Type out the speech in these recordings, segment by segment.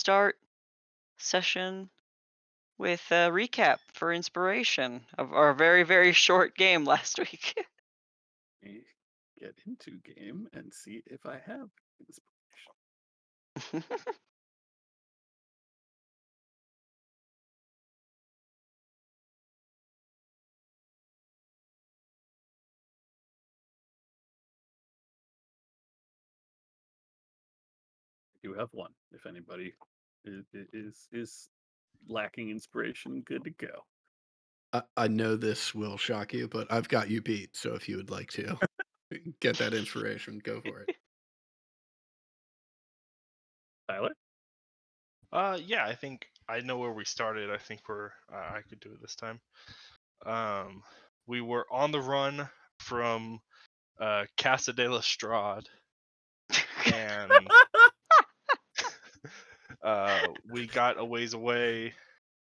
start session with a recap for inspiration of our very, very short game last week. Me get into game and see if I have inspiration. I do have one. If anybody is lacking inspiration, good to go. I know this will shock you, but I've got you beat, so if you would like to get that inspiration, go for it. Tyler? Yeah, I think I know where we started. I think I could do it this time. Um, we were on the run from Casa de la Strade, and we got a ways away,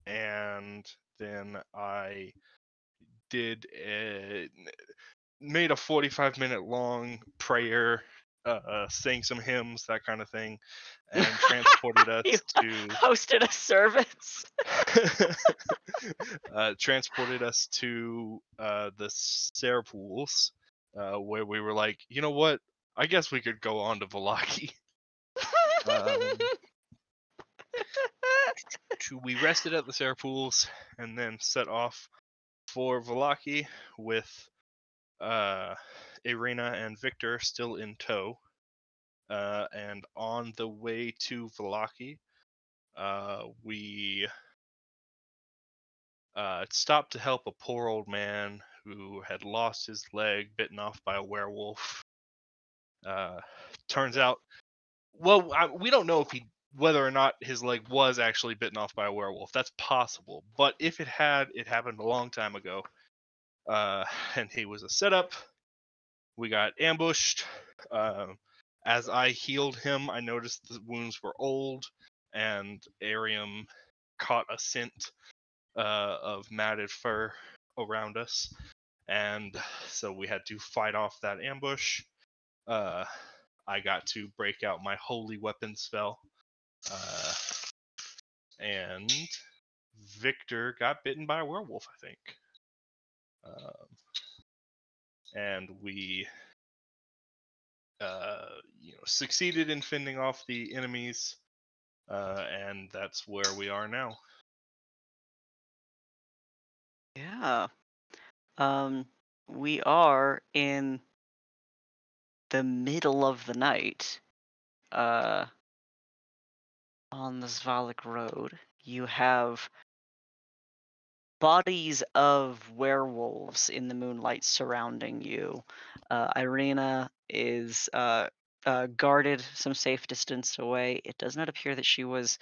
and then I did made a 45-minute long prayer, sang some hymns, that kind of thing, and transported us You to hosted a service. transported us to the Sarah pools, where we were like, you know what? I guess we could go on to Valaki. We rested at the Sarah pools and then set off for Valaki with Irina and Victor still in tow. And on the way to Valaki, we stopped to help a poor old man who had lost his leg bitten off by a werewolf. Turns out, well, we don't know whether or not his leg was actually bitten off by a werewolf. That's possible, but if it had, it happened a long time ago. And he was a setup. We got ambushed. As I healed him, I noticed the wounds were old, and Arium caught a scent of matted fur around us, and so we had to fight off that ambush. I got to break out my holy weapon spell, and Victor got bitten by a werewolf, I think. And we, succeeded in fending off the enemies, and that's where we are now. Yeah. We are in the middle of the night. On the Zvalik Road, you have bodies of werewolves in the moonlight surrounding you. Irina is guarded some safe distance away. It does not appear that she was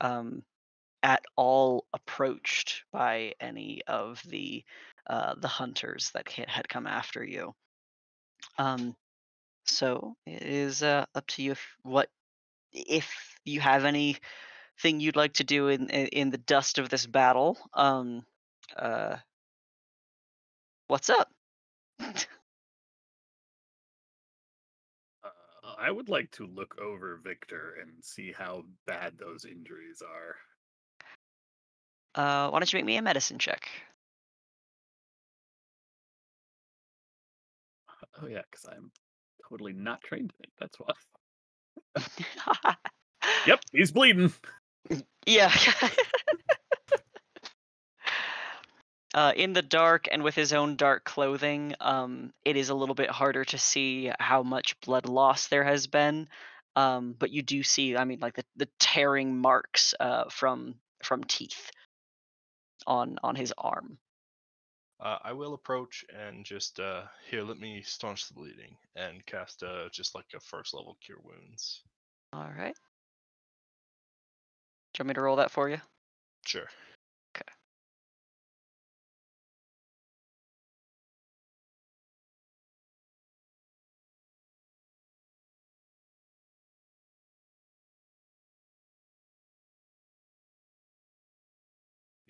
at all approached by any of the hunters that had come after you. So it is up to you if you have anything you'd like to do in the dust of this battle. Uh, what's up? I would like to look over Victor and see how bad those injuries are. Why don't you make me a medicine check? Oh yeah, because I'm totally not trained in it. That's why. Yep, he's bleeding. Yeah. In the dark and with his own dark clothing, it is a little bit harder to see how much blood loss there has been. But you do see, I mean, like the tearing marks from teeth on his arm. I will approach and just here. Let me staunch the bleeding and cast just like a first level cure wounds. All right. Do you want me to roll that for you? Sure. Okay.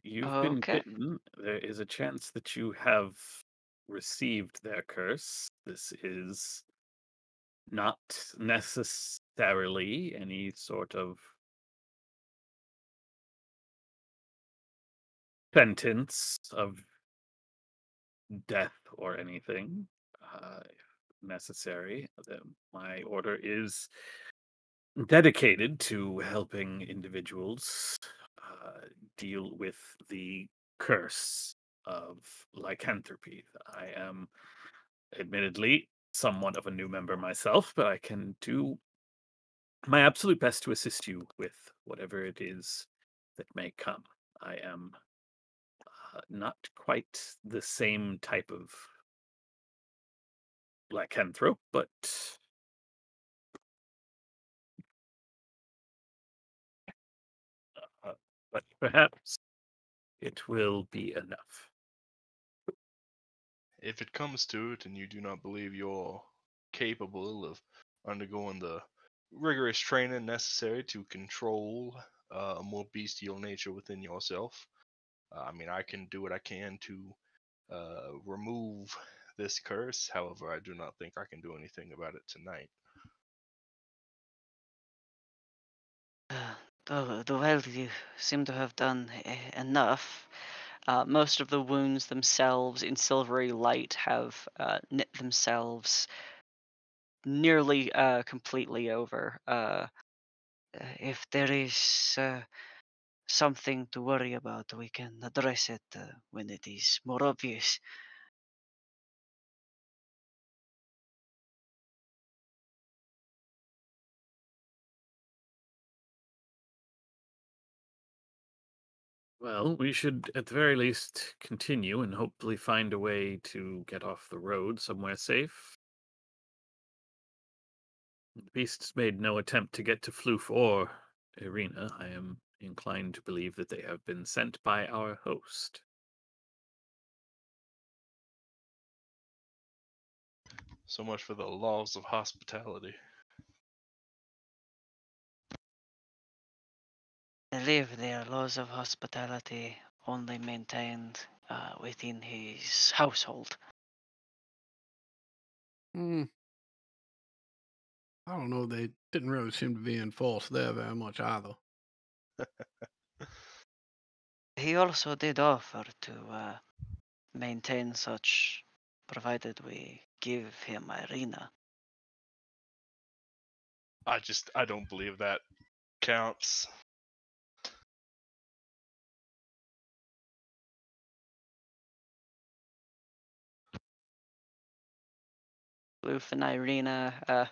You've been Okay. bitten. There is a chance that you have received their curse. This is not necessarily any sort of sentence of death or anything, if necessary. My order is dedicated to helping individuals deal with the curse of lycanthropy. I am admittedly somewhat of a new member myself, but I can do my absolute best to assist you with whatever it is that may come. I am not quite the same type of lycanthrope, uh, but perhaps it will be enough. If it comes to it and you do not believe you're capable of undergoing the rigorous training necessary to control a more bestial nature within yourself, I mean, I can do what I can to remove this curse. However, I do not think I can do anything about it tonight. Well, you seem to have done enough. Most of the wounds themselves in silvery light have knit themselves nearly completely over. If there is something to worry about, we can address it when it is more obvious. Well, we should at the very least continue and hopefully find a way to get off the road somewhere safe. The beasts made no attempt to get to Floof or Irina. I am inclined to believe that they have been sent by our host. So much for the laws of hospitality. I believe their laws of hospitality only maintained within his household. Hmm. I don't know. They didn't really seem to be in force there very much either. He also did offer to maintain such, provided we give him Irina. I don't believe that counts. Loof and Irina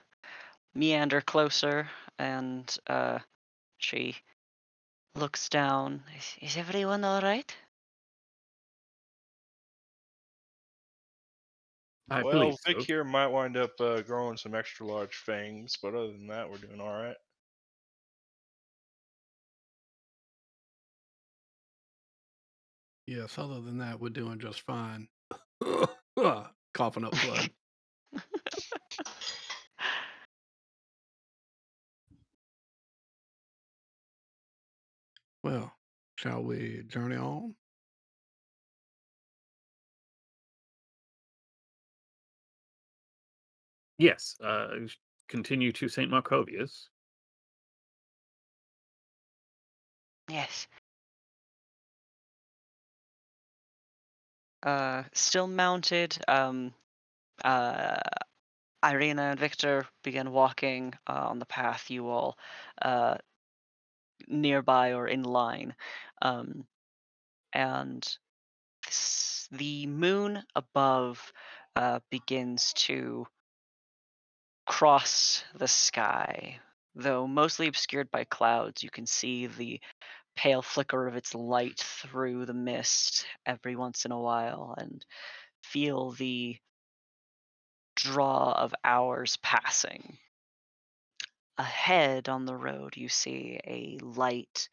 meander closer, and she looks down. Is everyone all right? I Well, believe Vic so. here might wind up growing some extra large fangs, but other than that, we're doing all right. Yes, other than that, we're doing just fine. Coughing up blood. Well, shall we journey on? Yes, continue to St. Markovius. Yes. Still mounted. Uh, Irina and Victor begin walking on the path you all uh, nearby or in line. Um, and the moon above begins to cross the sky. Though mostly obscured by clouds, you can see the pale flicker of its light through the mist every once in a while and feel the draw of hours passing. Ahead on the road, you see a light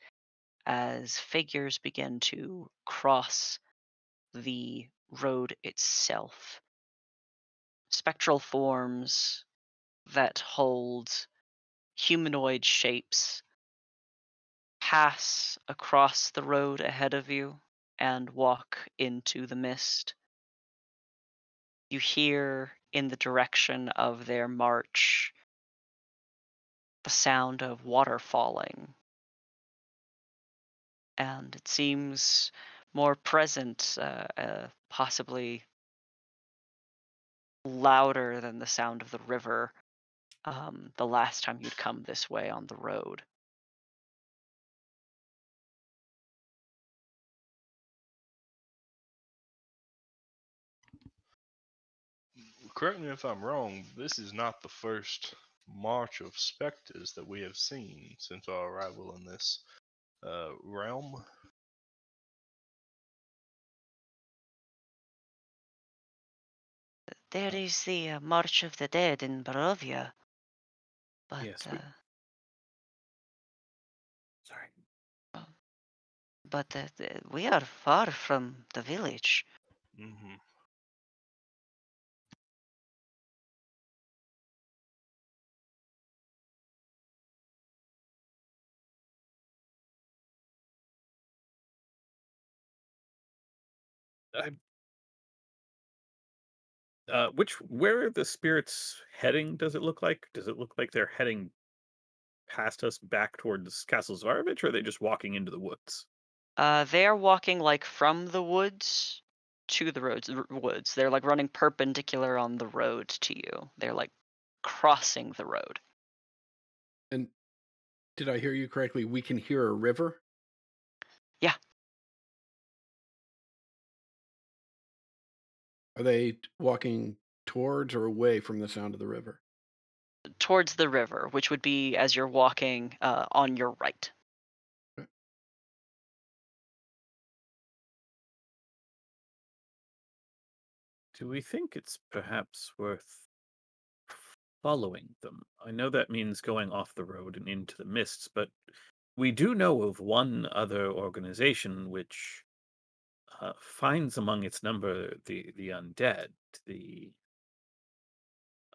as figures begin to cross the road itself. Spectral forms that hold humanoid shapes pass across the road ahead of you and walk into the mist. You hear in the direction of their march the sound of water falling, and it seems more present, possibly louder than the sound of the river the last time you'd come this way on the road. Correct me if I'm wrong, this is not the first march of specters that we have seen since our arrival in this realm. There is the March of the Dead in Barovia, but Yes, sorry. we are far from the village. Hmm. I where are the spirits heading, does it look like? Does it look like they're heading past us back towards Castle Zvarovich, or are they just walking into the woods? They are walking like from the woods to the woods. They're like running perpendicular on the road to you. They're like crossing the road. And did I hear you correctly? We can hear a river? Yeah, Are they walking towards or away from the sound of the river? towards the river, which would be as you're walking on your right. Okay. Do we think it's perhaps worth following them? I know that means going off the road and into the mists, but we do know of one other organization which finds among its number the undead, the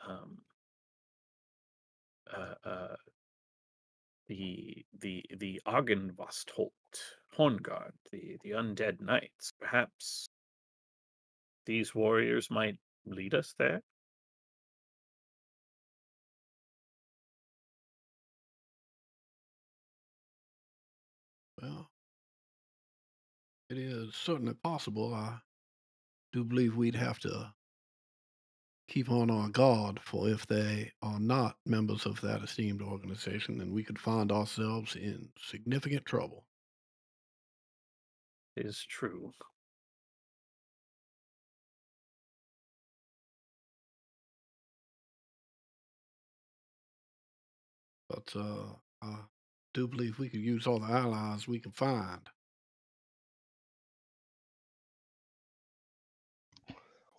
um, uh, uh, the Argenvostholt Hornguard, the undead knights. Perhaps these warriors might lead us there. Well, it is certainly possible. I do believe we'd have to keep on our guard, for if they are not members of that esteemed organization, then we could find ourselves in significant trouble. Is true. But I do believe we could use all the allies we can find.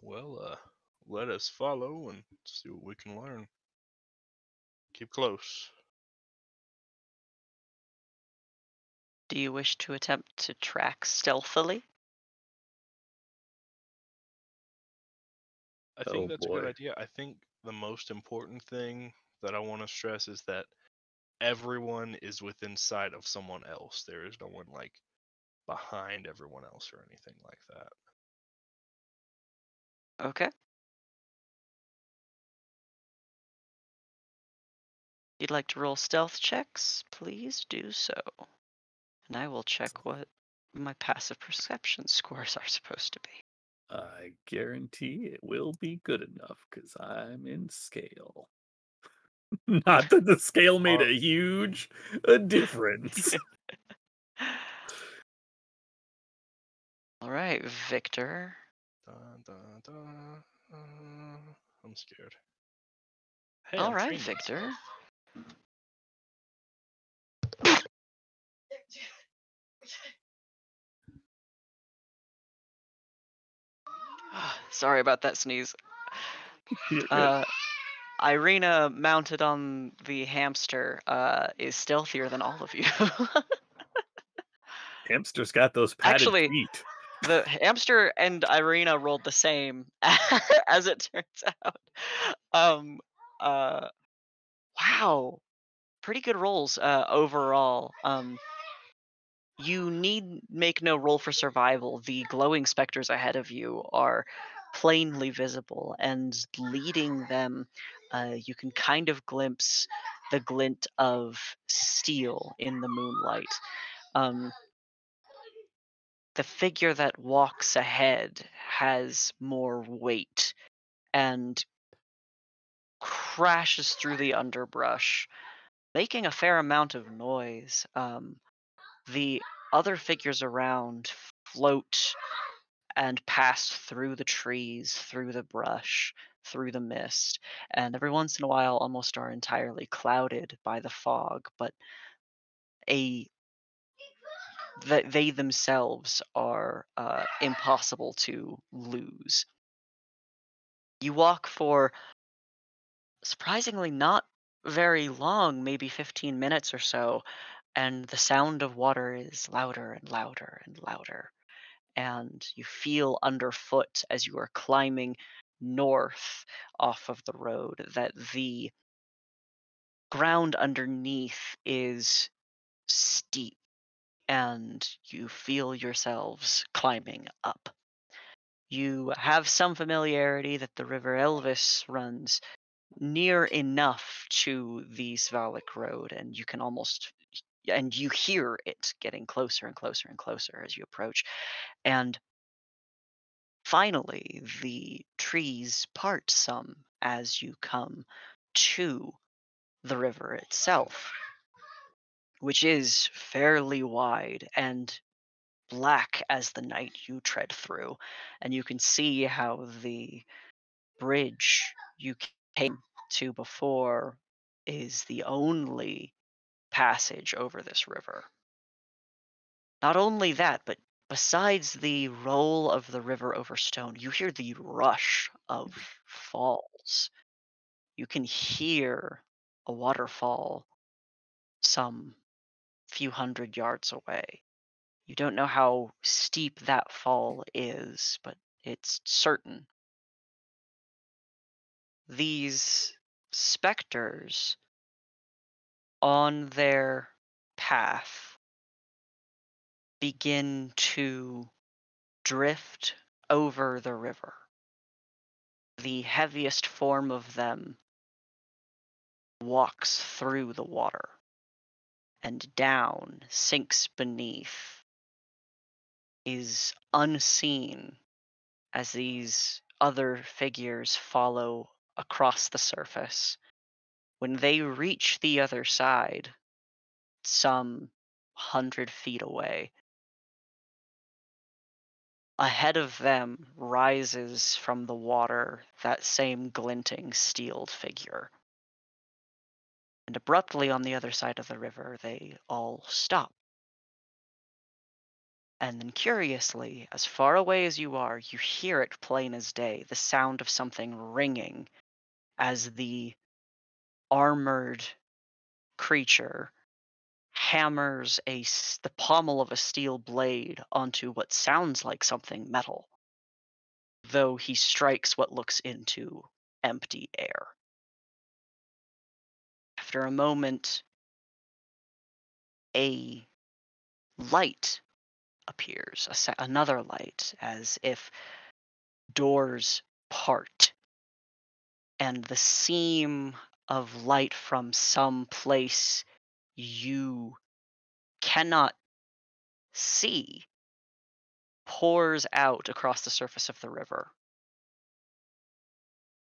Well, let us follow and see what we can learn. Keep close. Do you wish to attempt to track stealthily? I think Oh that's a good boy. idea. I think the most important thing that I want to stress is that everyone is within sight of someone else. There is no one like behind everyone else or anything like that. Okay. If you'd like to roll stealth checks, please do so. And I will check what my passive perception scores are supposed to be. I guarantee it will be good enough because I'm in scale. Not that the scale made Uh, a huge difference. All right, Victor. Dun, dun, dun, I'm scared. Hey, All I'm right, training Victor. myself. Sorry about that sneeze. You're good. Uh, Irina, mounted on the hamster, is stealthier than all of you. Hamster's got those padded Actually, feet. the hamster and Irina rolled the same, as it turns out. Um, uh, wow, pretty good rolls overall. You need make no roll for survival. The glowing specters ahead of you are plainly visible, and leading them, you can kind of glimpse the glint of steel in the moonlight. Um, the figure that walks ahead has more weight and crashes through the underbrush, making a fair amount of noise. The other figures around float and pass through the trees, through the brush, through the mist, and every once in a while almost are entirely clouded by the fog, but a they themselves are impossible to lose. You walk for surprisingly not very long, maybe 15 minutes or so, and the sound of water is louder and louder and louder. And you feel underfoot as you are climbing north off of the road that the ground underneath is steep and you feel yourselves climbing up. You have some familiarity that the River Elvis runs near enough to the Svalak Road, and you can almost and you hear it getting closer and closer and closer as you approach. And finally, the trees part some as you come to the river itself, which is fairly wide and black as the night you tread through. And you can see how the bridge you came to before is the only passage over this river. Not only that, but besides the roll of the river over stone, you hear the rush of falls. You can hear a waterfall some few hundred yards away. You don't know how steep that fall is, but it's certain. These specters on their path begin to drift over the river. The heaviest form of them walks through the water and down, sinks beneath, is unseen as these other figures follow across the surface. When they reach the other side, some 100 feet away, ahead of them rises from the water that same glinting steeled figure. And abruptly on the other side of the river, they all stop. And then curiously, as far away as you are, you hear it plain as day, the sound of something ringing as the armored creature hammers the pommel of a steel blade onto what sounds like something metal, though he strikes what looks into empty air. After a moment, a light appears, another light, as if doors part, and the seam of light from some place you cannot see pours out across the surface of the river.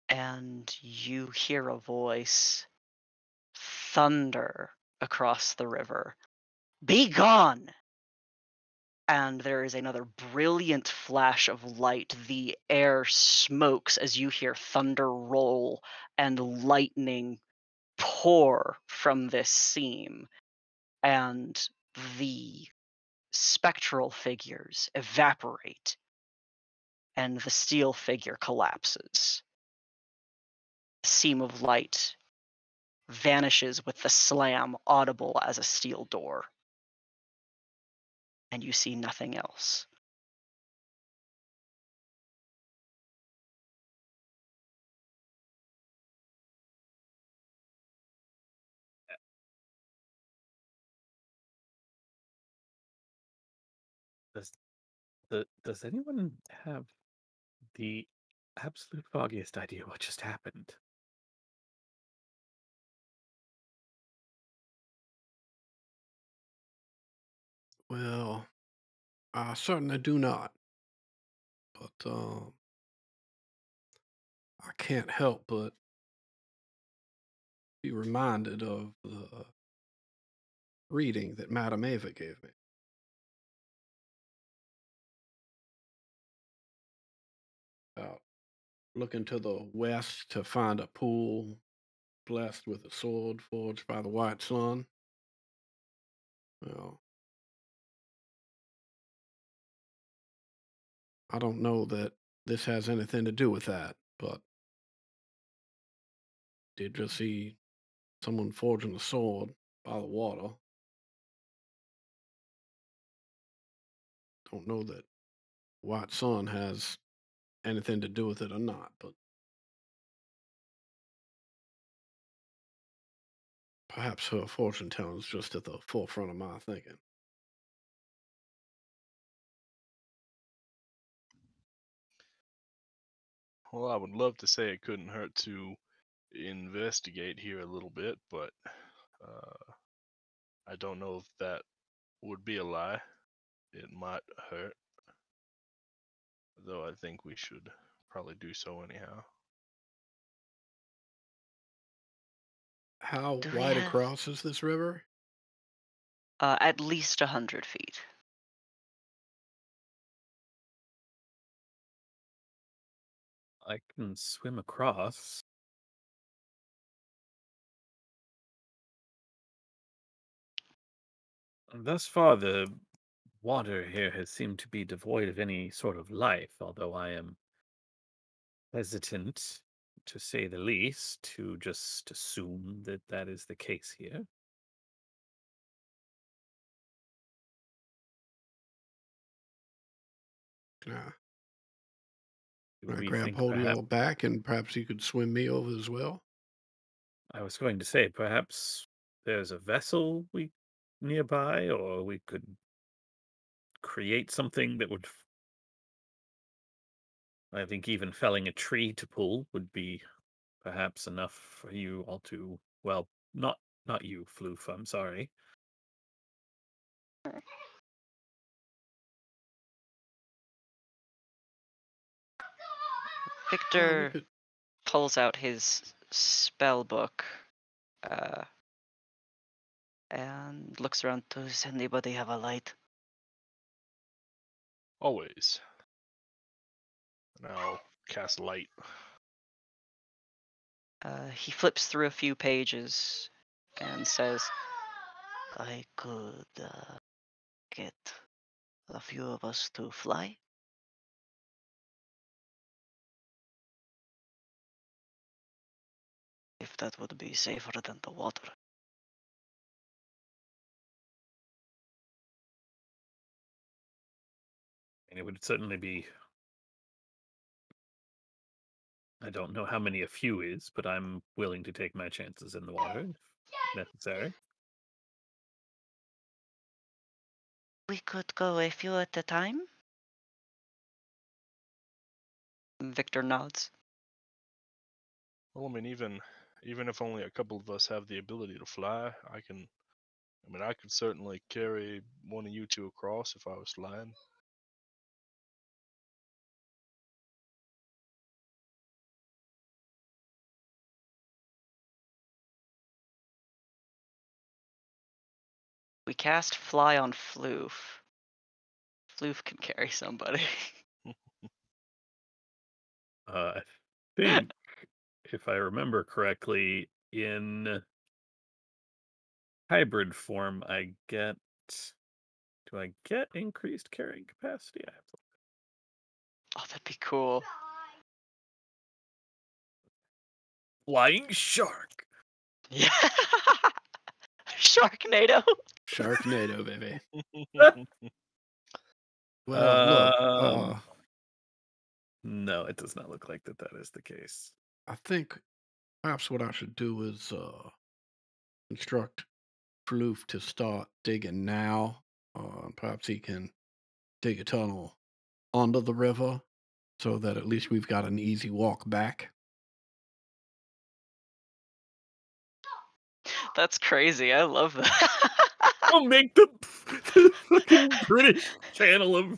And you hear a voice thunder across the river. Be gone! And there is another brilliant flash of light. The air smokes as you hear thunder roll and lightning pour from this seam. And the spectral figures evaporate, and the steel figure collapses. The seam of light vanishes with the slam audible as a steel door, and you see nothing else. Does does anyone have the absolute foggiest idea what just happened? Well, I certainly do not. But I can't help but be reminded of the reading that Madame Ava gave me about looking to the west to find a pool blessed with a sword forged by the white sun. Well, I don't know that this has anything to do with that, but did just see someone forging a sword by the water. Don't know that white sun has anything to do with it or not, but perhaps her fortune telling is just at the forefront of my thinking. Well, I would love to say it couldn't hurt to investigate here a little bit, but I don't know if that would be a lie. It might hurt, though I think we should probably do so anyhow. How Do we wide have across is this river? at least 100 feet? I can swim across. Thus far, the water here has seemed to be devoid of any sort of life, although I am hesitant, to say the least, to just assume that that is the case here. Can I, Do can I we grab think hold of perhaps, your back and perhaps you could swim me over as well? I was going to say, perhaps there's a vessel nearby, or we could create something that would, I think even felling a tree to pull would be perhaps enough for you all to, well, not you, Floof, I'm sorry. Well, we Victor could. pulls out his spell book and looks around. Does anybody have a light? Always. Now cast light. He flips through a few pages and says, I could get a few of us to fly. If that would be safer than the water. And it would certainly be, I don't know how many a few is, but I'm willing to take my chances in the water if necessary. We could go a few at a time. Victor nods. Well, I mean, even if only a couple of us have the ability to fly, I could certainly carry one of you two across if I was flying. We cast fly on Floof. Floof can carry somebody. I think, if I remember correctly, in hybrid form, I get. Do I get increased carrying capacity? I have to. Oh, that'd be cool. Flying shark. Yeah. Sharknado. Sharknado, baby. Well, look, Um, no, it does not look like that is the case. I think perhaps what I should do is instruct Floof to start digging now. Perhaps he can dig a tunnel under the river so that at least we've got an easy walk back. That's crazy. I love that. Don't make the fucking British channel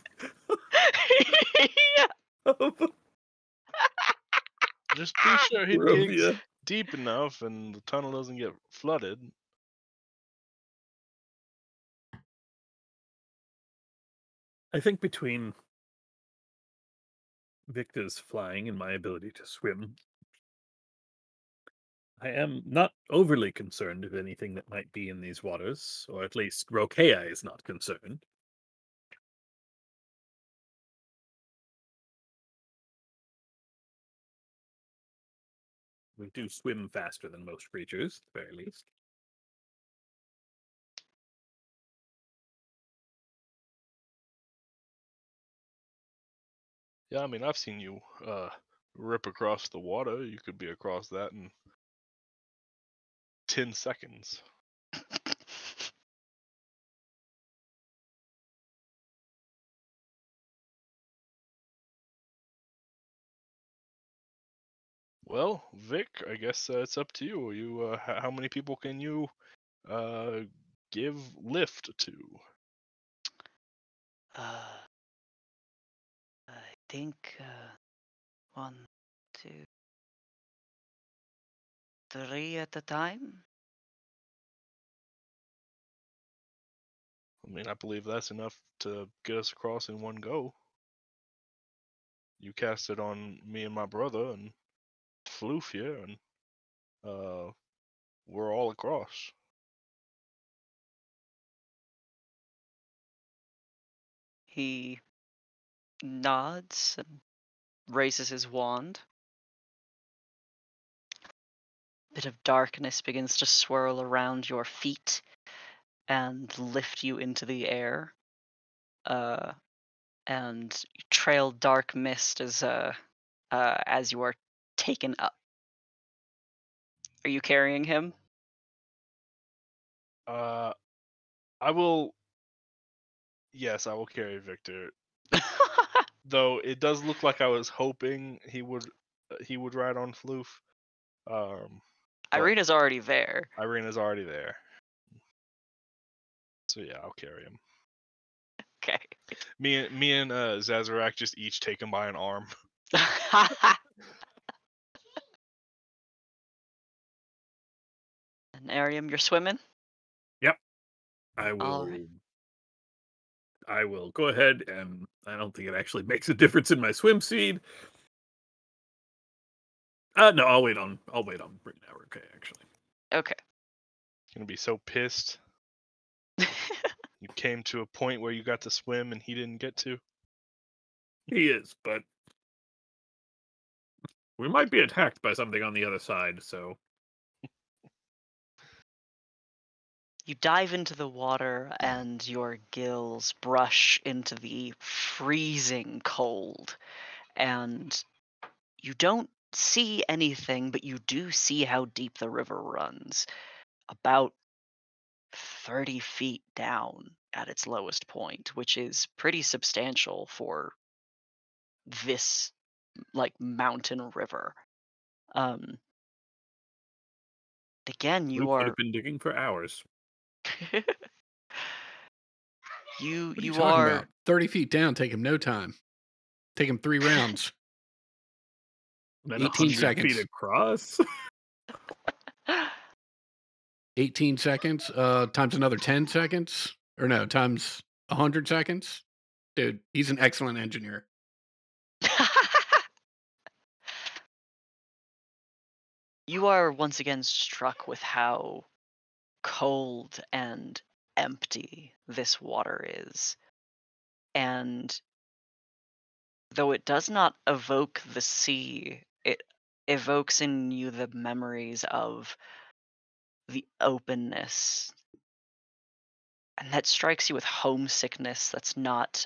Yeah. of Just be sure he digs Barovia. deep enough and the tunnel doesn't get flooded. I think between Victor's flying and my ability to swim, I am not overly concerned of anything that might be in these waters, or at least Rokea is not concerned. We do swim faster than most creatures, at the very least. Yeah, I mean, I've seen you rip across the water. You could be across that in 10 seconds. Well, Vic, I guess it's up to you. How many people can you give lift to? I think 1, 2, 3 at a time. I mean, I believe that's enough to get us across in one go. You cast it on me and my brother and Floof here, and we're all across. He nods and raises his wand. Bit of darkness begins to swirl around your feet and lift you into the air. And you trail dark mist as you are taken up. Are you carrying him? I will. Yes, I will carry Victor. Though it does look like I was hoping he would ride on Floof. But Irina's already there. Irina's already there. So yeah, I'll carry him. Okay. Me and Zazarak just each take him by an arm. And Arium, you're swimming? Yep. I will. Alright. I will go ahead, and I don't think it actually makes a difference in my swim speed. No, I'll wait on Britain Hour. Okay, actually. Okay. Gonna be so pissed. You came to a point where you got to swim and he didn't get to. He is, but we might be attacked by something on the other side, so You dive into the water and your gills brush into the freezing cold. And you don't see anything, but you do see how deep the river runs. About 30 feet down at its lowest point, which is pretty substantial for this like mountain river. Again, we you could are have been digging for hours. you What are you you talking are about? 30 feet down, take him no time. Take him 3 rounds. Then 18 100 seconds. feet across. 18 seconds, times another 10 seconds. Or no, times 100 seconds. Dude, he's an excellent engineer. You are once again struck with how cold and empty this water is. And though it does not evoke the sea, it evokes in you the memories of the openness. And that strikes you with homesickness that's not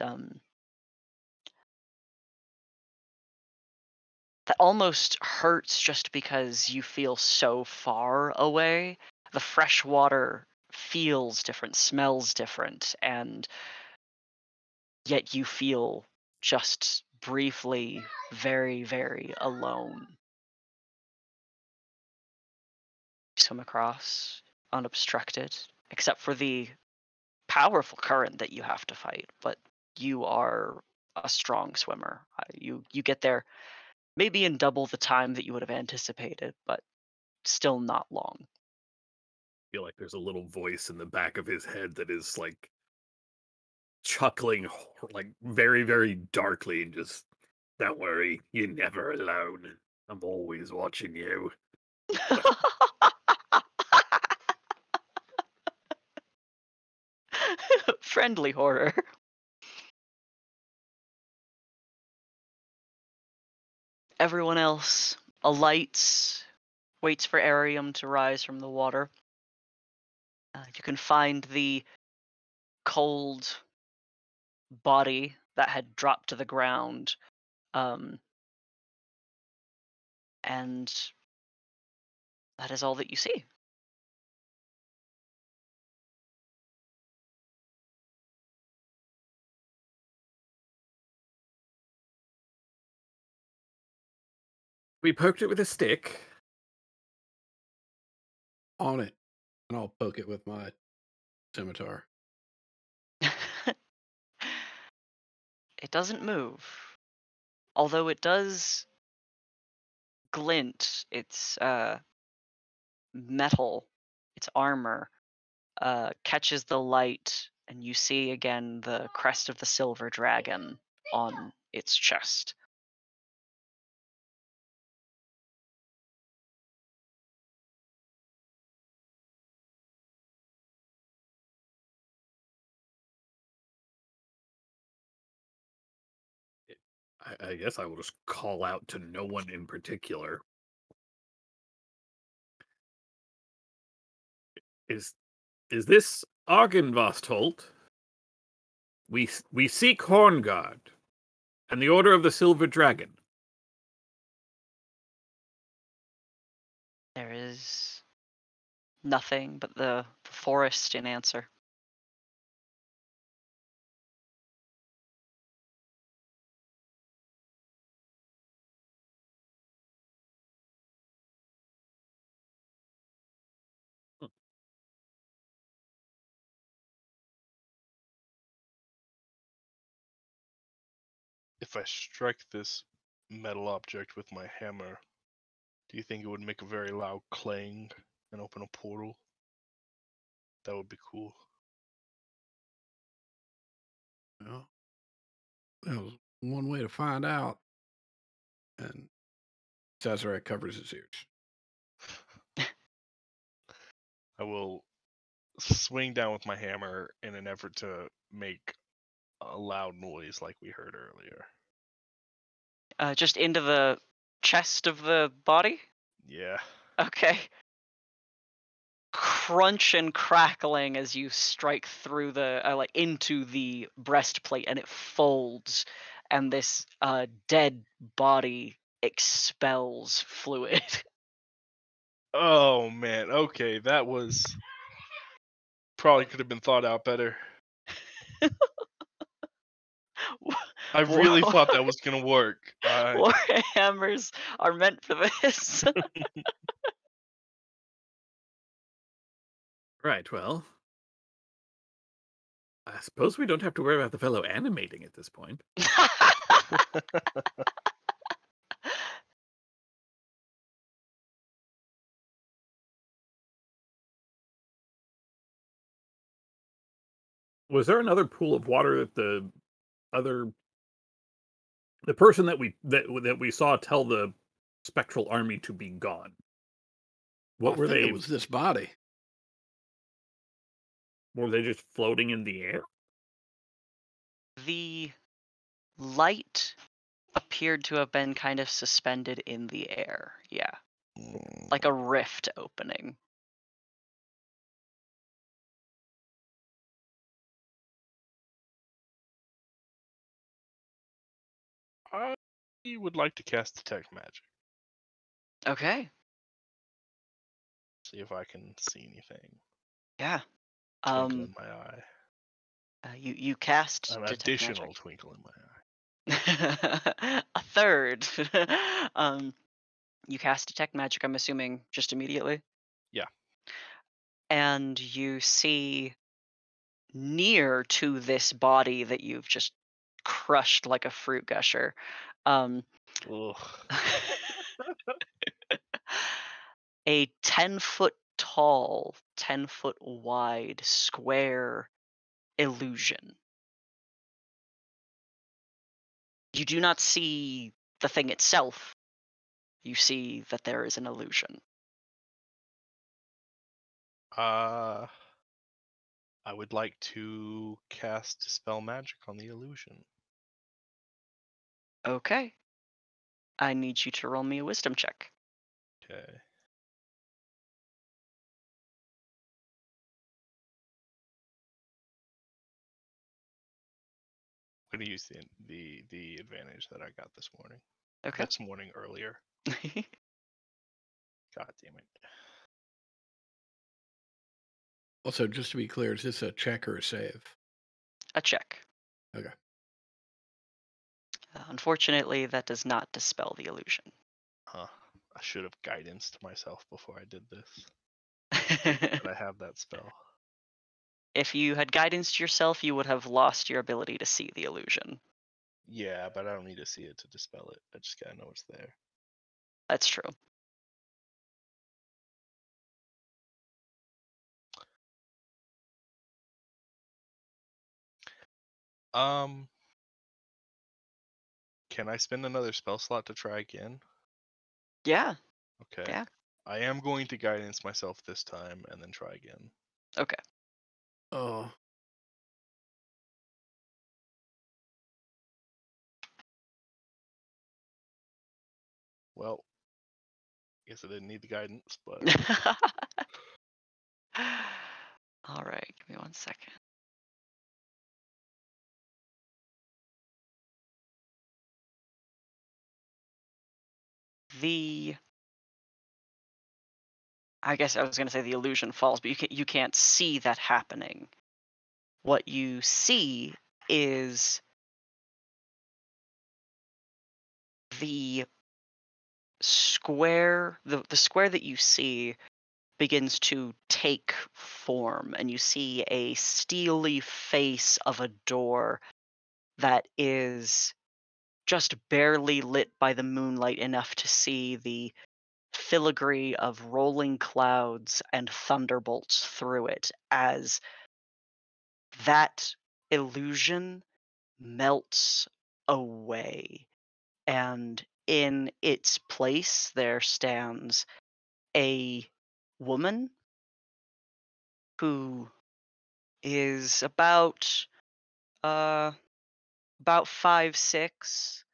that almost hurts just because you feel so far away. The fresh water feels different, smells different, and yet you feel just briefly very, very alone. You swim across, unobstructed, except for the powerful current that you have to fight. But you are a strong swimmer. You get there maybe in double the time that you would have anticipated, but still not long. Feel like there's a little voice in the back of his head that is like chuckling like very, very darkly and just, don't worry, you're never alone. I'm always watching you. Friendly horror. Everyone else alights, waits for Arium to rise from the water. You can find the cold body that had dropped to the ground, um, and that is all that you see. We poked it with a stick. On it, and I'll poke it with my scimitar. It doesn't move, although it does glint. Its metal, its armor, catches the light, and you see again the crest of the silver dragon on its chest. I guess I will just call out to no one in particular. Is this Argenvostholt? We seek Horngard and the Order of the Silver Dragon. There is nothing but the forest in answer. If I strike this metal object with my hammer, do you think it would make a very loud clang and open a portal? That would be cool. Well, that was one way to find out. And Sazerac covers his ears. I will swing down with my hammer in an effort to make a loud noise like we heard earlier. Just into the chest of the body? Yeah. Okay. Crunch and crackling as you strike through the like into the breastplate, and it folds, and this dead body expels fluid. Oh man, okay, that was probably could have been thought out better. I really thought that was gonna work. Warhammers are meant for this. Right, well, I suppose we don't have to worry about the fellow animating at this point. Was there another pool of water that the person that we saw tell the spectral army to be gone? What I were think they? It was this body. Were they just floating in the air? The light appeared to have been kind of suspended in the air. Yeah. Like a rift opening. I would like to cast Detect Magic. Okay. See if I can see anything. Yeah. Twinkle in my eye. You cast An Detect additional Magic. twinkle in my eye. A third. You cast Detect Magic, I'm assuming, just immediately? Yeah. and you see near to this body that you've just crushed like a fruit gusher, um, Ugh. a 10-foot tall, 10-foot wide square illusion. You do not see the thing itself. You see that there is an illusion. I would like to cast Dispel Magic on the illusion. Okay. I need you to roll me a wisdom check. Okay. I'm gonna use the advantage that I got this morning. Okay. This morning earlier. God damn it. Also, just to be clear, is this a check or a save? A check. Okay. Unfortunately, that does not dispel the illusion. Huh. I should have guidanced myself before I did this. But I have that spell. If you had guidance yourself, you would have lost your ability to see the illusion. Yeah, but I don't need to see it to dispel it. I just gotta know it's there. That's true. Can I spend another spell slot to try again? Yeah. Okay. Yeah. I am going to guidance myself this time and then try again. Okay. Oh, Well, guess I didn't need the guidance, but All right. Give me 1 second. I guess I was going to say the illusion falls, but you can't see that happening. What you see is the square, the square that you see begins to take form, and you see a steely face of a door that is just barely lit by the moonlight enough to see the filigree of rolling clouds and thunderbolts through it as that illusion melts away. And in its place, there stands a woman who is uh about 5'6",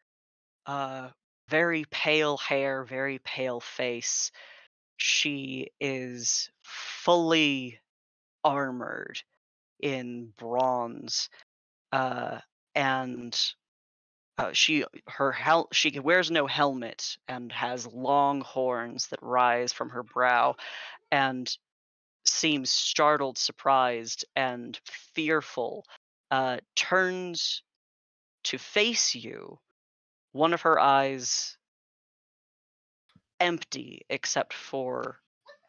very pale hair, very pale face. She is fully armored in bronze, uh, and she wears no helmet and has long horns that rise from her brow, and seems startled, surprised, and fearful. Turns to face you. One of her eyes empty except for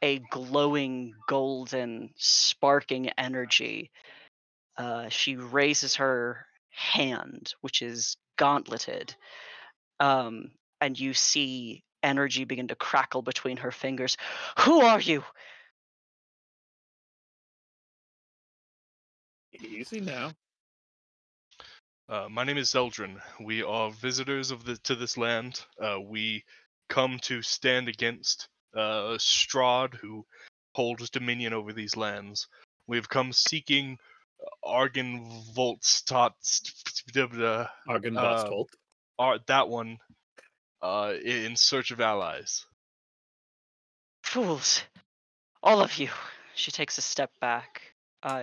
a glowing golden sparking energy. She raises her hand, which is gauntleted, and you see energy begin to crackle between her fingers. Who are you? Easy now. my name is Zeldrin. We are visitors to this land. We come to stand against Strahd, who holds dominion over these lands. We've come seeking Argon Voltstot, Argenvostolt. that one, in search of allies. Fools, all of you. She takes a step back.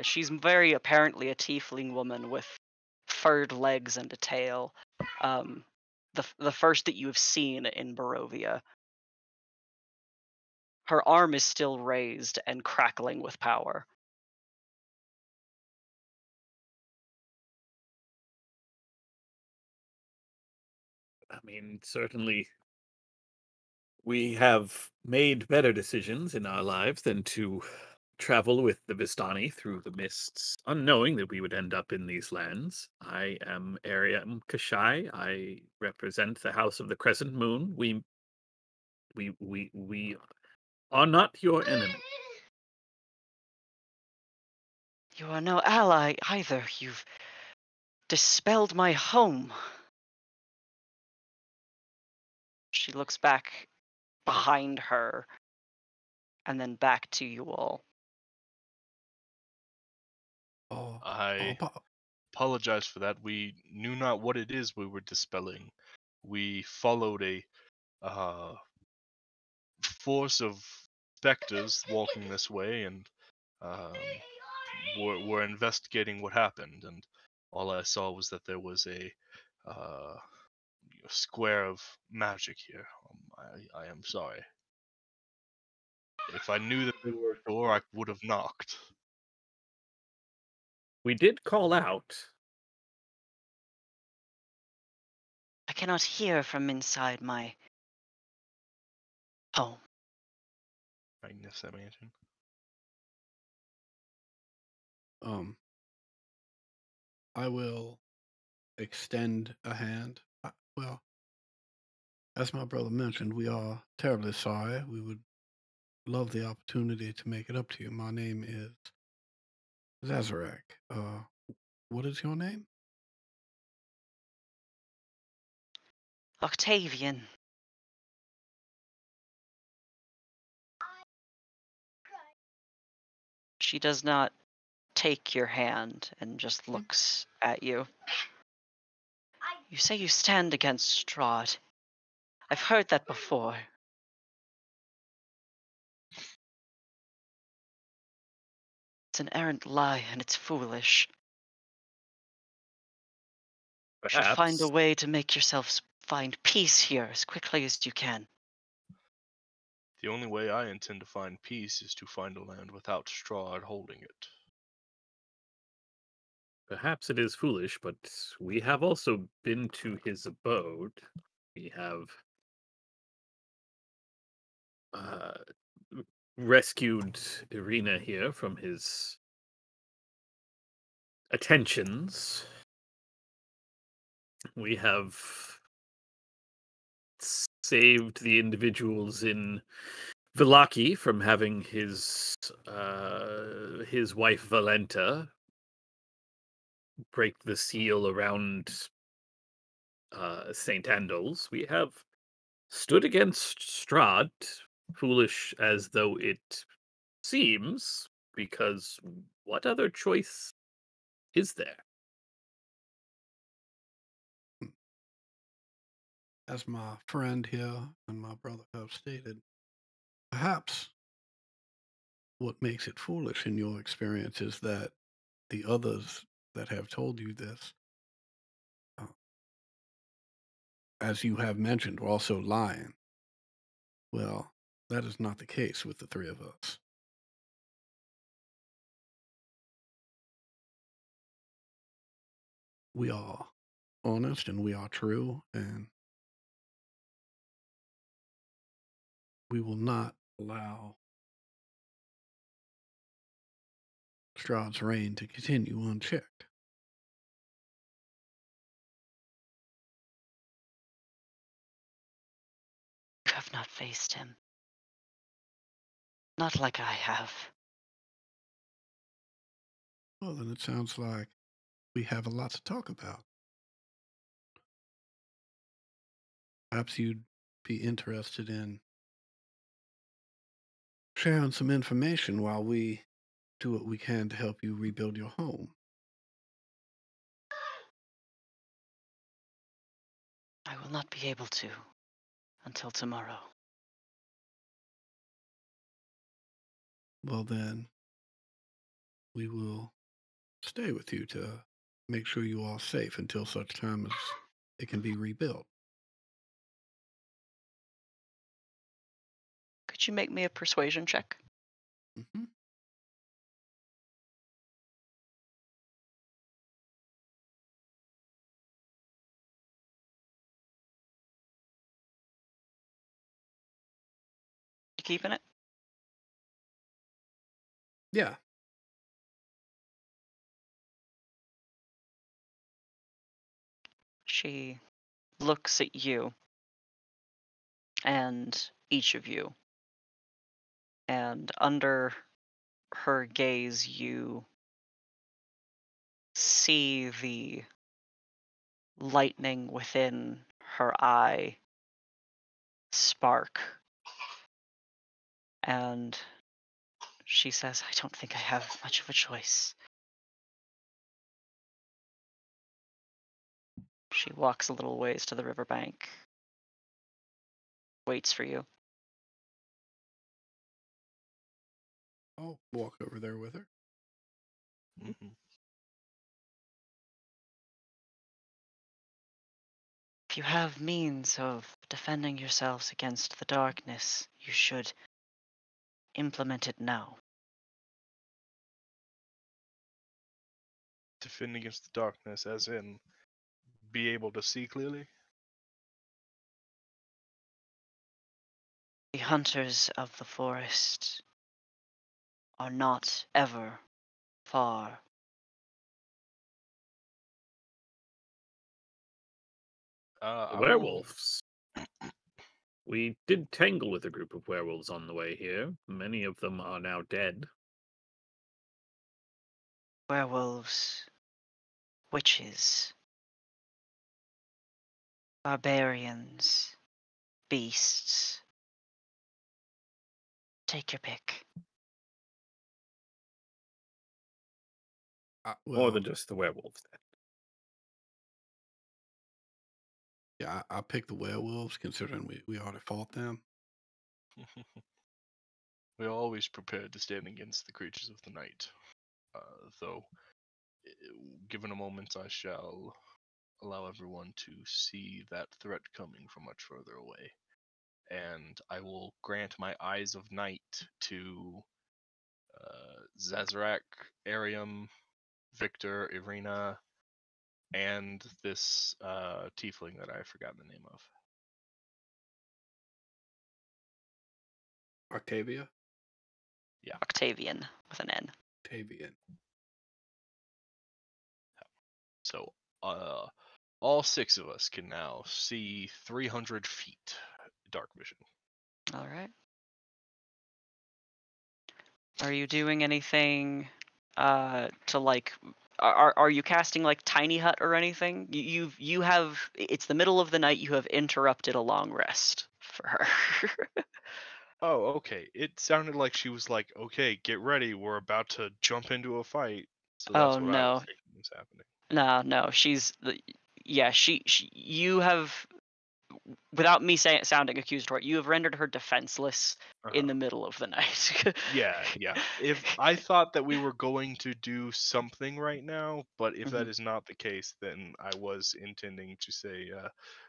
She's very apparently a tiefling woman with furred legs and a tail. The first that you have seen in Barovia. Her arm is still raised and crackling with power. I mean, certainly we have made better decisions in our lives than to travel with the Vistani through the mists, unknowing that we would end up in these lands. I am Ariam Kashai. I represent the House of the Crescent Moon. We are not your enemy. You are no ally either. You've dispelled my home. She looks back behind her and then back to you all. Oh, I apologize for that. We knew not what it is we were dispelling. We followed a force of specters walking this way, and um, were investigating what happened. And all I saw was that there was a square of magic here. I am sorry. If I knew that there were a door, I would have knocked. We did call out. I cannot hear from inside my home. Magnificent mansion. I will extend a hand. Well, as my brother mentioned, we are terribly sorry. We would love the opportunity to make it up to you. My name is Zazarak. What is your name? Octavian. She does not take your hand and just looks at you. You say you stand against Strahd. I've heard that before. It's an errant lie and it's foolish. You should find a Perhaps. way to make yourselves find peace here as quickly as you can. The only way I intend to find peace is to find a land without Strahd holding it. Perhaps it is foolish, but we have also been to his abode. We have uh, rescued Irina here from his attentions. We have saved the individuals in Villaki from having his wife Valenta break the seal around Saint Andal's. We have stood against Strahd, foolish as though it seems, because what other choice is there? As my friend here and my brother have stated, perhaps what makes it foolish in your experience is that the others that have told you this, uh, as you have mentioned, were also lying. Well, that is not the case with the three of us. We are honest and we are true, and we will not allow Strahd's reign to continue unchecked. You have not faced him. Not like I have. Well, then it sounds like we have a lot to talk about. Perhaps you'd be interested in sharing some information while we do what we can to help you rebuild your home. I will not be able to until tomorrow. Well, then, we will stay with you to make sure you are safe until such time as it can be rebuilt. Could you make me a persuasion check? Mm-hmm. You keeping it? Yeah. She looks at you and each of you, and under her gaze, you see the lightning within her eye spark, and she says, I don't think I have much of a choice. She walks a little ways to the riverbank, waits for you. I'll walk over there with her. Hmm. If you have means of defending yourselves against the darkness, you should implement it now. Defend against the darkness, as in be able to see clearly. The hunters of the forest are not ever far. The I will. werewolves. We did tangle with a group of werewolves on the way here. Many of them are now dead. Werewolves, witches, barbarians, beasts. Take your pick. More than just the werewolves. Then. Yeah, I picked the werewolves considering we already fought them. We are always prepared to stand against the creatures of the night. Though, given a moment, I shall allow everyone to see that threat coming from much further away. And I will grant my eyes of night to Zazarak, Arium, Victor, Irina, and this tiefling that I forgot the name of. Octavia? Yeah. Octavian with an N. Octavian. So all 6 of us can now see 300 feet dark vision. All right. Are you doing anything to like are you casting like tiny hut or anything? You have it's the middle of the night, you have interrupted a long rest for her. Oh, okay. It sounded like she was like, okay, get ready, we're about to jump into a fight. So Oh that's what I was no. thinking was happening. No, yeah, she you have, without me sounding accusatory, you have rendered her defenseless in the middle of the night. Yeah. If I thought that we were going to do something right now, but if that Mhm. is not the case, then I was intending to say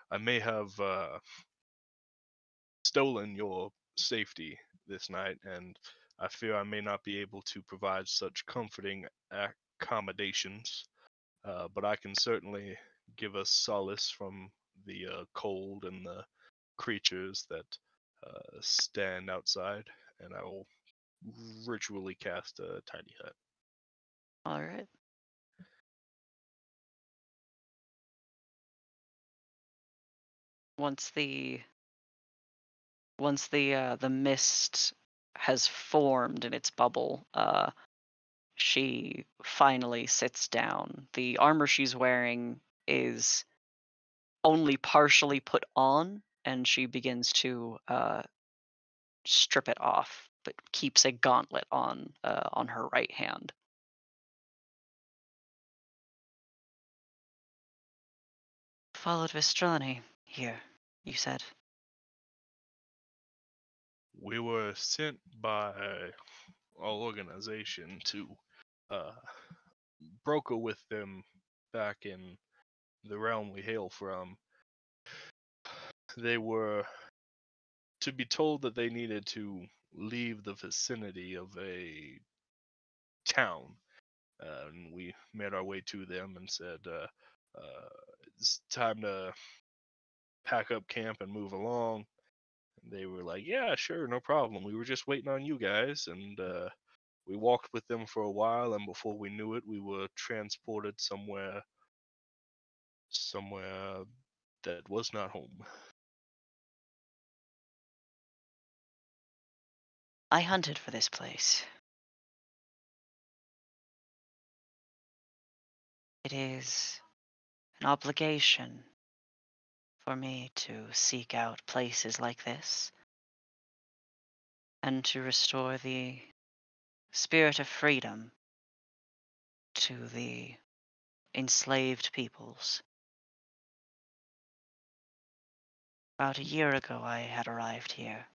I may have stolen your safety this night, and I fear I may not be able to provide such comforting accommodations. But I can certainly give us solace from the cold and the creatures that stand outside, and I will ritually cast a tiny hut. All right. Once the mist has formed in its bubble, she finally sits down. The armor she's wearing is only partially put on, and she begins to strip it off, but keeps a gauntlet on her right hand. Followed Vestrani here, you said. We were sent by our organization to uh, broker with them back in the realm we hail from. They were to be told that they needed to leave the vicinity of a town. And we made our way to them and said, it's time to pack up camp and move along. And they were like, yeah, sure, no problem. We were just waiting on you guys. And We walked with them for a while, and before we knew it, we were transported somewhere that was not home. I hunted for this place. It is an obligation for me to seek out places like this and to restore the spirit of freedom to the enslaved peoples. About a year ago, I had arrived here.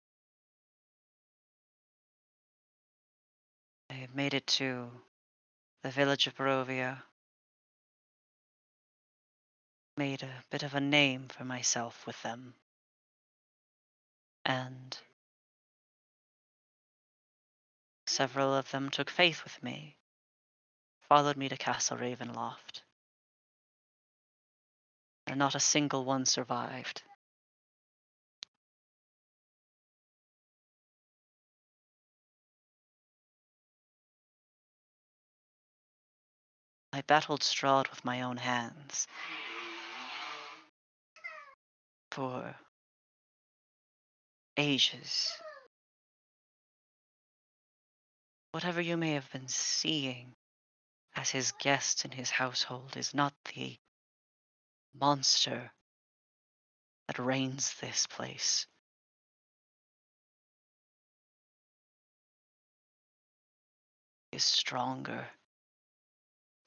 I made it to the village of Barovia, made a bit of a name for myself with them, and several of them took faith with me, followed me to Castle Ravenloft, and not a single one survived. I battled Strahd with my own hands for ages. Whatever you may have been seeing as his guest in his household is not the monster that reigns this place. He is stronger,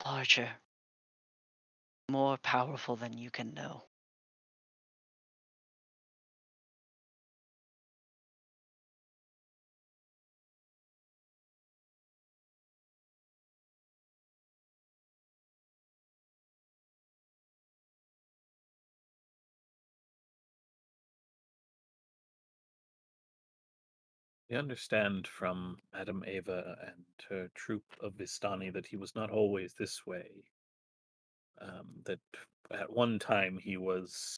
larger, more powerful than you can know. We understand from Madame Ava and her troop of Vistani that he was not always this way. That at one time he was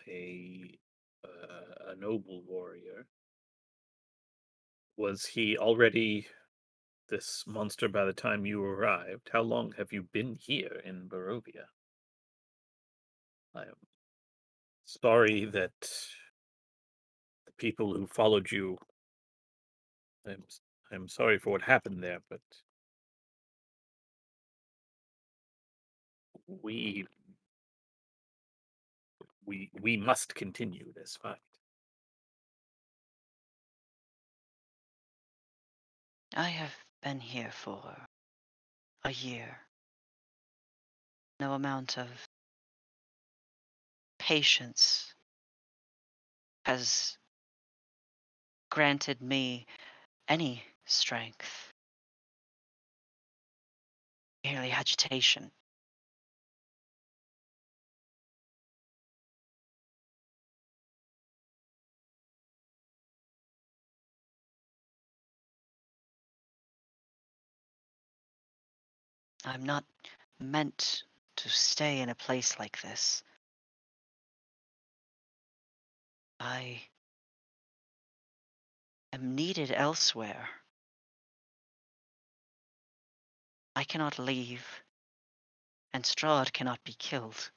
a a noble warrior. Was he already this monster by the time you arrived? How long have you been here in Barovia? I am sorry that the people who followed you. I'm I'm sorry for what happened there, but we we must continue this fight. I have been here for a year. No amount of patience has granted me any strength, merely agitation. I'm not meant to stay in a place like this. I am needed elsewhere. I cannot leave, and Strahd cannot be killed.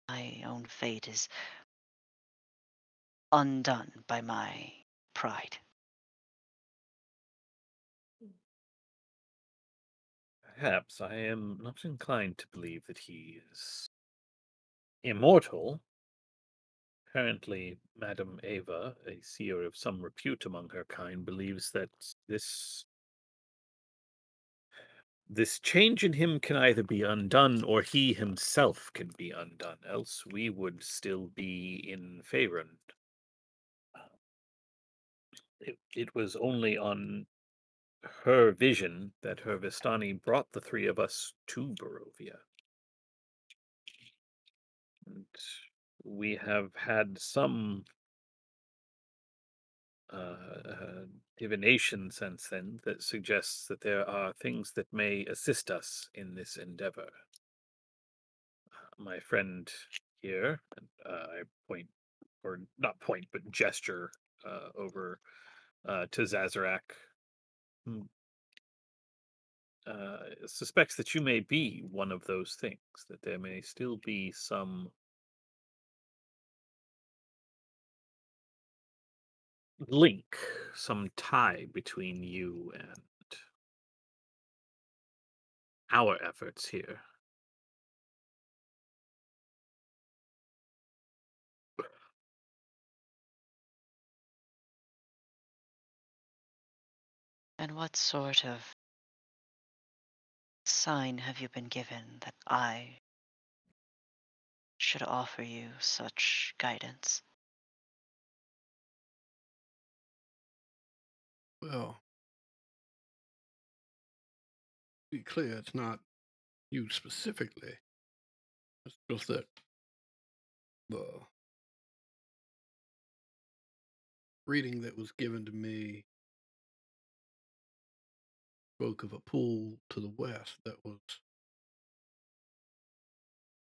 My own fate is undone by my pride. Perhaps I am not inclined to believe that he is immortal. Apparently, Madame Ava, a seer of some repute among her kind, believes that this change in him can either be undone or he himself can be undone, else we would still be in Faerun. It was only on her vision that her Vistani brought the three of us to Barovia. And we have had some divination since then that suggests that there are things that may assist us in this endeavor. My friend here, and I point, or not point, but gesture over to Zazarak, who suspects that you may be one of those things, that there may still be some link, some tie between you and our efforts here. And what sort of sign have you been given that I should offer you such guidance? Well, to be clear, it's not you specifically. It's just that the reading that was given to me spoke of a pool to the west that was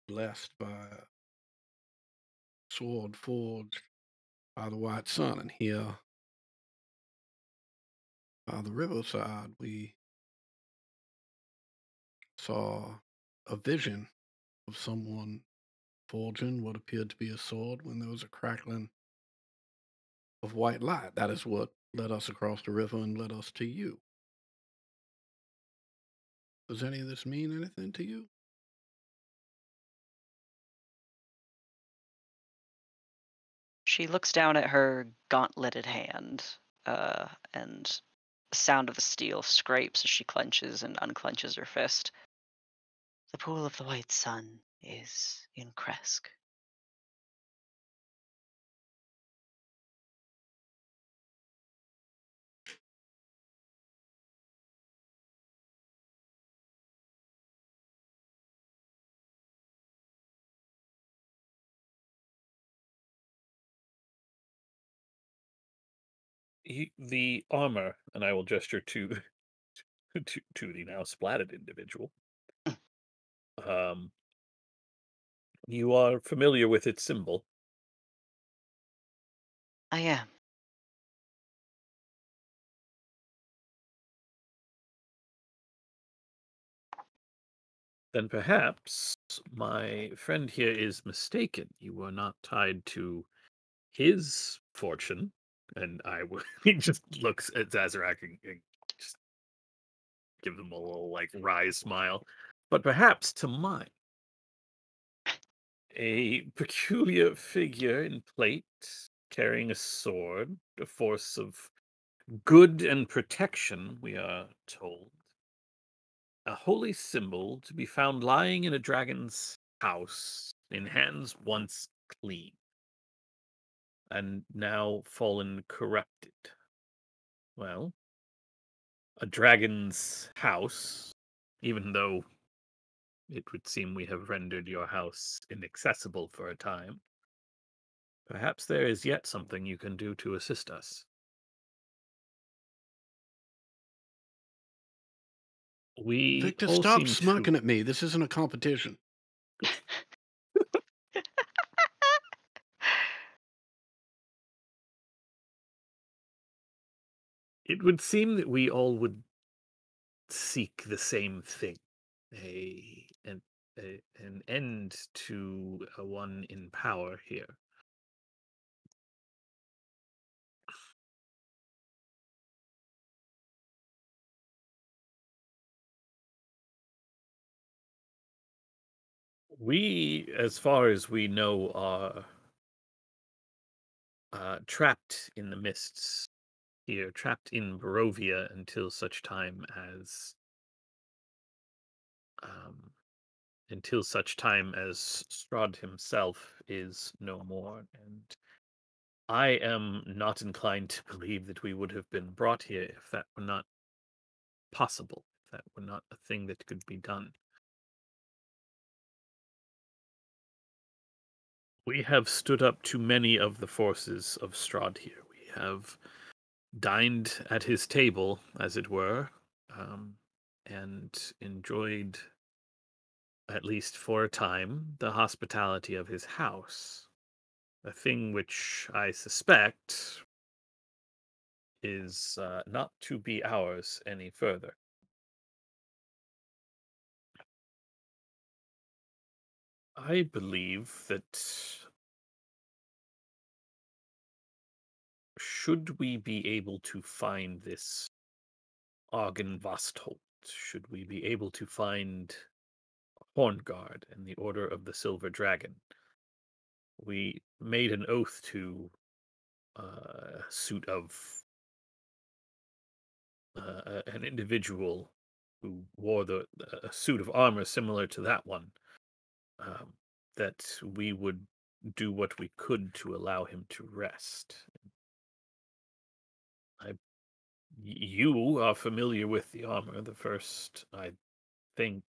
blessed by a sword forged by the white sun. And here by the riverside, we saw a vision of someone forging what appeared to be a sword when there was a crackling of white light. That is what led us across the river and led us to you. Does any of this mean anything to you? She looks down at her gauntleted hand, and the sound of the steel scrapes as she clenches and unclenches her fist. The pool of the white sun is in Kresk. The armor, and I will gesture to to the now splatted individual. Um, you are familiar with its symbol. I am. Then perhaps my friend here is mistaken. You were not tied to his fortune, and he just looks at Zazarak and just gives him a little like wry smile. But perhaps to mine, a peculiar figure in plate, carrying a sword, a force of good and protection, we are told. A holy symbol to be found lying in a dragon's house, in hands once clean, and now fallen corrupted. Well, a dragon's house, even though it would seem we have rendered your house inaccessible for a time, perhaps there is yet something you can do to assist us. We Victor, all stop seem to. smirking at me. This isn't a competition. It would seem that we all would seek the same thing, a an an end to one in power here. We, as far as we know, are trapped in the mists here, trapped in Barovia um, until such time as Strahd himself is no more. And I am not inclined to believe that we would have been brought here if that were not possible, if that were not a thing that could be done. We have stood up to many of the forces of Strahd here. We have dined at his table, as it were, and enjoyed at least for a time, the hospitality of his house. A thing which I suspect is not to be ours any further. I believe that should we be able to find this Argenvastholt, should we be able to find Hornguard and the Order of the Silver Dragon, we made an oath to a suit of an individual who wore a suit of armor similar to that one, um, that we would do what we could to allow him to rest. You are familiar with the armor, the first, I think,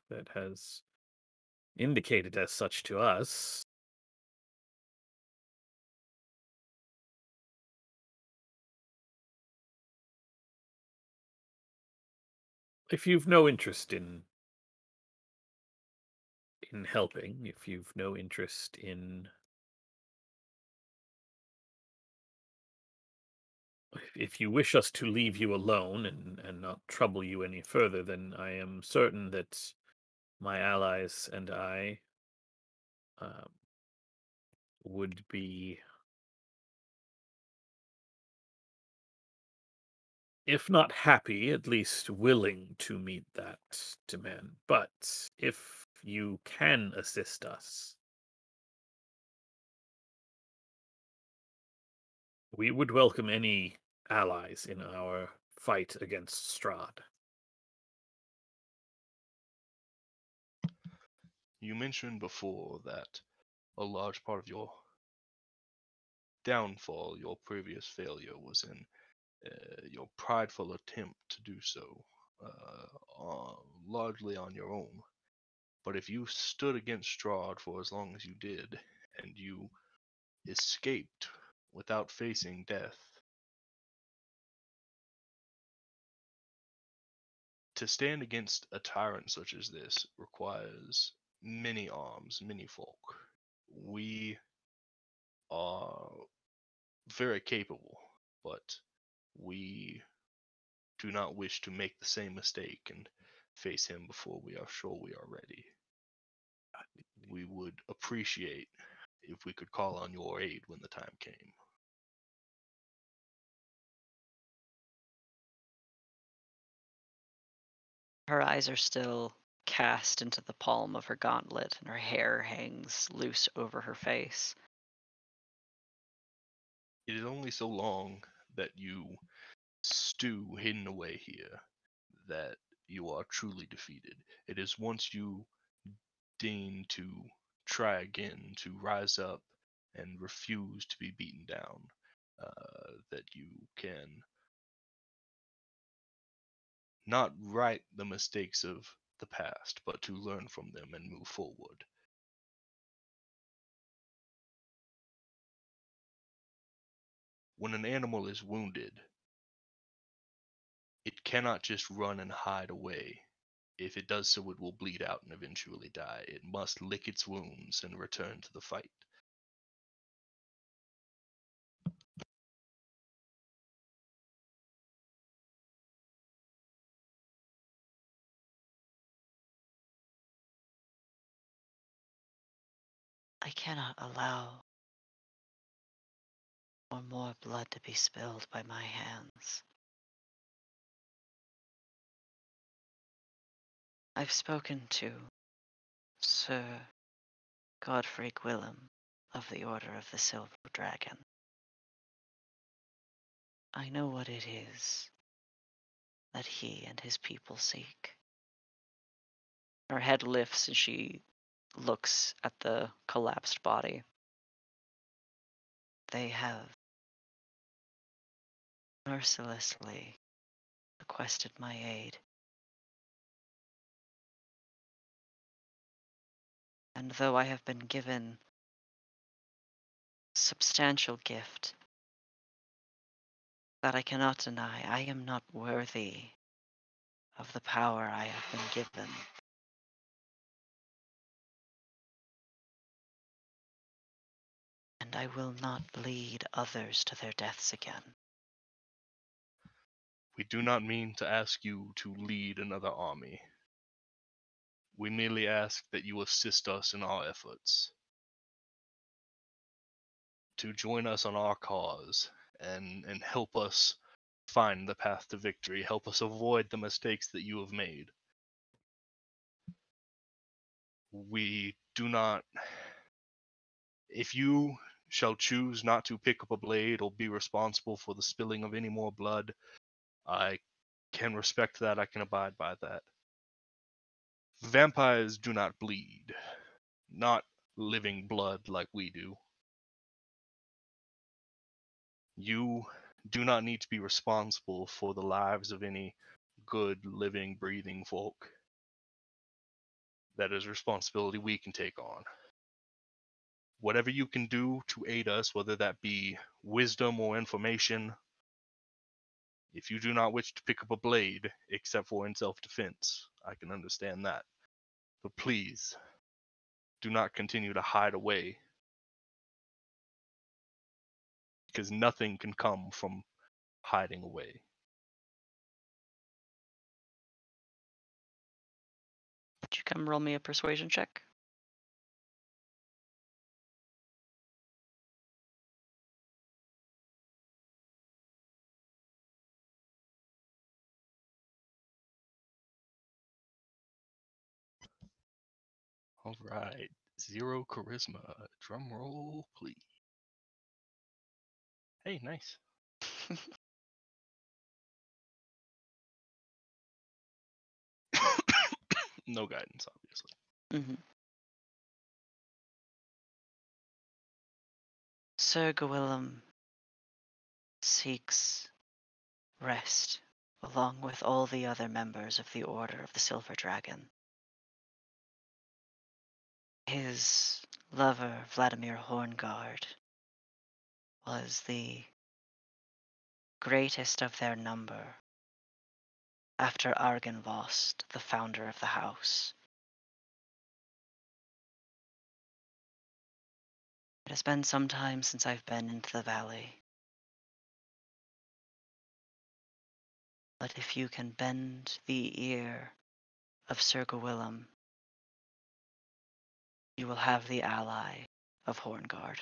that has indicated as such to us. If you've no interest in helping, if you've no interest in if you wish us to leave you alone and not trouble you any further, then I am certain that my allies and I um, would be, if not happy, at least willing to meet that demand. But if you can assist us, we would welcome any allies in our fight against Strahd. You mentioned before that a large part of your downfall, your previous failure, was in your prideful attempt to do so, largely on your own. But if you stood against Strahd for as long as you did, and you escaped without facing death, to stand against a tyrant such as this requires many arms, many folk. We are very capable, but we do not wish to make the same mistake and face him before we are sure we are ready. We would appreciate if we could call on your aid when the time came. Her eyes are still cast into the palm of her gauntlet, and her hair hangs loose over her face. It is only so long that you stew hidden away here that you are truly defeated. It is once you deign to try again, to rise up and refuse to be beaten down, that you can not right the mistakes of the past, but to learn from them and move forward. When an animal is wounded, it cannot just run and hide away. If it does so, it will bleed out and eventually die. It must lick its wounds and return to the fight. I cannot allow for more blood to be spilled by my hands. I've spoken to Sir Godfrey Gwillem of the Order of the Silver Dragon. I know what it is that he and his people seek. Her head lifts and she looks at the collapsed body. They have mercilessly requested my aid. And though I have been given substantial gift that I cannot deny, I am not worthy of the power I have been given. and I will not lead others to their deaths again. We do not mean to ask you to lead another army. We merely ask that you assist us in our efforts. To join us on our cause and help us find the path to victory, help us avoid the mistakes that you have made. We do not. If you shall choose not to pick up a blade or be responsible for the spilling of any more blood, I can respect that, I can abide by that. Vampires do not bleed, not living blood like we do. You do not need to be responsible for the lives of any good, living, breathing folk. That is a responsibility we can take on. Whatever you can do to aid us, whether that be wisdom or information, if you do not wish to pick up a blade, except for in self-defense, I can understand that. But please, do not continue to hide away, because nothing can come from hiding away. Would you come roll me a persuasion check? All right, 0 charisma. Drum roll, please. Hey, nice. No guidance, obviously. Mm-hmm. Sir Gawain seeks rest along with all the other members of the Order of the Silver Dragon. His lover, Vladimir Horngard, was the greatest of their number after Argynvost, the founder of the house. It has been some time since I've been into the valley. But if you can bend the ear of Sir Gawain, you will have the ally of Horngard.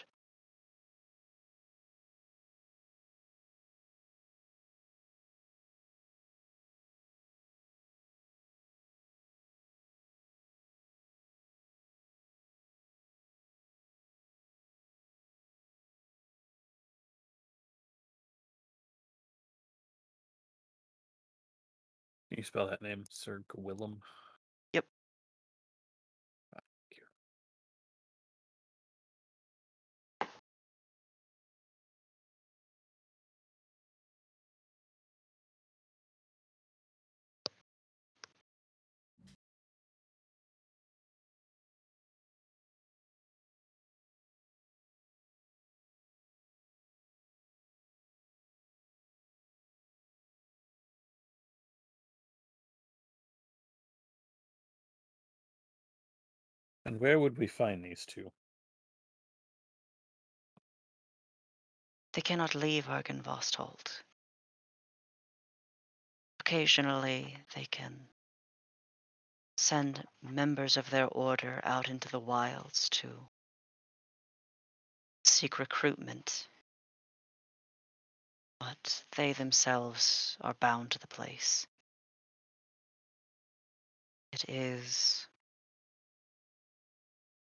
Can you spell that name, Sir Gawain? Yep. Thank you. And where would we find these two? They cannot leave Argynvost Holt. Occasionally, they can send members of their order out into the wilds to seek recruitment, but they themselves are bound to the place. It is...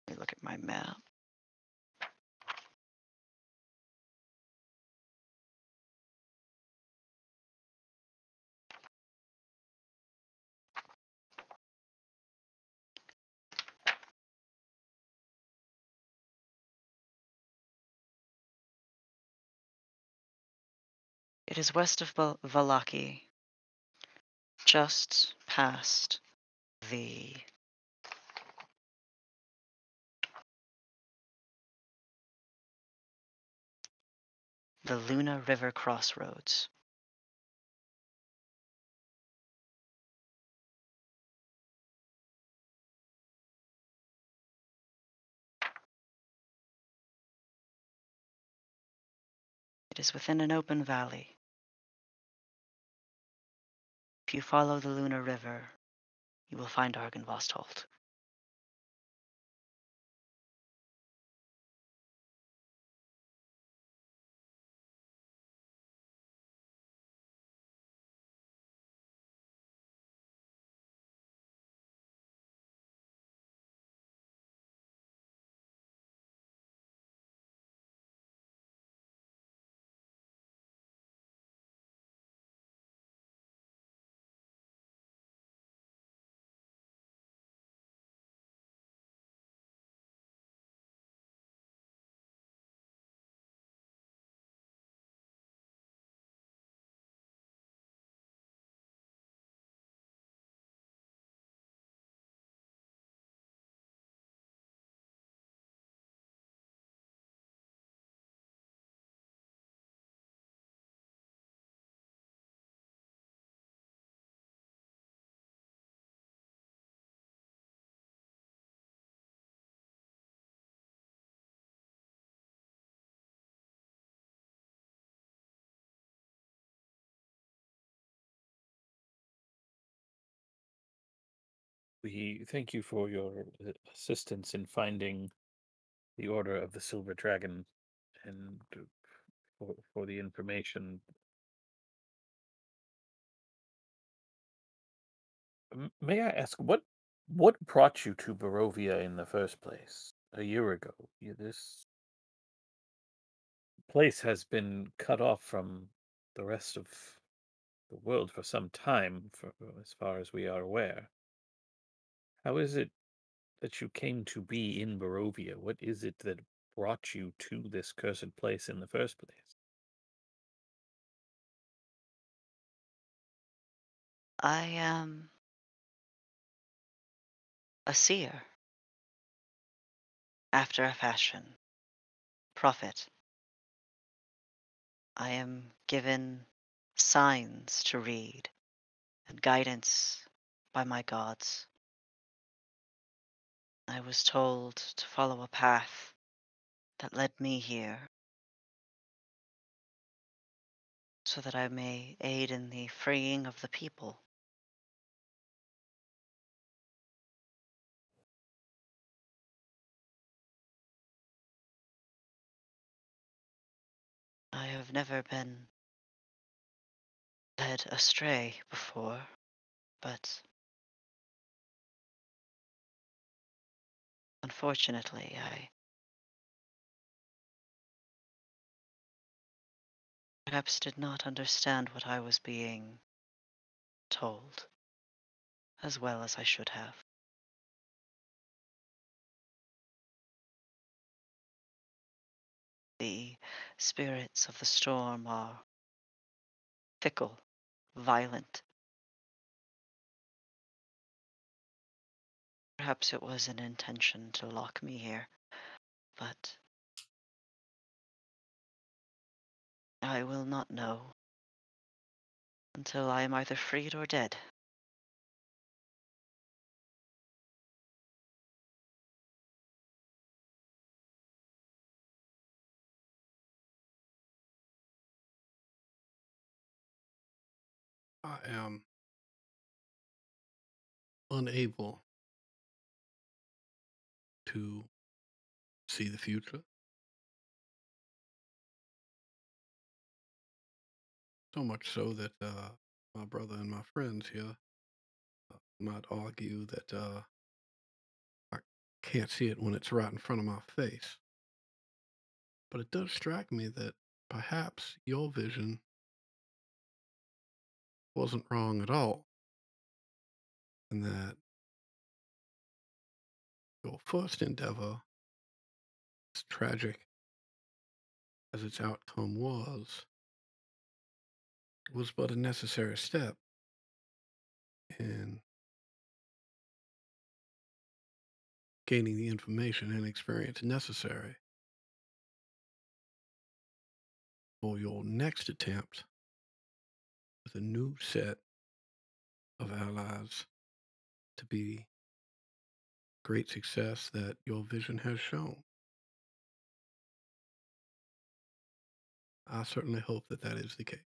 Let me look at my map. It is west of Valaki, just past the Luna River crossroads. It is within an open valley. If you follow the Lunar River, you will find Argynvostholt. We thank you for your assistance in finding the Order of the Silver Dragon and for the information. May I ask what brought you to Barovia in the first place a year ago? This place has been cut off from the rest of the world for some time, for as far as we are aware. How is it that you came to be in Barovia? What is it that brought you to this cursed place in the first place? I am a seer, after a fashion, prophet. I am given signs to read and guidance by my gods. I was told to follow a path that led me here so that I may aid in the freeing of the people. I have never been led astray before, but unfortunately, I perhaps did not understand what I was being told as well as I should have. The spirits of the storm are fickle, violent. Perhaps it was an intention to lock me here, but I will not know until I am either freed or dead. I am unable to see the future. So much so that my brother and my friends here might argue that I can't see it when it's right in front of my face. But it does strike me that perhaps your vision wasn't wrong at all, and that your first endeavor, as tragic as its outcome was but a necessary step in gaining the information and experience necessary for your next attempt with a new set of allies to be great success that your vision has shown. I certainly hope that that is the case.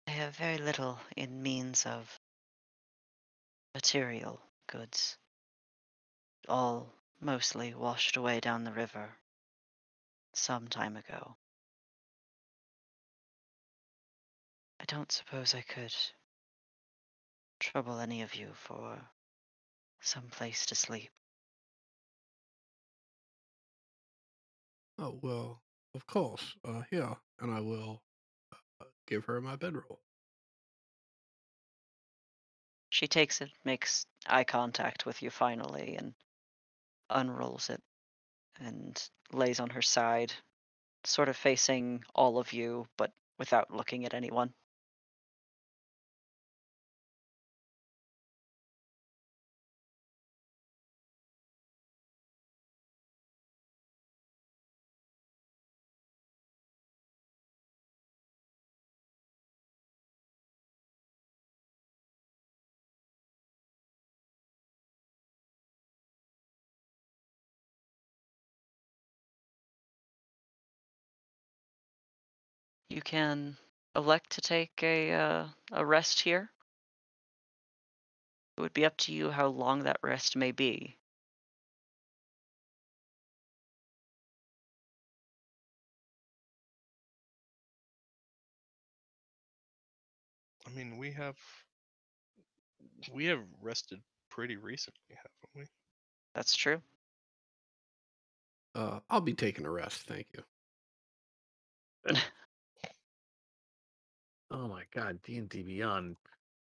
I have very little in means of material goods, all mostly washed away down the river some time ago. I don't suppose I could trouble any of you for some place to sleep. Oh, well, of course. Yeah, and I will give her my bedroll. She takes it, makes eye contact with you finally, and unrolls it and lays on her side, sort of facing all of you, but without looking at anyone. You can elect to take a rest here. It would be up to you how long that rest may be. I mean, we have rested pretty recently, haven't we? That's true. I'll be taking a rest, thank you. Oh my god, D&D Beyond.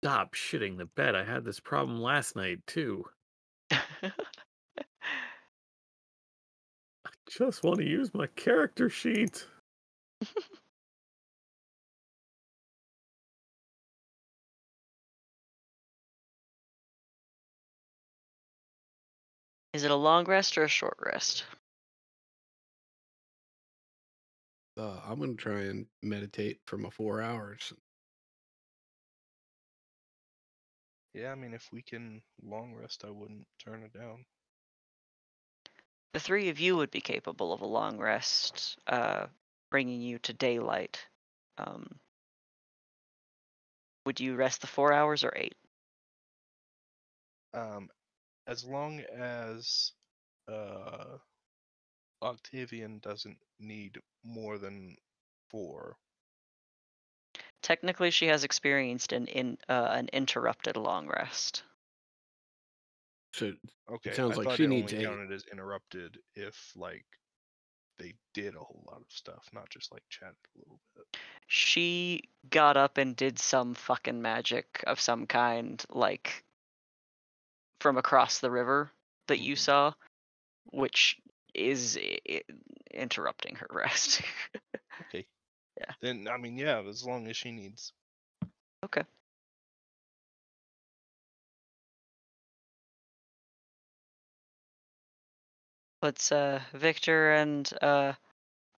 Stop shitting the bed. I had this problem last night too. I just want to use my character sheet. Is it a long rest or a short rest? I'm going to try and meditate for my 4 hours. Yeah, I mean, if we can long rest, I wouldn't turn it down. The three of you would be capable of a long rest, bringing you to daylight. Would you rest the 4 hours or 8? As long as Octavian doesn't need more than 4. Technically, she has experienced an interrupted long rest. So Okay, it sounds I like thought she it needs only 8. counted as interrupted if like they did a whole lot of stuff, not just like chatted a little bit. She got up and did some fucking magic of some kind, like from across the river that you Mhm. saw, which is interrupting her rest. Okay. Yeah. Then I mean, yeah, as long as she needs. Okay. Puts Victor and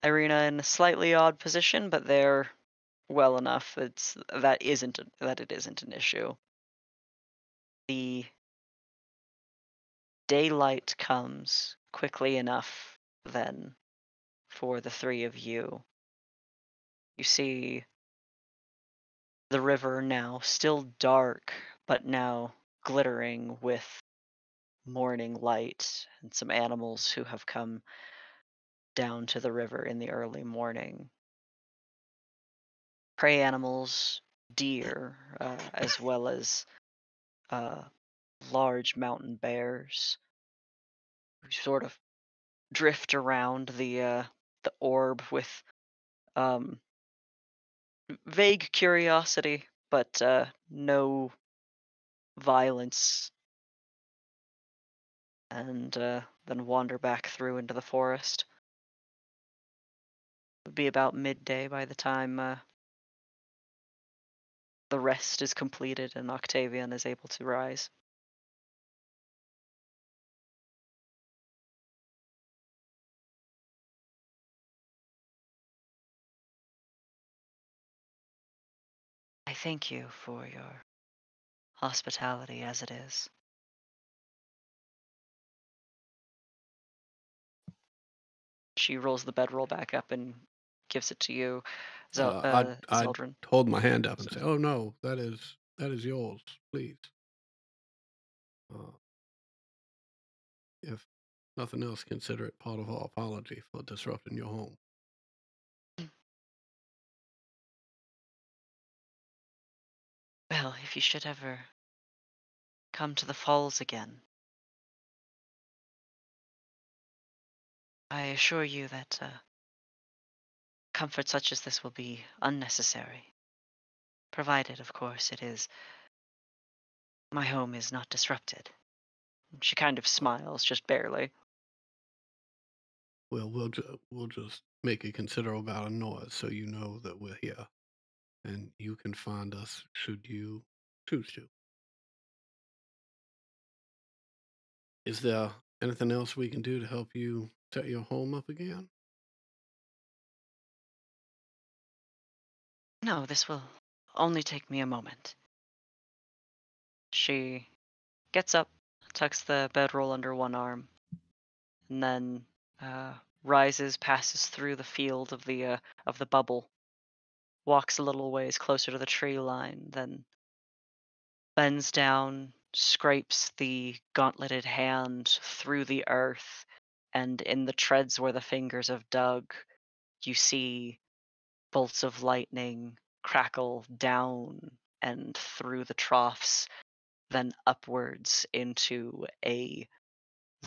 Irina in a slightly odd position, but they're well enough. That it isn't an issue. The daylight comes quickly enough then for the three of you. You see the river now still dark, but now glittering with morning light and some animals who have come down to the river in the early morning. Prey animals, deer, as well as uh, large mountain bears, who sort of drift around the orb with um, vague curiosity, but no violence, and then wander back through into the forest. It would be about midday by the time the rest is completed and Octavian is able to rise. I thank you for your hospitality as it is. She rolls the bedroll back up and gives it to you, I'd Zeldrin. hold my hand up and say, "Oh no, that is yours, please." Uh, if nothing else, consider it part of our apology for disrupting your home. Well, if you should ever come to the falls again, I assure you that comfort such as this will be unnecessary, provided, of course, it is my home is not disrupted. She kind of smiles, just barely. Well, we'll just make a considerable amount of noise so you know that we're here, and you can find us should you choose to. Is there anything else we can do to help you set your home up again? No, this will only take me a moment. She gets up, tucks the bedroll under one arm, and then rises, passes through the field of the bubble, walks a little ways closer to the tree line, then bends down, scrapes the gauntleted hand through the earth, and in the treads where the fingers have dug, you see bolts of lightning crackle down and through the troughs, then upwards into a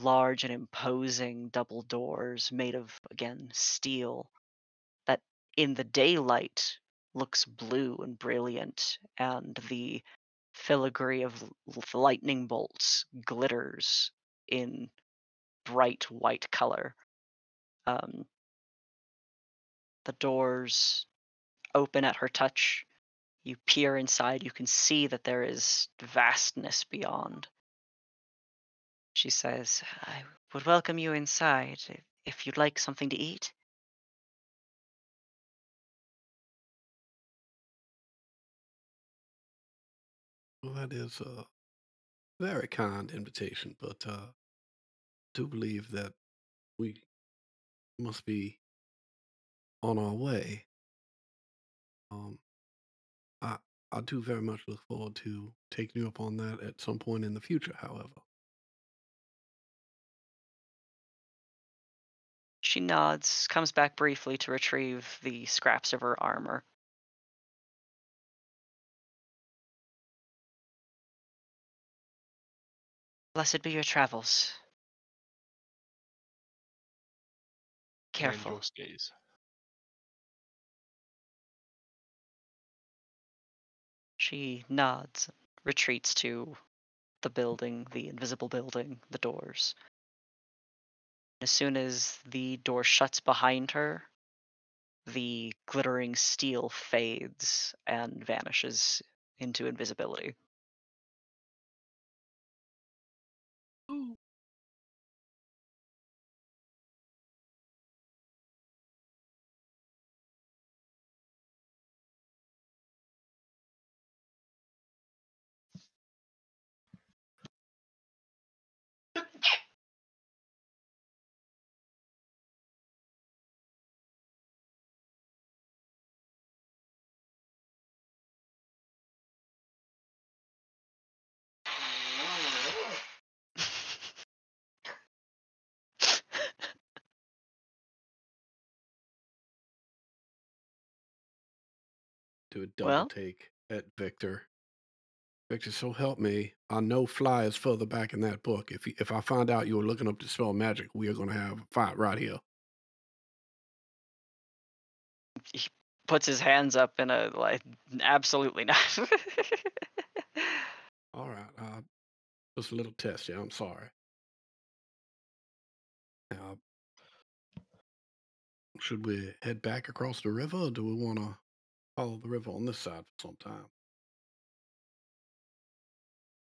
large and imposing double doors made of, again, steel that in the daylight looks blue and brilliant, and the filigree of lightning bolts glitters in bright white color. Um, the doors open at her touch. You peer inside, you can see that there is vastness beyond. She says, I would welcome you inside if you'd like something to eat. Well, that is a very kind invitation, but do believe that we must be on our way. Um, I I do very much look forward to taking you up on that at some point in the future, however. She nods, comes back briefly to retrieve the scraps of her armor. Blessed be your travels. And Careful. your stays. She nods, retreats to the building, the invisible building, the doors. As soon as the door shuts behind her, the glittering steel fades and vanishes into invisibility. Ooh. Do a double Well, take at Victor. Victor, so help me. I know Fly is further back in that book. If I find out you were looking up to spell magic, we are going to have a fight right here. he puts his hands up in a like, absolutely not. All right. Just a little test. Yeah, I'm sorry. Uh, should we head back across the river, or do we want to follow the river on this side for some time?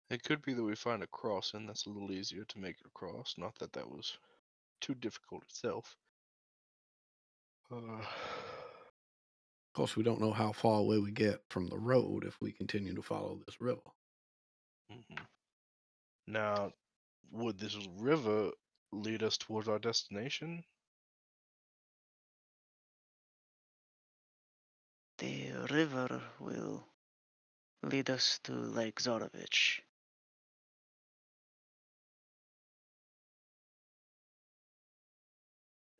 It could be that we find a crossing that's a little easier to make it across. Not that that was too difficult itself. Of course, we don't know how far away we get from the road if we continue to follow this river. Mhm. Now, would this river lead us towards our destination? The river will lead us to Lake Zorovich.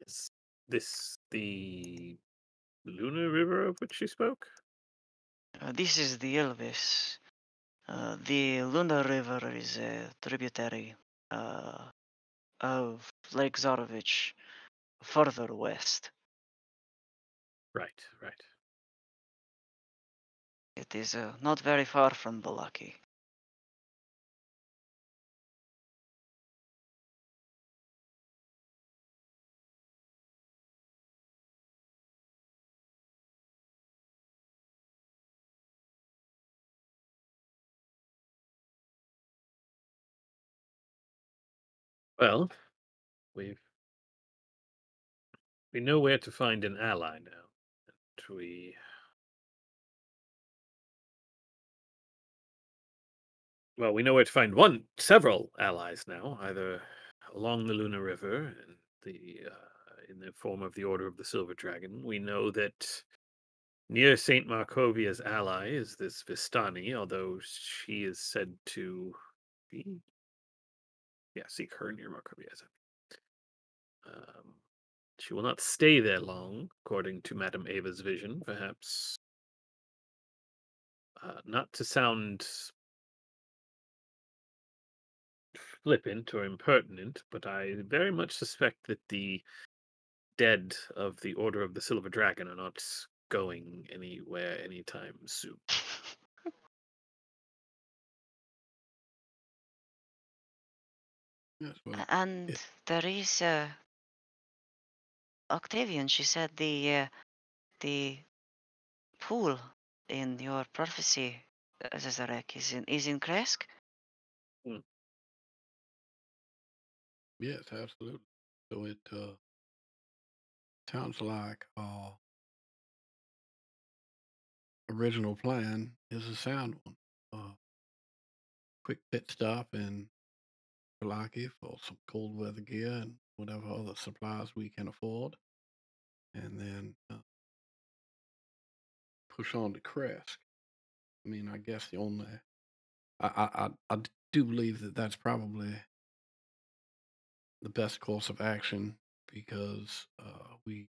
Is this the Lunar River of which you spoke? This is the Elvis. The Luna River is a tributary of Lake Zorovich further west. Right, right. It is not very far from Balaki. Well, we've we know where to find an ally now. And we know where to find several allies now, either along the Lunar River and in the form of the Order of the Silver Dragon. We know that near Saint Markovia's ally is this Vistani, although she is said to be, seek her near Markovia. Um, she will not stay there long, according to Madame Ava's vision. Perhaps not to sound flippant or impertinent, but I very much suspect that the dead of the Order of the Silver Dragon are not going anywhere anytime soon. Yes, well, And it, there is Octavian. She said the pool in your prophecy, Zezarek, is in Kresk. Hmm. yes, absolutely. So it sounds like our original plan is a sound one. Quick pit stop in Kalaki for some cold weather gear and whatever other supplies we can afford, and then push on to Kresk. I mean, I guess the only I do believe that that's probably the best course of action because we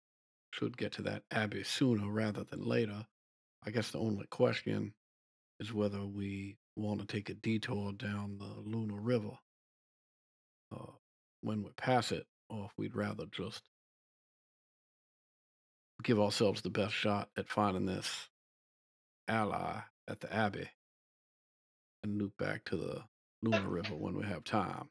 should get to that abbey sooner rather than later. I guess the only question is whether we want to take a detour down the Luna River uh, when we pass it, or if we'd rather just give ourselves the best shot at finding this ally at the abbey and loop back to the Luna River when we have time.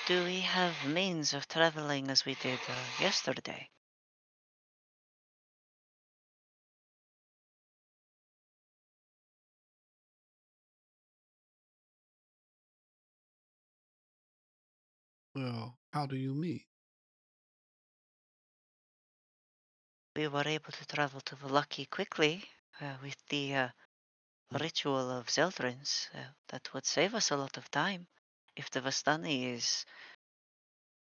Do we have means of traveling as we did yesterday? Well, how do you mean? We were able to travel to Valaki quickly with the ritual of Zeldrins. That would save us a lot of time. If the Vastani is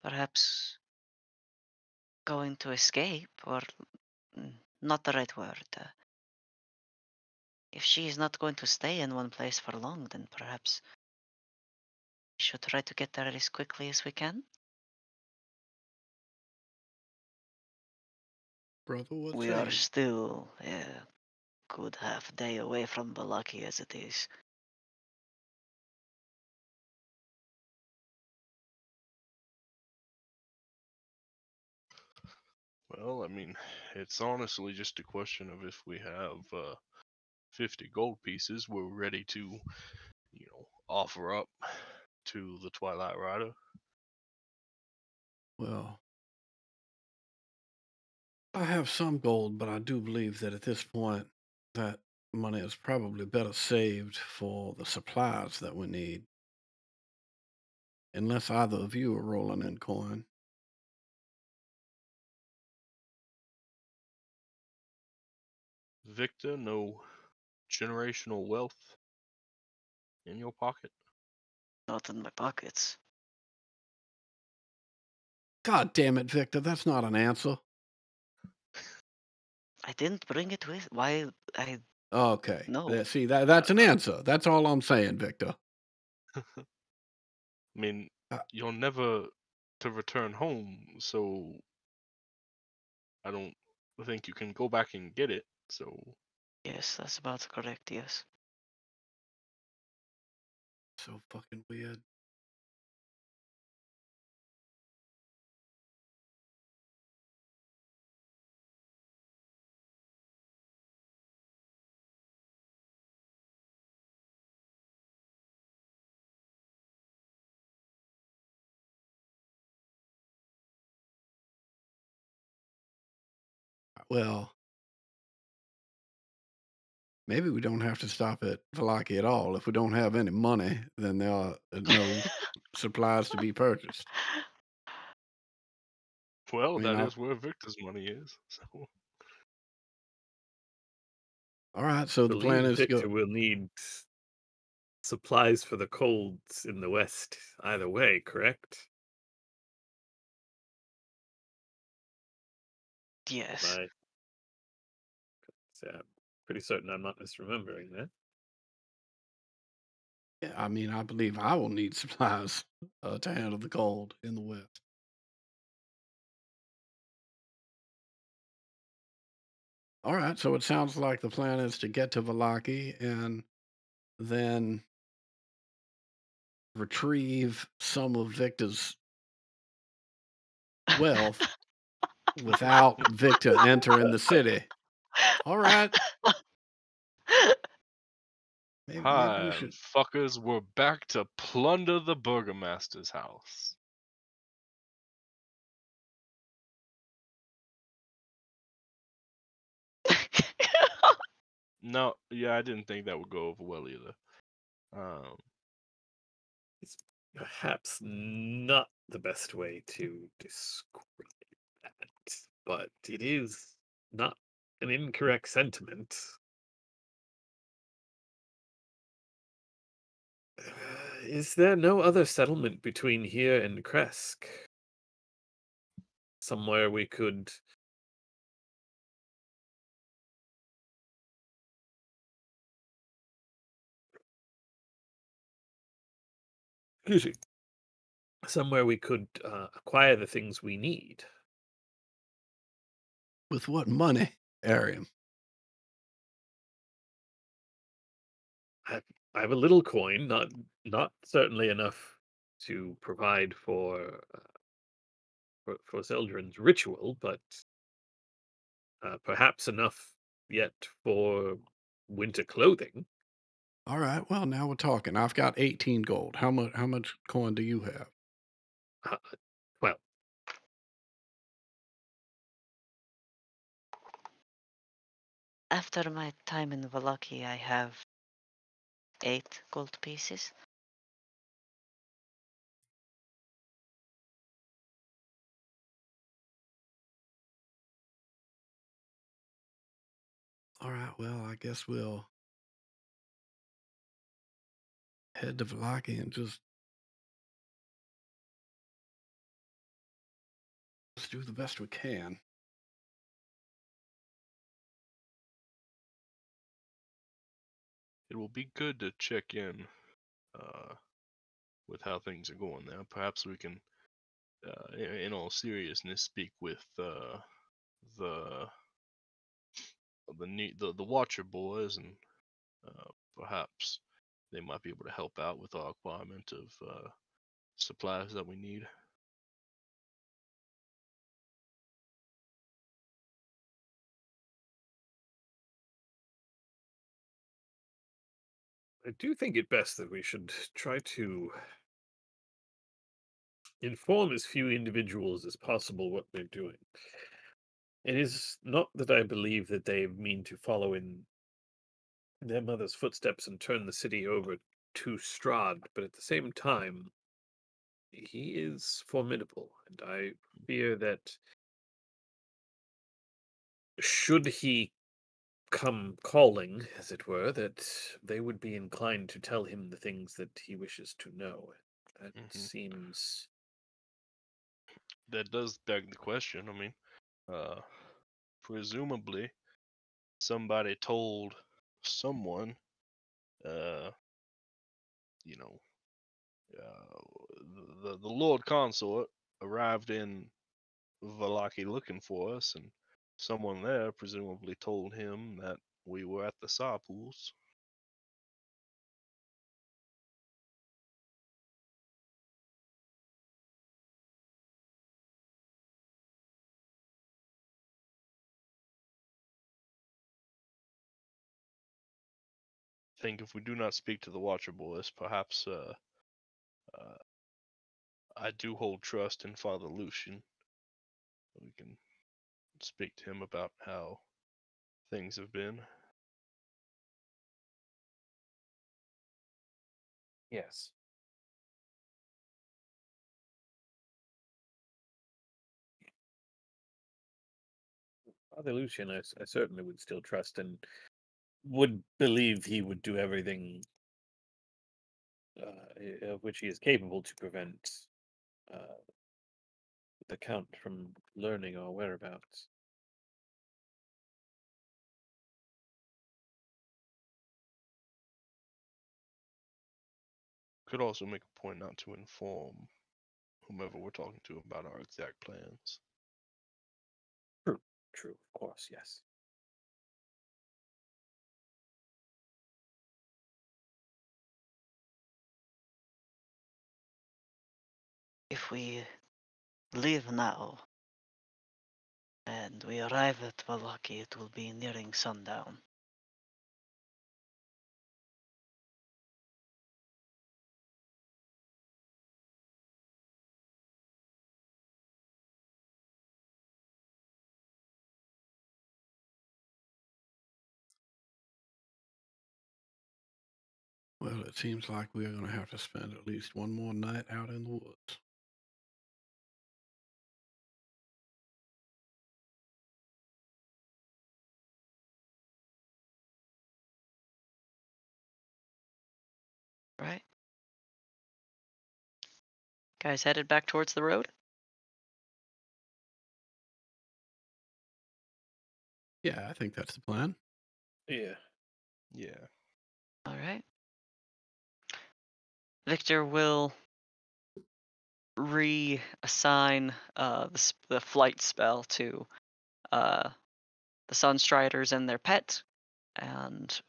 perhaps going to escape, or not the right word, if she is not going to stay in one place for long, then perhaps we should try to get there as quickly as we can. Brother, what We say are you? still a good half day away from Balaki as it is. Well, I mean, it's honestly just a question of if we have 50 gold pieces, we're ready to, offer up to the Twilight Rider. Well, I have some gold, but I do believe that at this point, that money is probably better saved for the supplies that we need, unless either of you are rolling in coin. Victor, no generational wealth in your pocket? Not in my pockets. God damn it, Victor, that's not an answer. I didn't bring it with. Why? Okay. No. See, that's an answer. That's all I'm saying, Victor. I mean, Uh, you'll never to return home, so I don't think you can go back and get it. So Yes, that's about correct. Yes. So fucking weird. Well, maybe we don't have to stop at Valaki at all. If we don't have any money, then there are no supplies to be purchased. well, I mean, that is where Victor's money is. So all right. So the plan Believe is to Victor go. will need supplies for the colds in the west either way, correct? Yes. I, I'm pretty certain I'm not misremembering that. Yeah, I mean, I believe I will need supplies to handle the cold in the west. All right. So it sounds like the plan is to get to Valaki and then retrieve some of Victor's wealth without Victor entering the city. All right. Maybe we hi, should. fuckers, we're back to plunder the burgomaster's house. No, yeah, I didn't think that would go over well either. It's perhaps not the best way to describe that, but it is not an incorrect sentiment. Is there no other settlement between here and Kresk? Somewhere we could excuse me, somewhere we could acquire the things we need. With what money, Arian? I, I have a little coin, not certainly enough to provide for Seldrin's ritual, but perhaps enough yet for winter clothing. All right. Well, now we're talking. I've got 18 gold. How much coin do you have? Uh, well, After my time in Valaki, I have 8 gold pieces. All right. Well, I guess we'll head to Valaki and just let's do the best we can. It will be good to check in with how things are going there. Perhaps we can, in all seriousness, speak with the the Watcher boys, and perhaps they might be able to help out with our requirement of supplies that we need. I do think it best that we should try to inform as few individuals as possible what they're doing. It is not that I believe that they mean to follow in their mother's footsteps and turn the city over to Strahd, but at the same time, he is formidable, and I fear that should he come calling, as it were, that they would be inclined to tell him the things that he wishes to know. That Hmm. seems. That does beg the question. I mean, uh, presumably somebody told someone, uh, you know, the Lord Consort arrived in Valaki looking for us, and someone there presumably told him that we were at the Saw pools. I think if we do not speak to the Watcher boys, perhaps uh, I do hold trust in Father Lucian. We can speak to him about how things have been. Yes. Father Lucian, I certainly would still trust and would believe he would do everything of which he is capable to prevent uh, the Count from learning our whereabouts. Could also make a point not to inform whomever we're talking to about our exact plans. True. True, of course, yes. If we leave now and we arrive at Valaki, it will be nearing sundown. Well, it seems like we're going to have to spend at least one more night out in the woods. Right? Guys headed back towards the road? Yeah, I think that's the plan. Yeah. Yeah. Alright. Victor will reassign the flight spell to the Sunstriders and their pet, and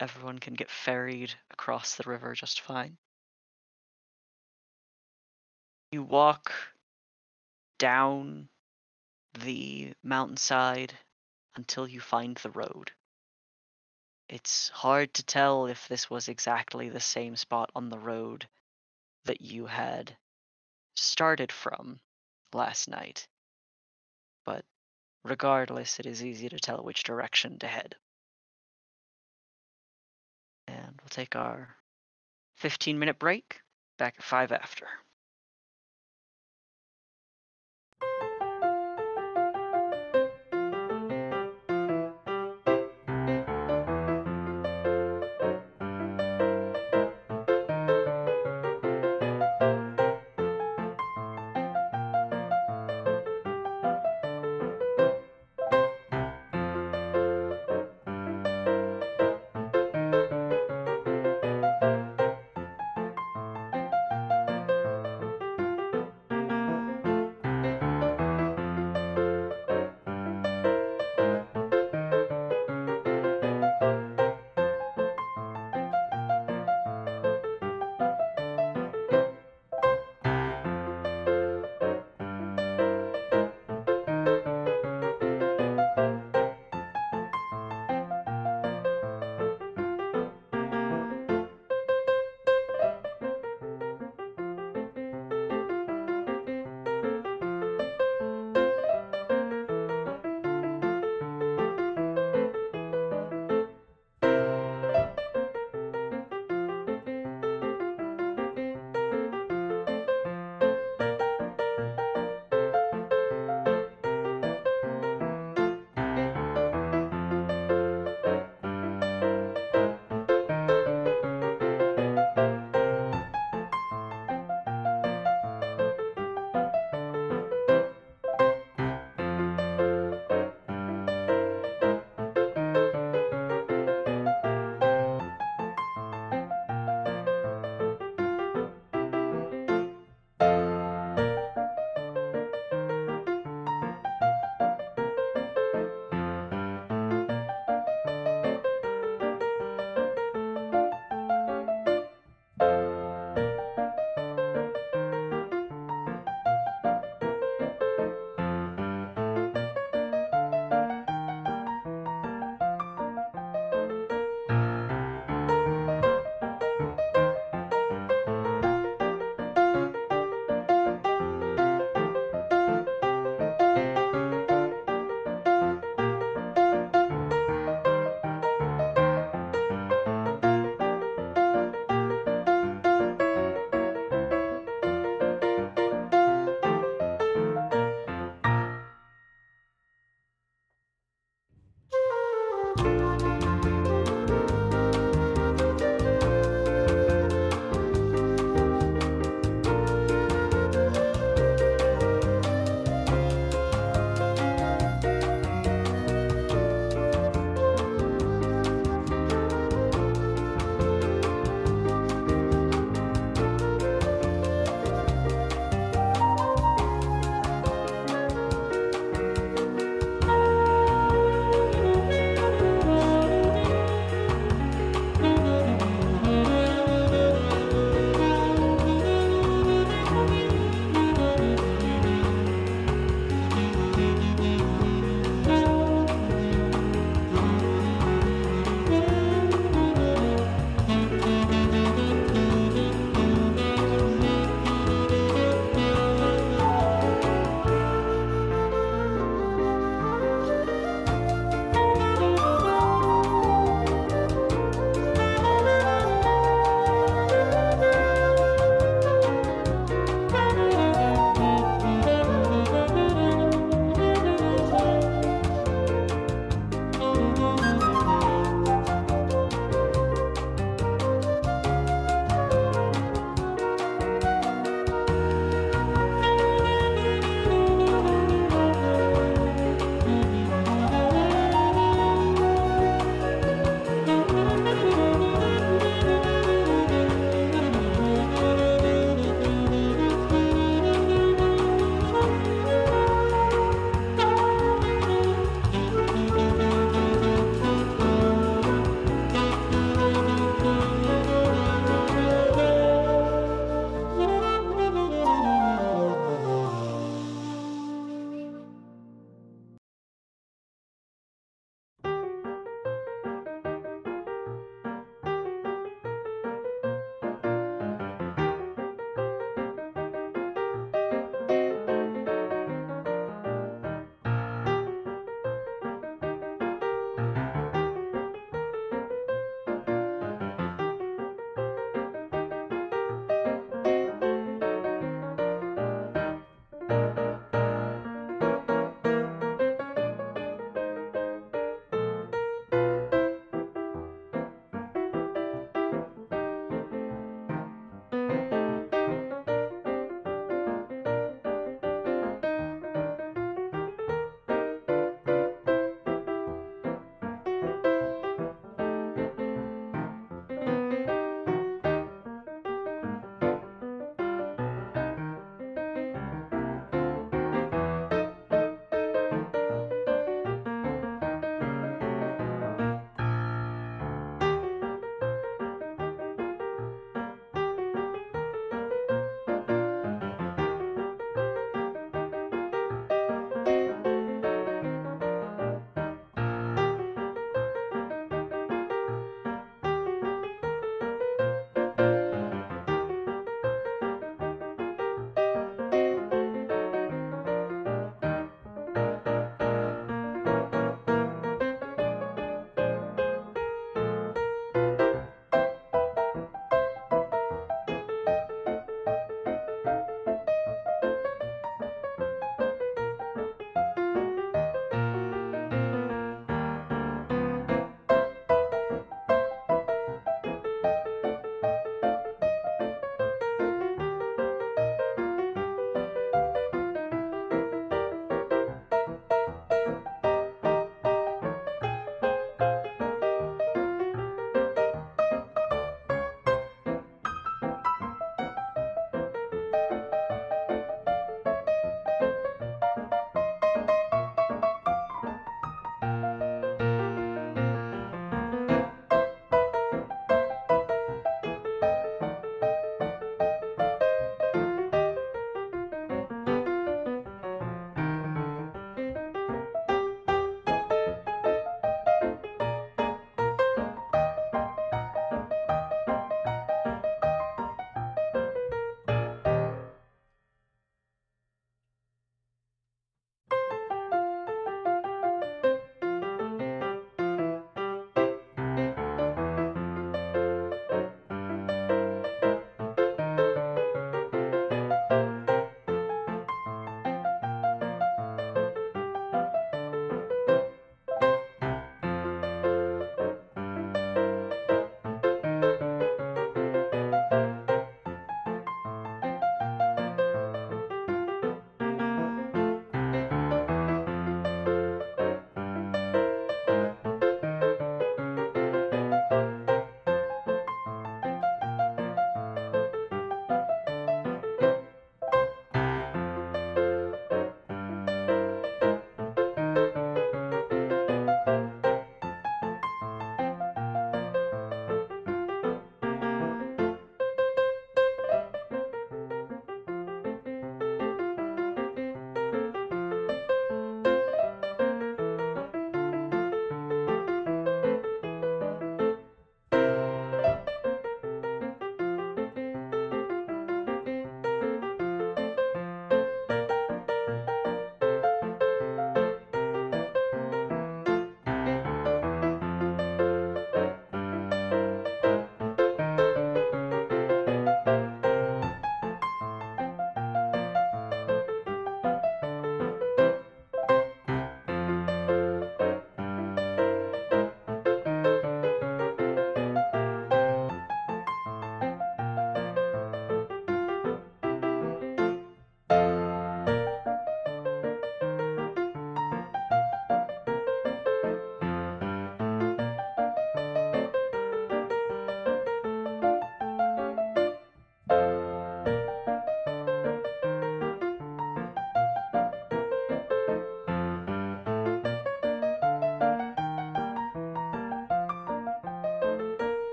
everyone can get ferried across the river just fine. You walk down the mountainside until you find the road. It's hard to tell if this was exactly the same spot on the road that you had started from last night, but regardless, it is easy to tell which direction to head. And we'll take our 15-minute break, back at 5 after.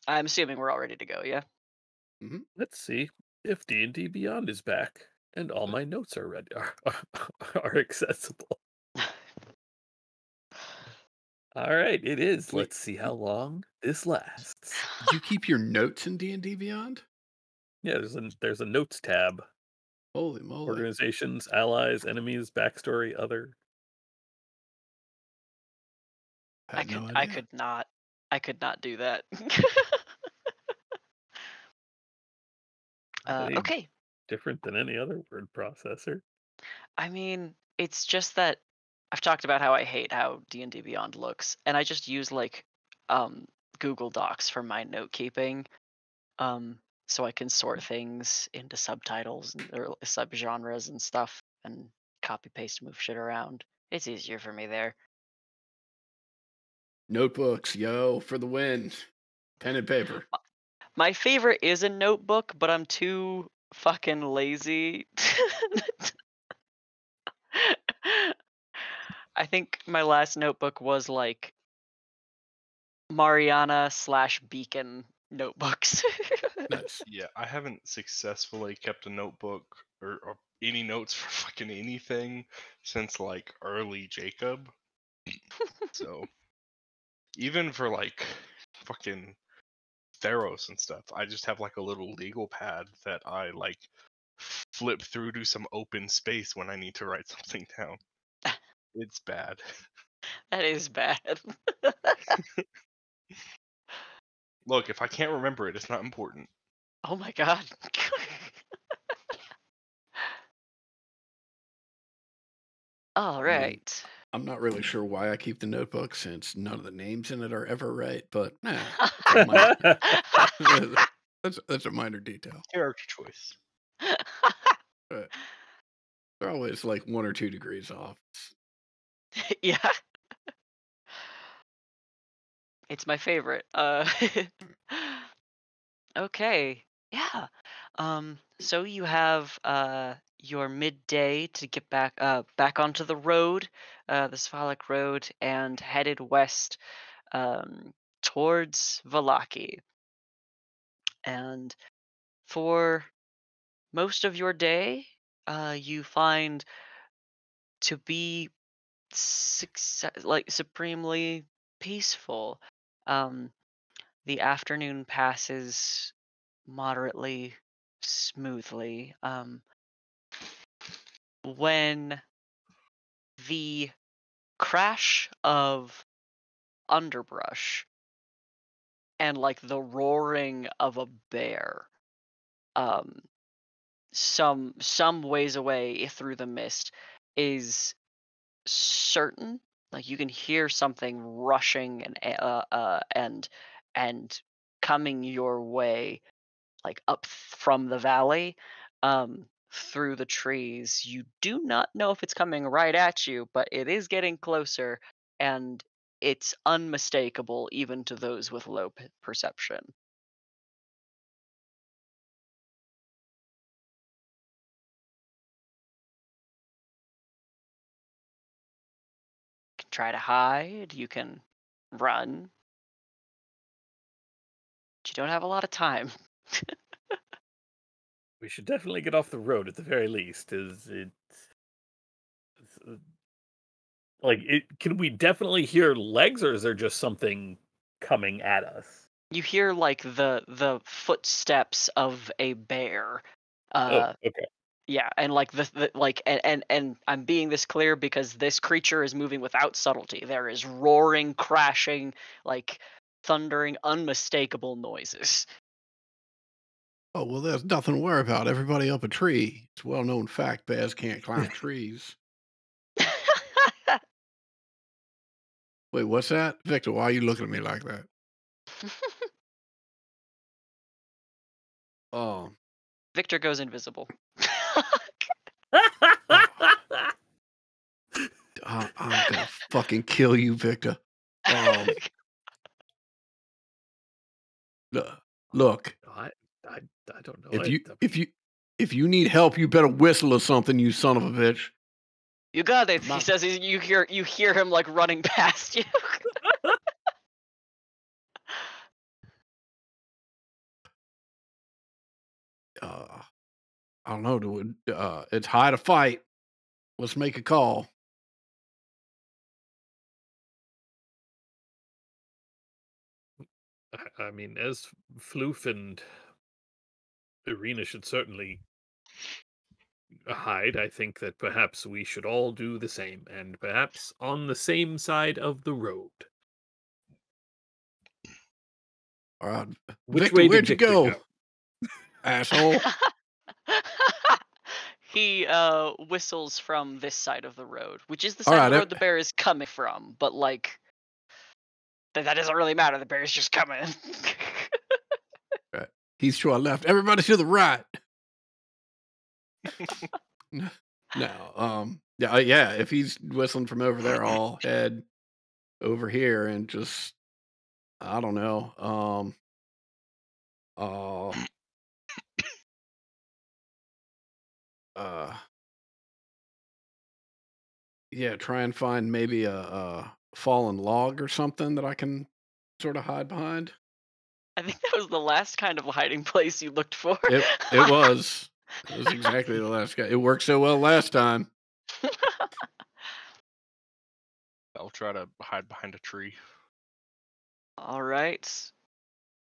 I'm assuming we're all ready to go, yeah? Let's see if D&D Beyond is back and all my notes are ready are accessible. All right, it is. Wait, Let's see how long this lasts. you keep your notes in D&D Beyond? Yeah, there's a notes tab. Holy moly. Organizations, allies, enemies, backstory, other. I had no I idea. could not do that. Any Okay. different than any other word processor. I mean, it's just that I've talked about how I hate how D&D Beyond looks, and I just use like um Google Docs for my note keeping. So I can sort things into subtitles and or subgenres and stuff and copy paste move shit around. It's easier for me there. Notebooks, yo, for the win. Pen and paper. My favorite is a notebook, but I'm too fucking lazy. I think my last notebook was like Mariana / Beacon notebooks. Nice. Yeah, I haven't successfully kept a notebook or any notes for fucking anything since like early Jacob. So even for like fucking Theros and stuff, I just have like a little legal pad that I like flip through to some open space when I need to write something down. It's bad. That is bad. Look, if I can't remember it, it's not important. Oh my god. All I mean, right. I'm not really sure why I keep the notebook since none of the names in it are ever right, but that's a minor detail. Character choice. But they're always like 1 or 2 degrees off. Yeah. It's my favorite. Okay. Yeah. So you have your midday to get back onto the road, the Svalak road, and headed west towards Valaki. And for most of your day, you find to be supremely peaceful. Um, the afternoon passes moderately smoothly. When the crash of underbrush and like the roaring of a bear, um, some ways away through the mist, is certain. Like you can hear something rushing and coming your way, like up from the valley, through the trees. You do not know if it's coming right at you, but it is getting closer, and it's unmistakable even to those with low perception. You can try to hide, you can run, but you don't have a lot of time. We should definitely get off the road at the very least. Is it like it? Can we definitely hear legs, or is there just something coming at us? You hear like the footsteps of a bear. Oh, Uh, okay. Yeah, and like the like and I'm being this clear because this creature is moving without subtlety. There is roaring, crashing, like thundering, unmistakable noises. Oh, well, there's nothing to worry about. Everybody up a tree. It's a well-known fact bears can't climb trees. Wait, what's that? Victor, why are you looking at me like that? Oh, Victor goes invisible. I'm gonna fucking kill you, Victor. Look, I, I, I don't know. if you need help, you better whistle or something, you son of a bitch. You got it. He Not- says you hear him like running past you. I don't know. It's high to fight. Let's make a call. I mean, as Floof and Irina should certainly hide, I think that perhaps we should all do the same, and perhaps on the same side of the road. All right, Which Victor, way did where'd you Victor go, go? asshole? He whistles from this side of the road, which is the All side right, of the road the bear is coming from, but like that doesn't really matter. The bear is just coming. Right. He's to our left. Everybody to the right. No, yeah. If he's whistling from over there, I'll head over here and just, I don't know, uh, yeah, try and find maybe a fallen log or something that I can sort of hide behind. I think that was the last kind of hiding place you looked for. It was. It was exactly the last guy. It worked so well last time. I'll try to hide behind a tree. All right.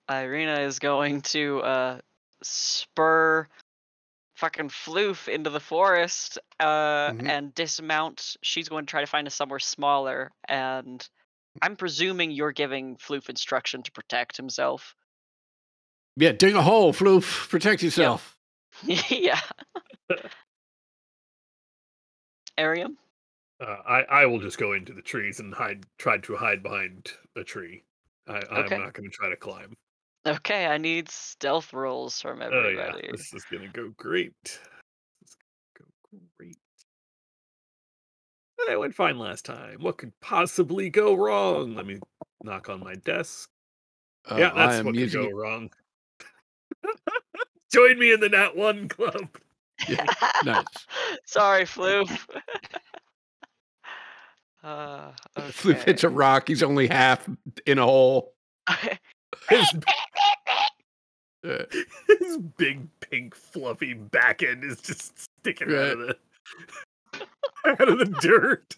Irina is going to spur fucking Floof into the forest and dismount. She's going to try to find a somewhere smaller, and I'm presuming you're giving Floof instruction to protect himself. Yeah, dig a hole, Floof. Protect yourself. Yeah. Arium? I will just go into the trees and try to hide behind a tree. I'm Okay. not going to try to climb. Okay, I need stealth rolls from Oh everybody. yeah, this is going to go great. This is gonna go great. I went fine last time. What could possibly go wrong? Let me knock on my desk. Yeah, I that's am what could using go it. wrong. Join me in the Nat 1 club. Yeah, nice. Sorry, Floof. Floof Okay. hits a rock. He's only half in a hole. His, Uh, his big pink fluffy back end is just sticking out of the out of the dirt.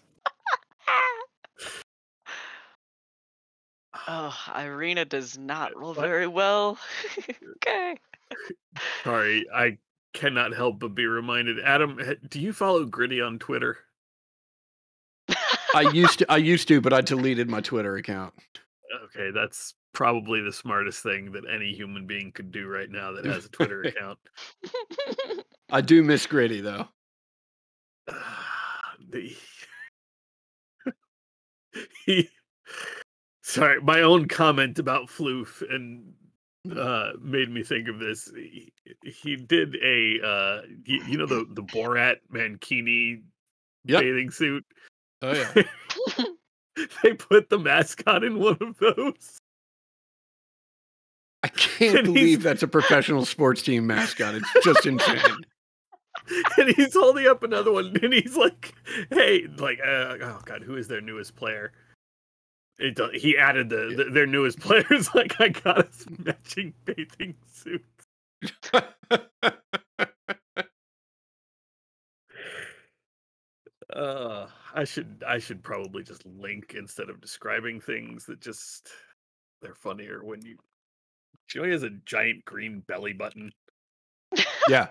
Oh, Irina does not roll What? very well. Okay. Sorry, I cannot help but be reminded. Adam, do you follow Gritty on Twitter? I used to, but I deleted my Twitter account. Okay, that's probably the smartest thing that any human being could do right now that has a Twitter account. I do miss Gritty though. The he sorry, my own comment about Floof and made me think of this. He did a you know the Borat Mankini Yep. bathing suit. Oh yeah. They put the mascot in one of those. I can't And believe that's a professional sports team mascot. It's just insane. And he's holding up another one, and he's like, "Hey, like, oh god, who is their newest player?" He added their newest players. Like, I got us matching bathing suits. I should probably just link instead of describing things that just they're funnier when you. Joey has a giant green belly button. Yeah.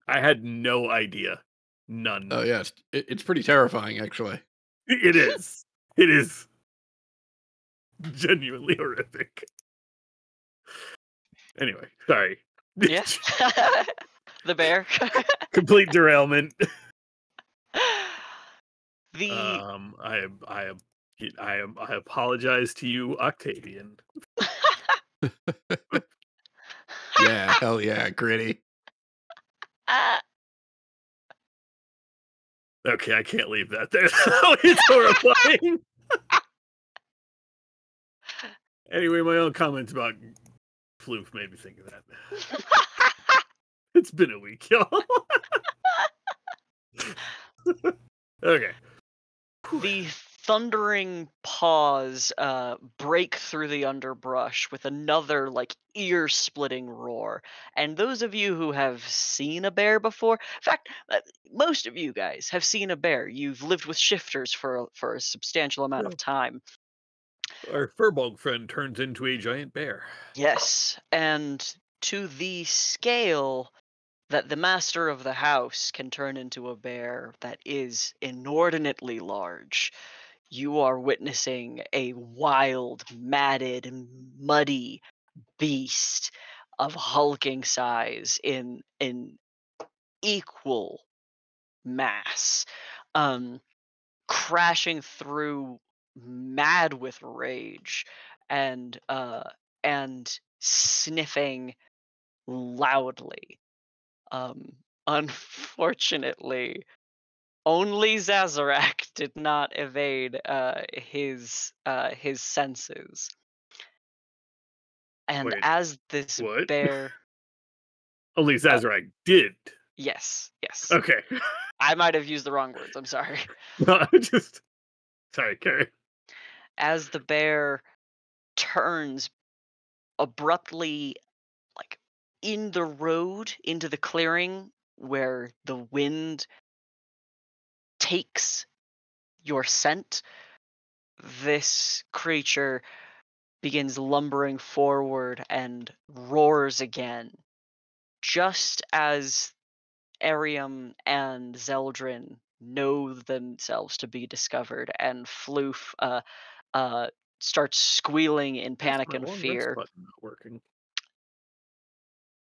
I had no idea. None. Oh yes. It's pretty terrifying, actually. It is. It is genuinely horrific. Anyway, sorry. Yeah. The bear. Complete derailment. The I apologize to you, Octavian. Yeah. Hell yeah, Gritty. Okay, I can't leave that there. It's horrifying. Anyway, my own comments about Floof made me think of that. It's been a week, y'all. Okay. The thundering paws break through the underbrush with another like ear-splitting roar. And those of you who have seen a bear before, in fact, most of you guys have seen a bear. You've lived with shifters for a substantial amount of Well, time. our furball friend turns into a giant bear. Yes, and to the scale that the master of the house can turn into a bear that is inordinately large, you are witnessing a wild, matted, muddy beast of hulking size in equal mass, um, crashing through, mad with rage, and sniffing loudly. Unfortunately, only Zazarak did not evade his senses, and Wait, as this what? bear, Only uh, Zazarak did. yes, Okay. I might have used the wrong words. I'm sorry. No, I just sorry, carry. As the bear turns abruptly, like in the road into the clearing where the wind takes your scent, this creature begins lumbering forward and roars again, just as Arium and Zeldrin know themselves to be discovered, and Floof uh, starts squealing in Why is panic my and long rest fear. button not working?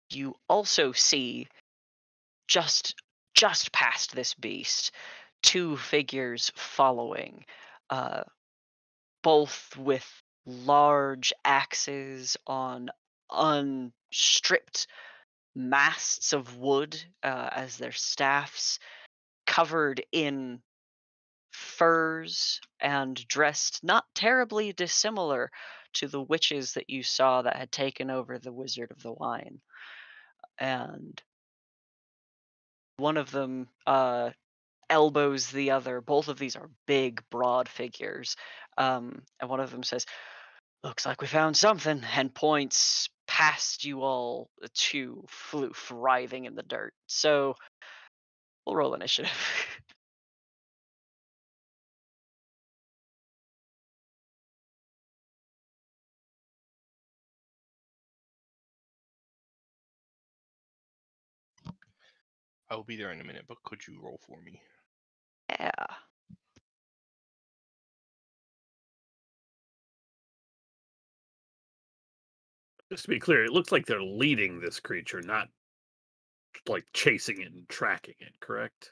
You also see just past this beast two figures following, uh, both with large axes on unstripped masts of wood as their staffs, covered in furs and dressed not terribly dissimilar to the witches that you saw that had taken over the Wizard of the Wine. And one of them elbows the other. Both of these are big, broad figures. And one of them says, "Looks like we found something," and points past you all to Floof writhing in the dirt. So we'll roll initiative. I will be there in a minute, but could you roll for me? Yeah. Just to be clear, it looks like they're leading this creature, not like chasing it and tracking it, correct?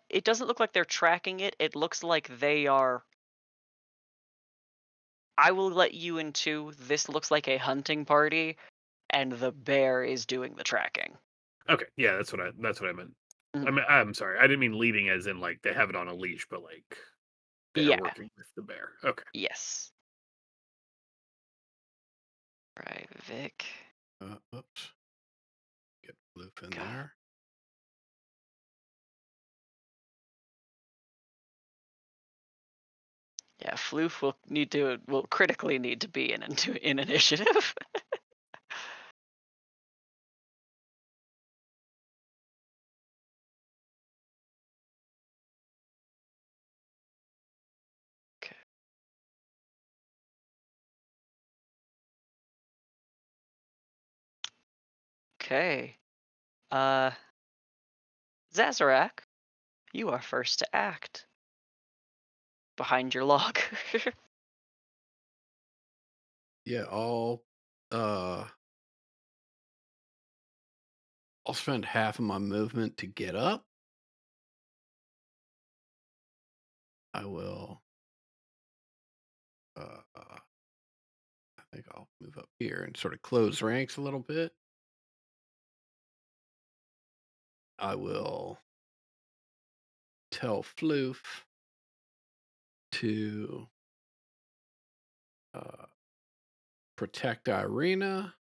It doesn't look like they're tracking it. It looks like they are. I will let you into this looks like a hunting party, and the bear is doing the tracking. Okay, yeah, that's what I meant. Mhm. I'm sorry. I didn't mean leading as in like they have it on a leash, but like they're Yeah. working with the bear. Okay. Yes. Right, Vic. Oops. Get Floof in God. there. Yeah, Floof will critically need to be in initiative. Okay. Okay. Uh, Zazarak, you are first to act behind your log. Yeah, uh I'll spend half of my movement to get up. I will I think I'll move up here and sort of close ranks a little bit. I will tell Floof to uh, protect Irina,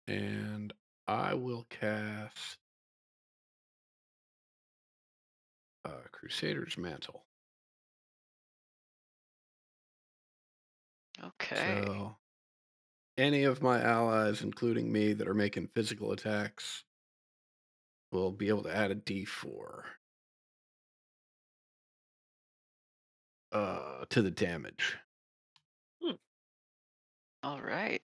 and I will cast Crusader's Mantle. Okay. So any of my allies, including me, that are making physical attacks will be able to add a D4 to the damage. Hmm. All right.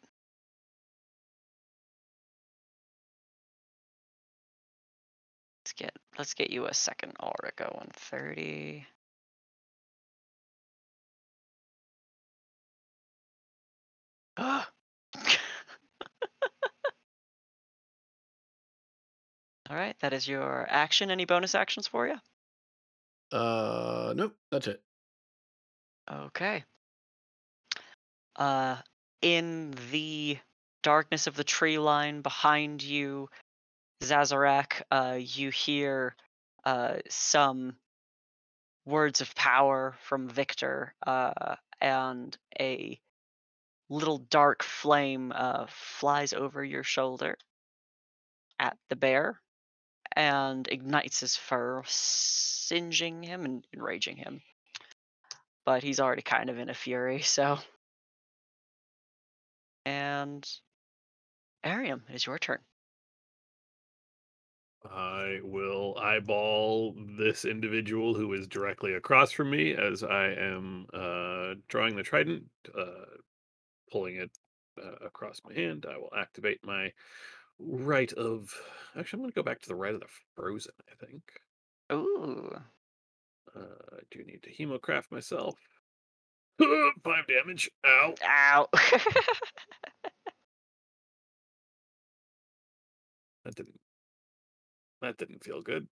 Let's get you a second aura going. 30. Ah. All right, that is your action. Any bonus actions for you? Nope, that's it. Okay. Uh, in the darkness of the tree line behind you, Zazarak, you hear some words of power from Victor, and a little dark flame flies over your shoulder at the bear and ignites his fur, singeing him and enraging him. But he's already kind of in a fury, so. And Arium, it is your turn. I will eyeball this individual who is directly across from me as I am drawing the trident, pulling it across my hand. I will activate my right of. Actually, I'm going to go back to the right of the frozen, I think. Ooh. I do need to hemocraft myself. 5 damage. Ow. Ow. That didn't. That didn't feel good.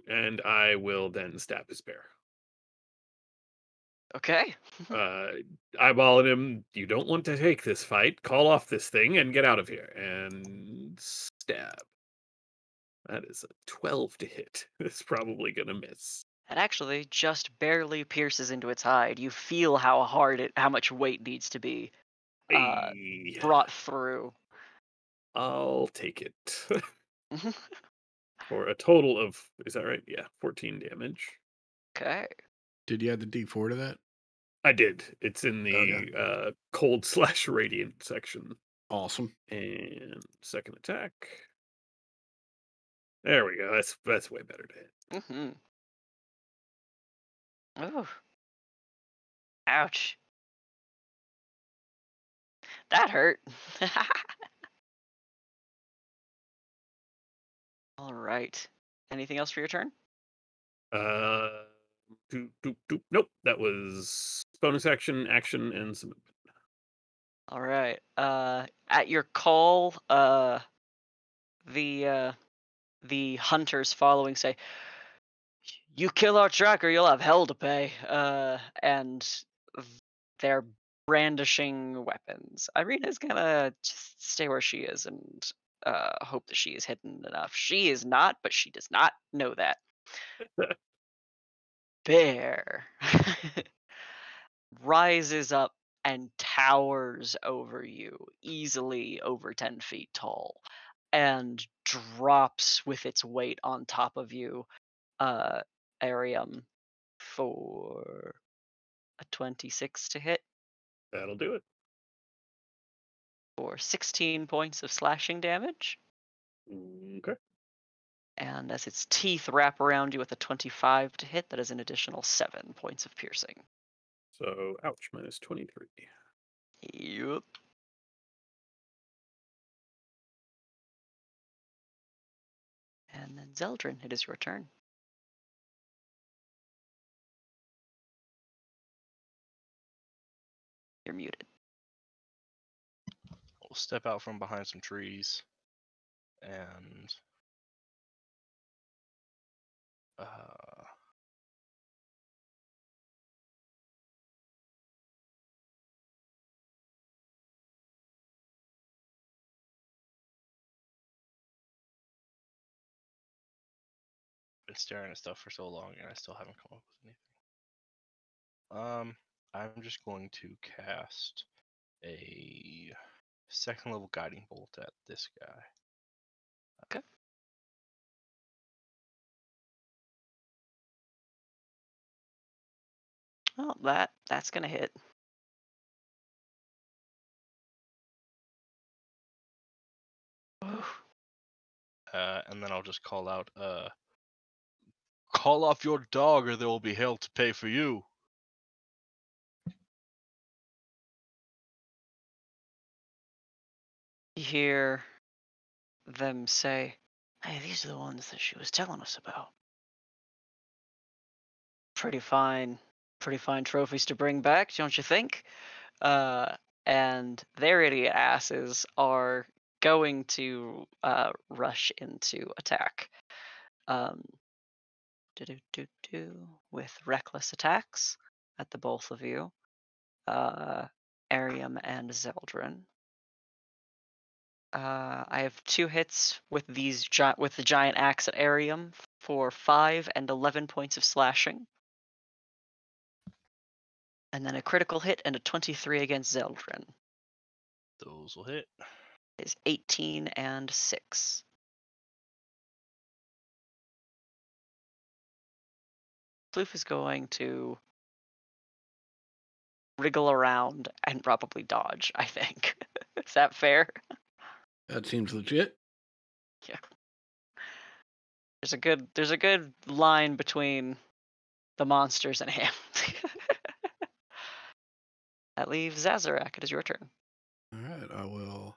And I will then stab his bear. Okay. Eyeballing him. You don't want to take this fight. Call off this thing and get out of here. And stab. That is a 12 to hit. It's probably gonna miss. It actually just barely pierces into its hide. You feel how much weight needs to be Hey, brought through. I'll take it. For a total of, is that right? Yeah, 14 damage. Okay. Did you add the D4 to that? I did. It's in Okay. the cold/radiant section. Awesome. And second attack. There we go. That's way better to hit. Mm-hmm. Oh. Ouch. That hurt. All right. Anything else for your turn? Uh, Nope, that was bonus action, and some movement. All right. At your call, the hunters following say, "You kill our tracker, you'll have hell to pay." And they're brandishing weapons. Irina's gonna just stay where she is and hope that she is hidden enough. She is not, but she does not know that. Bear rises up and towers over you, easily over 10 feet tall, and drops with its weight on top of you, uh, Arium, for a 26 to hit That'll do it. for 16 points of slashing damage. Okay. And as its teeth wrap around you with a 25 to hit, that is an additional 7 points of piercing. So, ouch, minus 23. Yep. And then Zeldrin, it is your turn. You're muted. We'll step out from behind some trees and been staring at stuff for so long and I still haven't come up with anything. I'm just going to cast a second level guiding bolt at this guy. Okay. Well, that's gonna hit. Oof. And then I'll just call out, call off your dog or there will be hell to pay for you. You hear them say, "Hey, these are the ones that she was telling us about. Pretty fine trophies to bring back, don't you think?" Uh, and their idiot asses are going to rush into attack. Um, with reckless attacks at the both of you, Arium and Zeldrin. I have 2 hits with with the giant axe at Arium for 5 and 11 points of slashing, and then a critical hit and a 23 against Zeldrin Those will hit. is 18 and 6. Floof is going to wriggle around and probably dodge, I think. Is that fair? That seems legit. Yeah. There's a good line between the monsters and him. That leaves Zazarak. It is your turn. All right, I will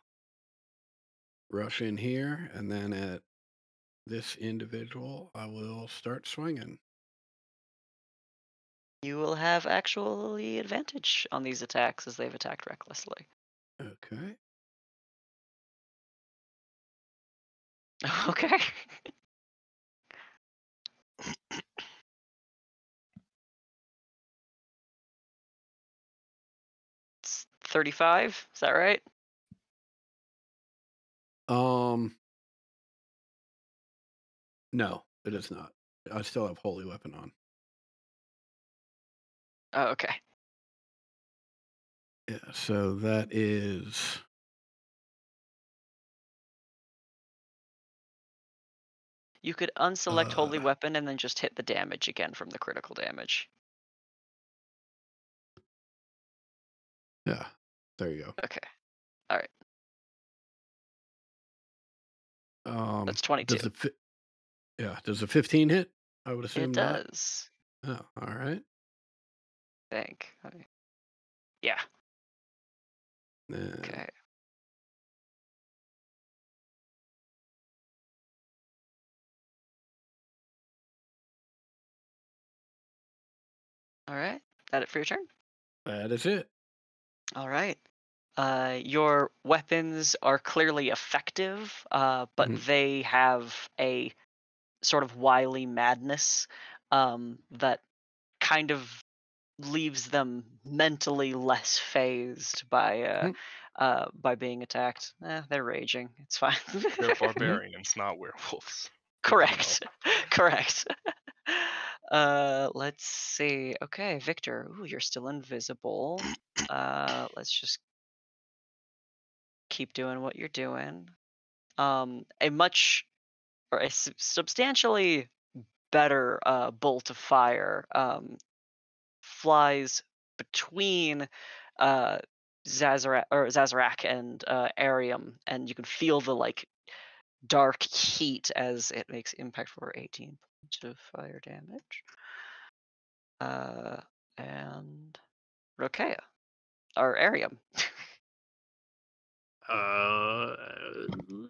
rush in here, and then at this individual, I will start swinging. You will have actually advantage on these attacks as they've attacked recklessly. Okay. Okay. It's 35. Is that right? Um, no, it is not. I still have holy weapon on. Oh, okay. Yeah, so that is You could unselect Holy Weapon and then just hit the damage again from the critical damage. yeah. There you go. Okay. All right. That's 22. Does the 15 hit? I would It assume not. does. Oh, all right. I think. Yeah. Then Okay. All right. That it for your turn? that is it. All right. Your weapons are clearly effective, but Mhm. they have a sort of wily madness that kind of leaves them mentally less phased Mhm. by being attacked. They're raging. It's fine. They're barbarians, not werewolves. Good to know. Correct. Correct. Let's see. Okay, Victor. Ooh, you're still invisible. Let's just keep doing what you're doing. A much or a substantially better bolt of fire flies between uh, Zazarak and Arium, and you can feel the like dark heat as it makes impact for 18 points of fire damage. And Rokea or Arium.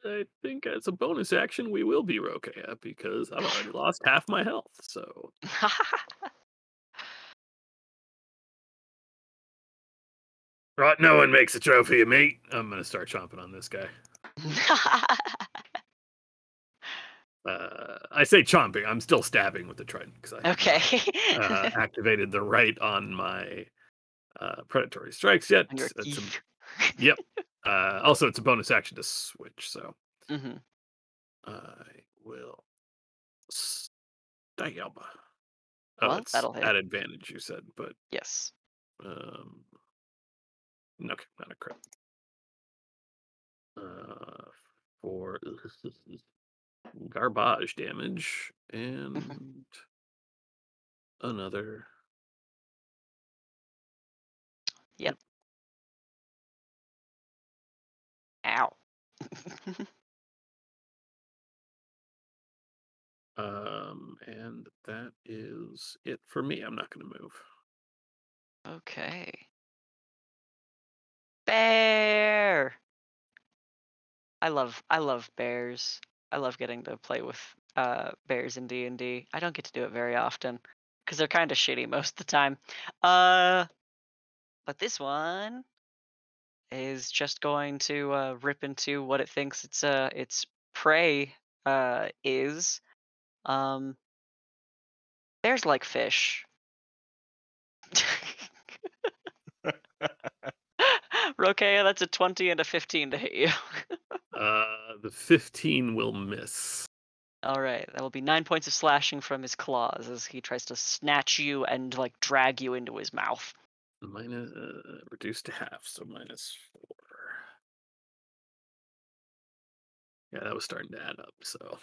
I think as a bonus action, we will be Rokea because I've already lost half my health. So right, no one makes a trophy of me. I'm gonna start chomping on this guy. I say chomping. I'm still stabbing with the trident because I Okay. have not activated the right on my predatory strikes yet. On your It's teeth. yep. Also, it's a bonus action to switch, so Hmm. I will stab. Oh, Well, it's that'll hit. at advantage, you said, but Yes. um, okay, not a crit. For garbage damage Mhm. and another Yep. Ow. And that is it for me. I'm not going to move. Okay. Bear. I love bears. I love getting to play with bears in D&D. I don't get to do it very often because they're kind of shitty most of the time. But this one is just going to rip into what it thinks its prey is. Bears like fish. Rokea, that's a 20 and a 15 to hit you. The 15 will miss. All right, that will be 9 points of slashing from his claws as he tries to snatch you and like drag you into his mouth. Minus reduced to half, so -4. Yeah, that was starting to add up. So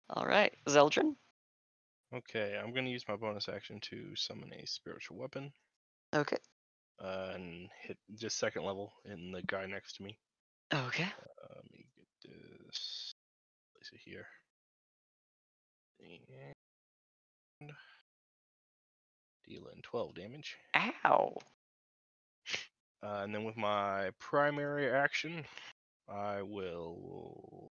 All right, Zeldrin. Okay, I'm going to use my bonus action to summon a spiritual weapon Okay. and hit just second level in the guy next to me. Okay. Let me get this. Place it here. And dealing 12 damage. Ow. And then with my primary action, I will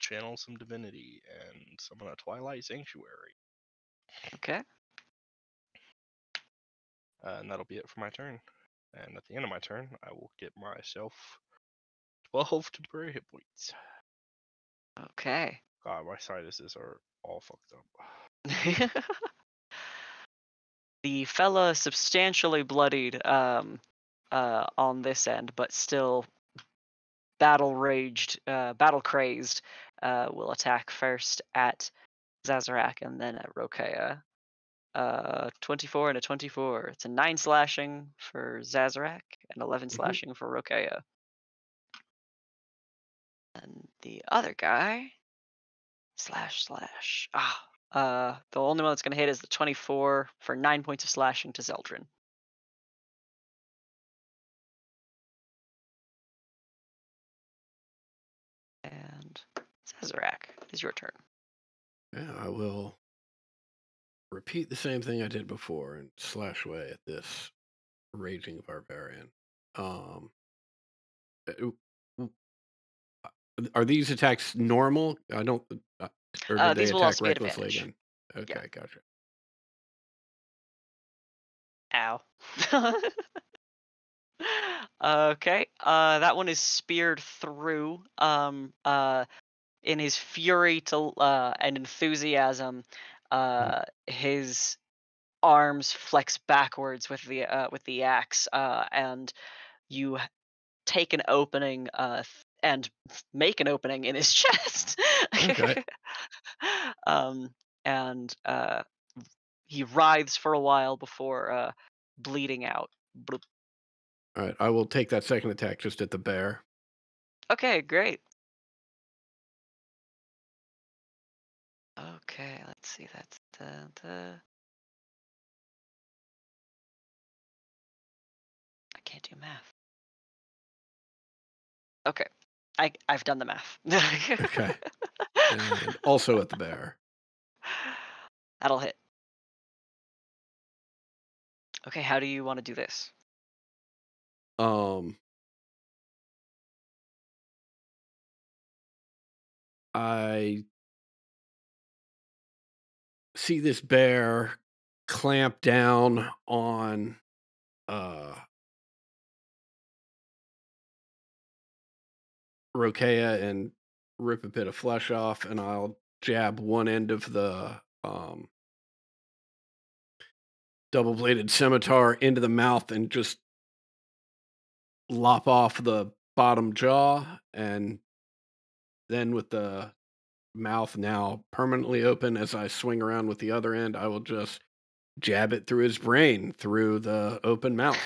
channel some divinity and summon a Twilight Sanctuary. Okay. And that'll be it for my turn. And at the end of my turn, I will get myself 12 temporary hit points. Okay. God, my sinuses are all fucked up. The fella substantially bloodied on this end, but still battle crazed, will attack first at Zazarak and then at Rokea. 24 and a 24. It's a 9 slashing for Zazarak and 11 slashing for Rokea. And the other guy, slash. The only one that's going to hit is the 24 for 9 points of slashing to Zeldrin. And Zazarak, it is your turn. Yeah, I will repeat the same thing I did before and slash away at this raging barbarian. Uh, Are these attacks normal? I don't, or did they These will attack also be at recklessly advantage. again? Okay, gotcha. Ow. Okay, that one is speared through. In his fury and enthusiasm, his arms flex backwards with the axe, and you take an opening and make an opening in his chest. Okay. And he writhes for a while before bleeding out. Bloop. All right, I will take that second attack just at the bear. Okay, great. Okay, let's see. That's the. I can't do math. Okay, I've done the math. Okay. And also at the bear. That'll hit. Okay, how do you want to do this? I see this bear clamp down on Rokea and rip a bit of flesh off, and I'll jab one end of the double-bladed scimitar into the mouth and just lop off the bottom jaw, and then with the mouth now permanently open as I swing around with the other end, I will just jab it through his brain through the open mouth.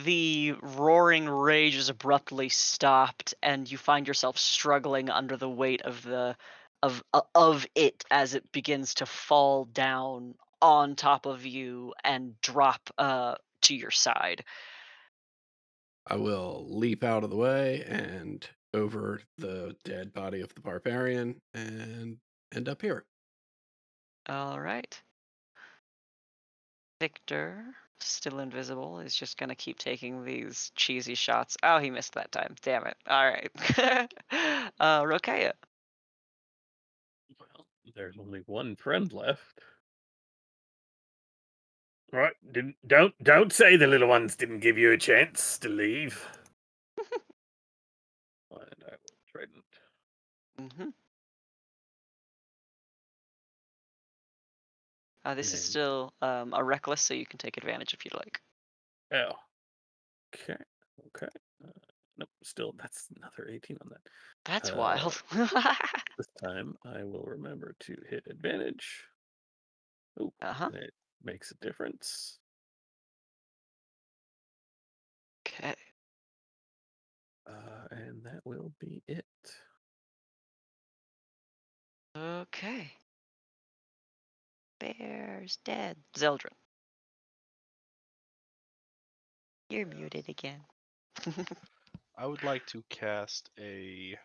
The roaring rage is abruptly stopped, and you find yourself struggling under the weight of the of it as it begins to fall down on top of you and drop to your side. I will leap out of the way and over the dead body of the barbarian and end up here. All right. Victor, still invisible, is just gonna keep taking these cheesy shots. Oh, he missed that time. Damn it. All right. Rokea. Well, there's only one friend left. Right, don't say the little ones didn't give you a chance to leave. And I will trident. Mm-hmm. This is And- still a reckless, so you can take advantage if you'd like. Oh. Okay. Okay. Nope. Still, that's another 18 on that. That's Uh, wild. This time, I will remember to hit advantage. Oh, Uh-huh. and it makes a difference. Okay. And that will be it. Okay. Bear's dead. Zeldrin. You're muted again. I would like to cast a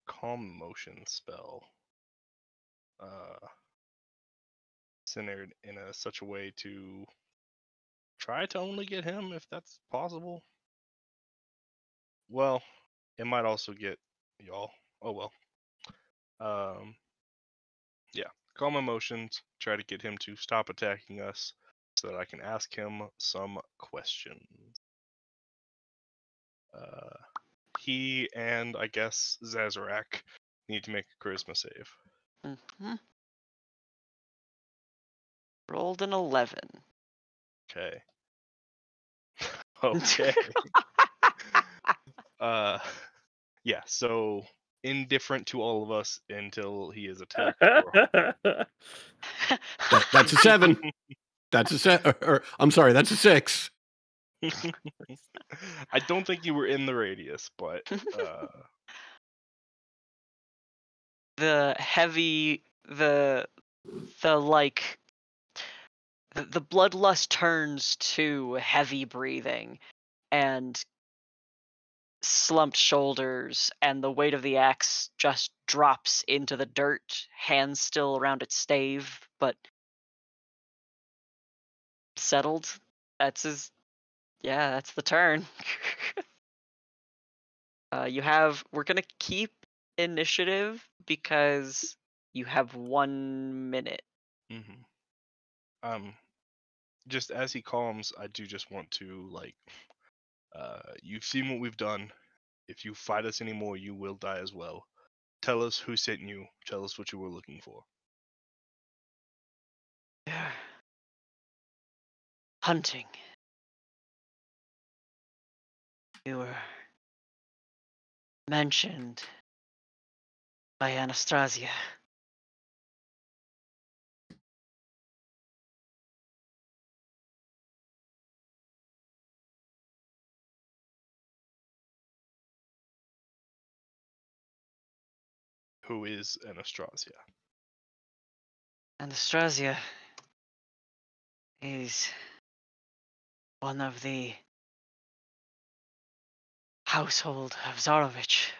calm motion spell. Centered in such a way to try to only get him if that's possible. Well, it might also get y'all. Oh well. Yeah. Calm emotions. Try to get him to stop attacking us, so that I can ask him some questions. He and I guess Zazarak need to make a charisma save. Mm-hmm. Rolled an 11. Okay. Okay. Yeah. So indifferent to all of us until he is attacked. That's a 7. That's a I'm sorry, that's a 6. I don't think you were in the radius, but The heavy, the like, the bloodlust turns to heavy breathing and slumped shoulders, and the weight of the axe just drops into the dirt, hands still around its stave, but settled. That's that's the turn. We're gonna keep initiative because you have 1 minute. just as he calms, I do just want to you've seen what we've done. If you fight us anymore, you will die as well. Tell us who sent you. Tell us what you were looking for. Hunting. You were mentioned by Anastasia. Who is Anastasia? Anastasia is one of the household of Zarovich.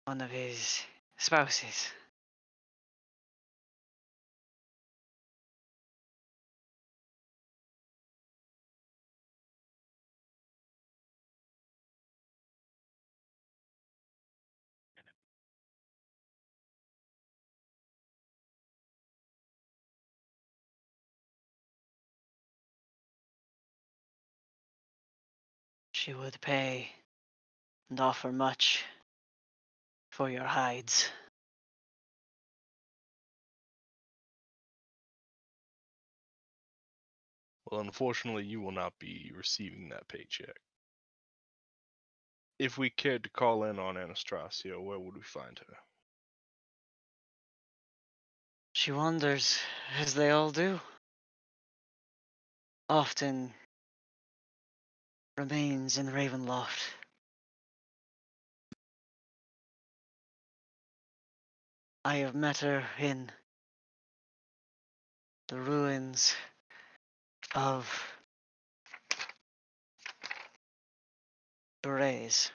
One of his spouses. She would pay and offer much for your hides. Well, unfortunately, you will not be receiving that paycheck. If we cared to call in on Anastasia, where would we find her? She wanders, as they all do. Often remains in Ravenloft. I have met her in the ruins of Berets.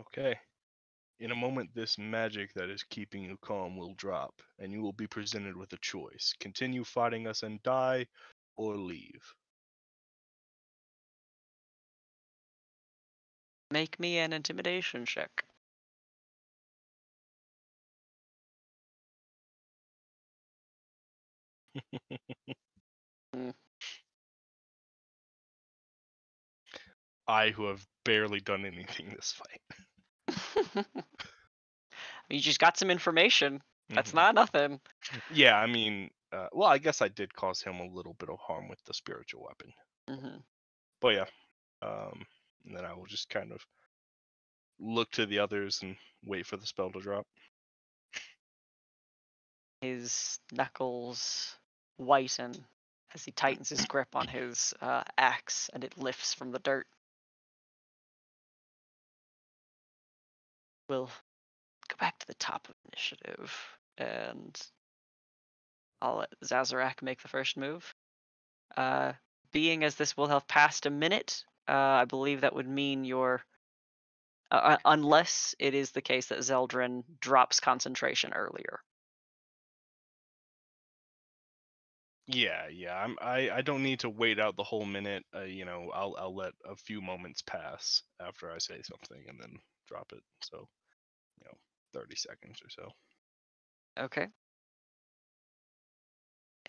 Okay. In a moment, this magic that is keeping you calm will drop, and you will be presented with a choice: continue fighting us and die, or leave. Make me an intimidation check. Mm. I, who have barely done anything this fight. You just got some information. That's Mhm. not nothing. Yeah, I mean, well, I guess I did cause him a little bit of harm with the spiritual weapon. Hmm. But yeah, and then I will just kind of look to the others and wait for the spell to drop. His knuckles whiten as he tightens his grip on his axe, and it lifts from the dirt. We'll go back to the top of initiative, and I'll let Zazarak make the first move. Being as this will have passed a minute, I believe that would mean you're, unless it is the case that Zeldrin drops concentration earlier. Yeah. I don't need to wait out the whole minute. I'll let a few moments pass after I say something and then drop it. So, 30 seconds or so. Okay.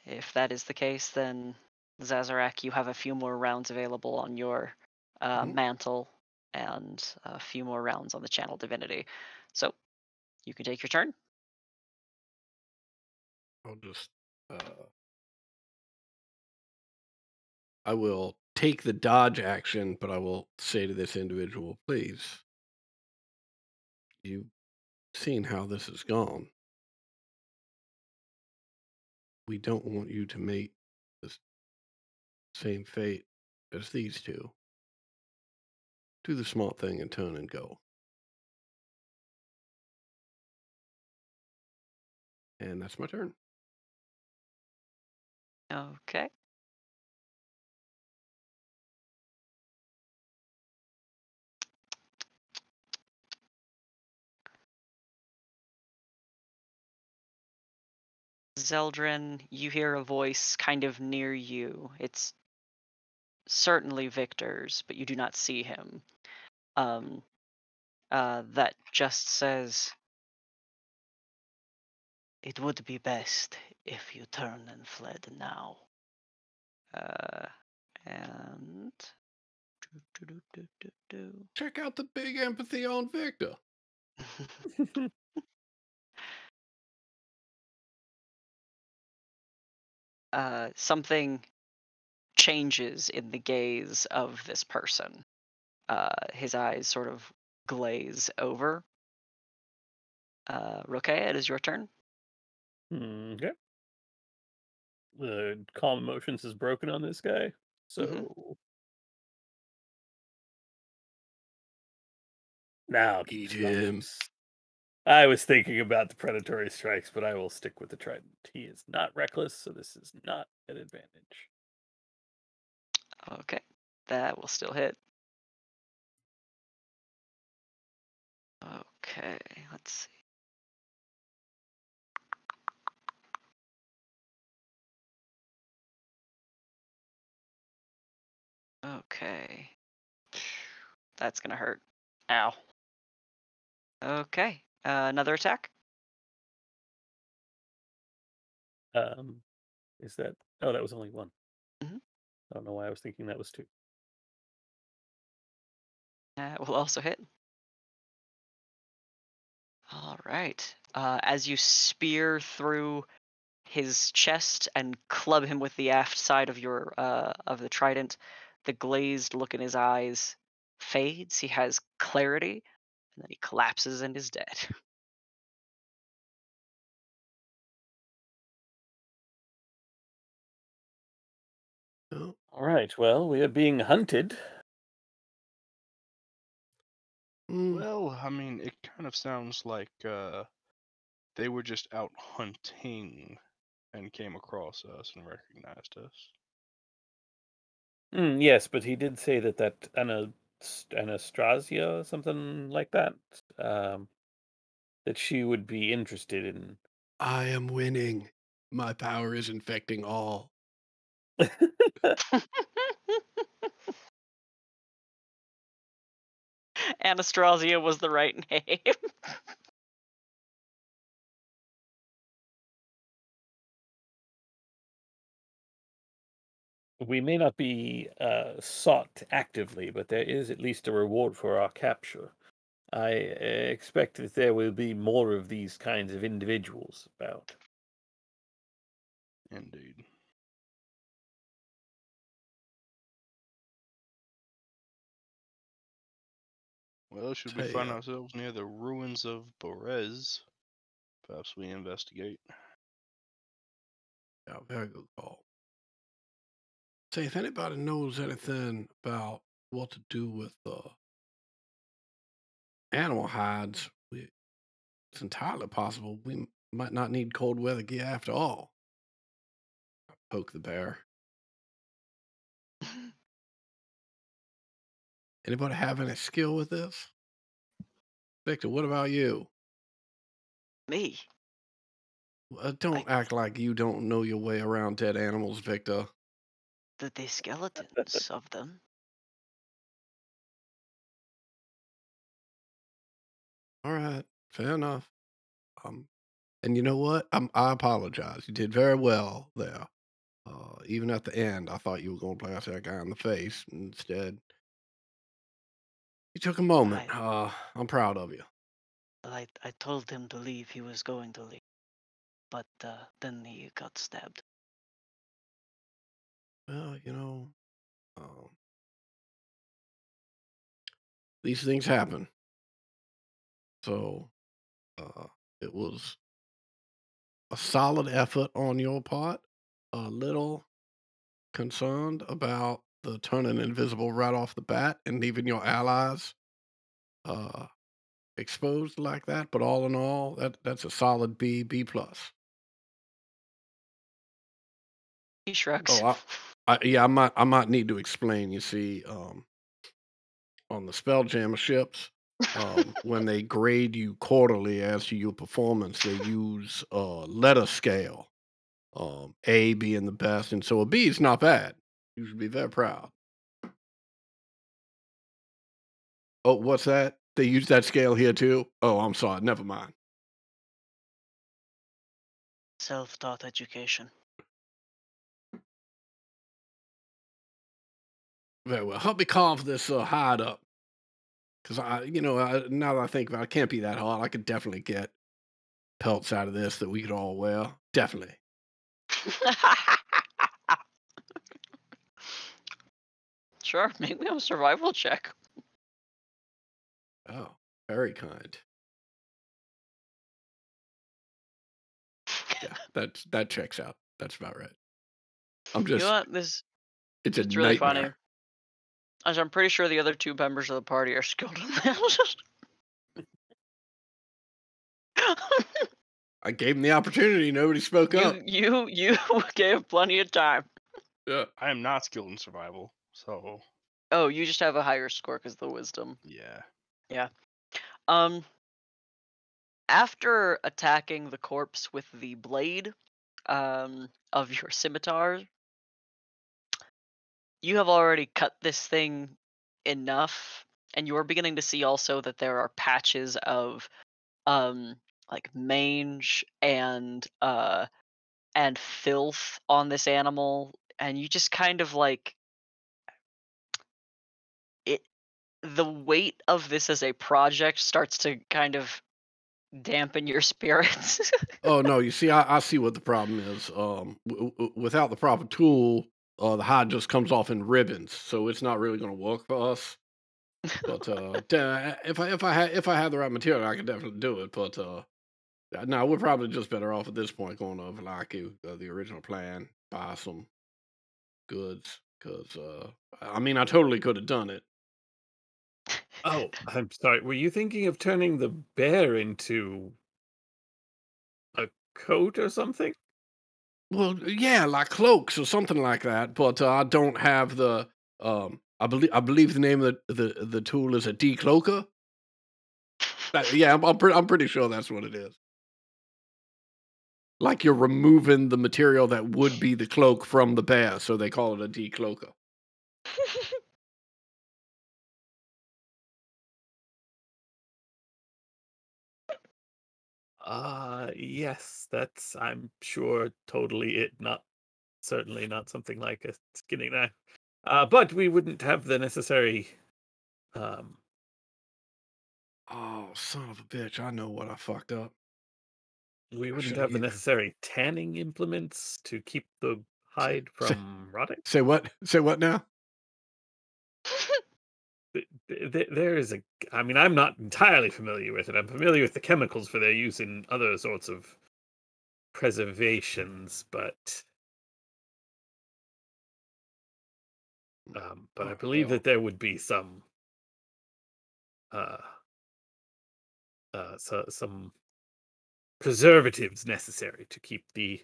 If that is the case, then Zazarak, you have a few more rounds available on your Mhm. mantle and a few more rounds on the channel divinity. So you can take your turn. I'll just. I will take the dodge action, but I will say to this individual, please, you've seen how this has gone. We don't want you to meet the same fate as these two. Do the smart thing and turn and go. And that's my turn. Okay. Zeldrin, you hear a voice kind of near you. It's certainly Victor's, but you do not see him. That just says, "It would be best if you turned and fled now." And Check out the big empathy on Victor. something changes in the gaze of this person. His eyes sort of glaze over. Rokea, it is your turn. Okay. The calm emotions is broken on this guy. Mhm. So now to Eat the him. knives. I was thinking about the predatory strikes, but I will stick with the trident. He is not reckless, so this is not an advantage. Okay, that will still hit. Okay, let's see. Okay. That's gonna hurt. Ow. Okay. Another attack. Um, is that? Oh, that was only one. Mhm. I don't know why I was thinking that was two. That will also hit. All right. As you spear through his chest and club him with the aft side of the trident, the glazed look in his eyes fades. He has clarity, and then he collapses and is dead. Oh, All right. Well, we are being hunted. Well, I mean, it kind of sounds like they were just out hunting and came across us and recognized us. Yes, but he did say that Anastasia or something like that. Um, that she would be interested in. I am winning. My power is infecting all. Anastasia was the right name. We may not be sought actively, but there is at least a reward for our capture. I expect that there will be more of these kinds of individuals about. Indeed. Well, should we Say, find ourselves near the ruins of Borez, perhaps we investigate. yeah, very good call. Say, if anybody knows anything about what to do with animal hides, it's entirely possible we might not need cold weather gear after all. Poke the bear. Anybody have any skill with this? Victor, what about you? Me, Don't like act like you don't know your way around dead animals, Victor. the skeletons of them. All right, fair enough. And you know what? I apologize. You did very well there. Even at the end, I thought you were going to blast that guy in the face. Instead, you took a moment. I I'm proud of you. I told him to leave. He was going to leave, but then he got stabbed. Well, these things happen. So it was a solid effort on your part. A little concerned about the turning invisible right off the bat and leaving your allies uh, exposed like that. But all in all, that's a solid B plus. He shrugs. Oh, yeah, I might need to explain. You see, on the Spelljammer ships, when they grade you quarterly as to your performance, they use a letter scale. A being the best, and so a B is not bad. You should be very proud. Oh, what's that? They use that scale here too? Oh, I'm sorry. Never mind. Self-taught education. Very well. Help me carve this hide up. Because now that I think about it, it can't be that hard. I could definitely get pelts out of this that we could all wear. Definitely. Sure, make me a survival check. Oh, very kind. Yeah, that checks out. That's about right. I'm You know just, what? it's a It's really funny. nightmare. As I'm pretty sure the other two members of the party are skilled in this. I gave him the opportunity. Nobody spoke up. you gave plenty of time. Yeah. I am not skilled in survival, so Oh, you just have a higher score because of the wisdom. yeah. Yeah. After attacking the corpse with the blade of your scimitar, you have already cut this thing enough, and you are beginning to see also that there are patches of like mange and filth on this animal, and you just kind of like it the weight of this as a project starts to kind of dampen your spirits. Oh no, you see, I see what the problem is. Without the proper tool, the hide just comes off in ribbons, so it's not really going to work for us. But if I had the right material, I could definitely do it. But no, we're probably just better off at this point going over like the original plan, buy some goods, because I mean, I totally could have done it. Oh, I'm sorry. Were you thinking of turning the bear into a coat or something? Well, yeah, like cloaks or something like that. But I don't have the. I believe the name of the tool is a decloaker. Yeah, I'm pretty sure that's what it is. Like you're removing the material that would be the cloak from the bear, so they call it a decloaker. Yes, that's, I'm sure, totally it. Not certainly not something like a skinning knife. But we wouldn't have the necessary. Um, Oh, son of a bitch! I know what I fucked up. we I wouldn't should have. have the necessary tanning implements to keep the Say, hide say, from rotting. say what? Say what now? There is a. I mean, I'm not entirely familiar with it. I'm familiar with the chemicals for their use in other sorts of preservations, but I believe Well, that there would be some uh, some preservatives necessary to keep the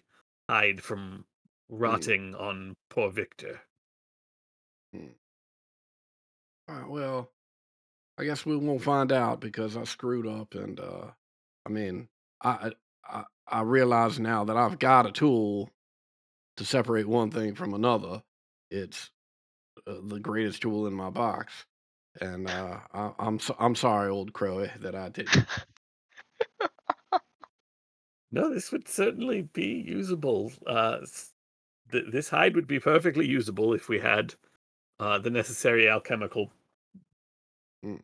hide from mm, rotting on poor Victor. mm. Well, I guess we won't find out because I screwed up, and I mean, I realize now that I've got a tool to separate one thing from another. It's the greatest tool in my box, and I'm sorry, old Crow, that I didn't. No, this would certainly be usable. This hide would be perfectly usable if we had the necessary alchemical Mm,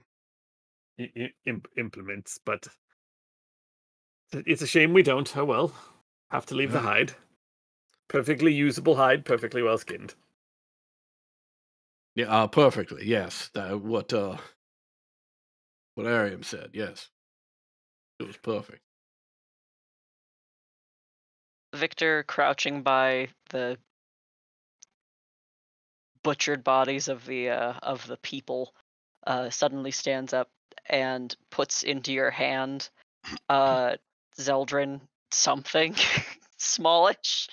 implements, but it's a shame we don't. Oh well, have to leave the yeah, hide. Perfectly usable hide, perfectly well skinned. yeah, perfectly. Yes, what Ariam said. Yes, it was perfect. Victor, crouching by the butchered bodies of the people, suddenly stands up and puts into your hand, uh, Zeldrin something smallish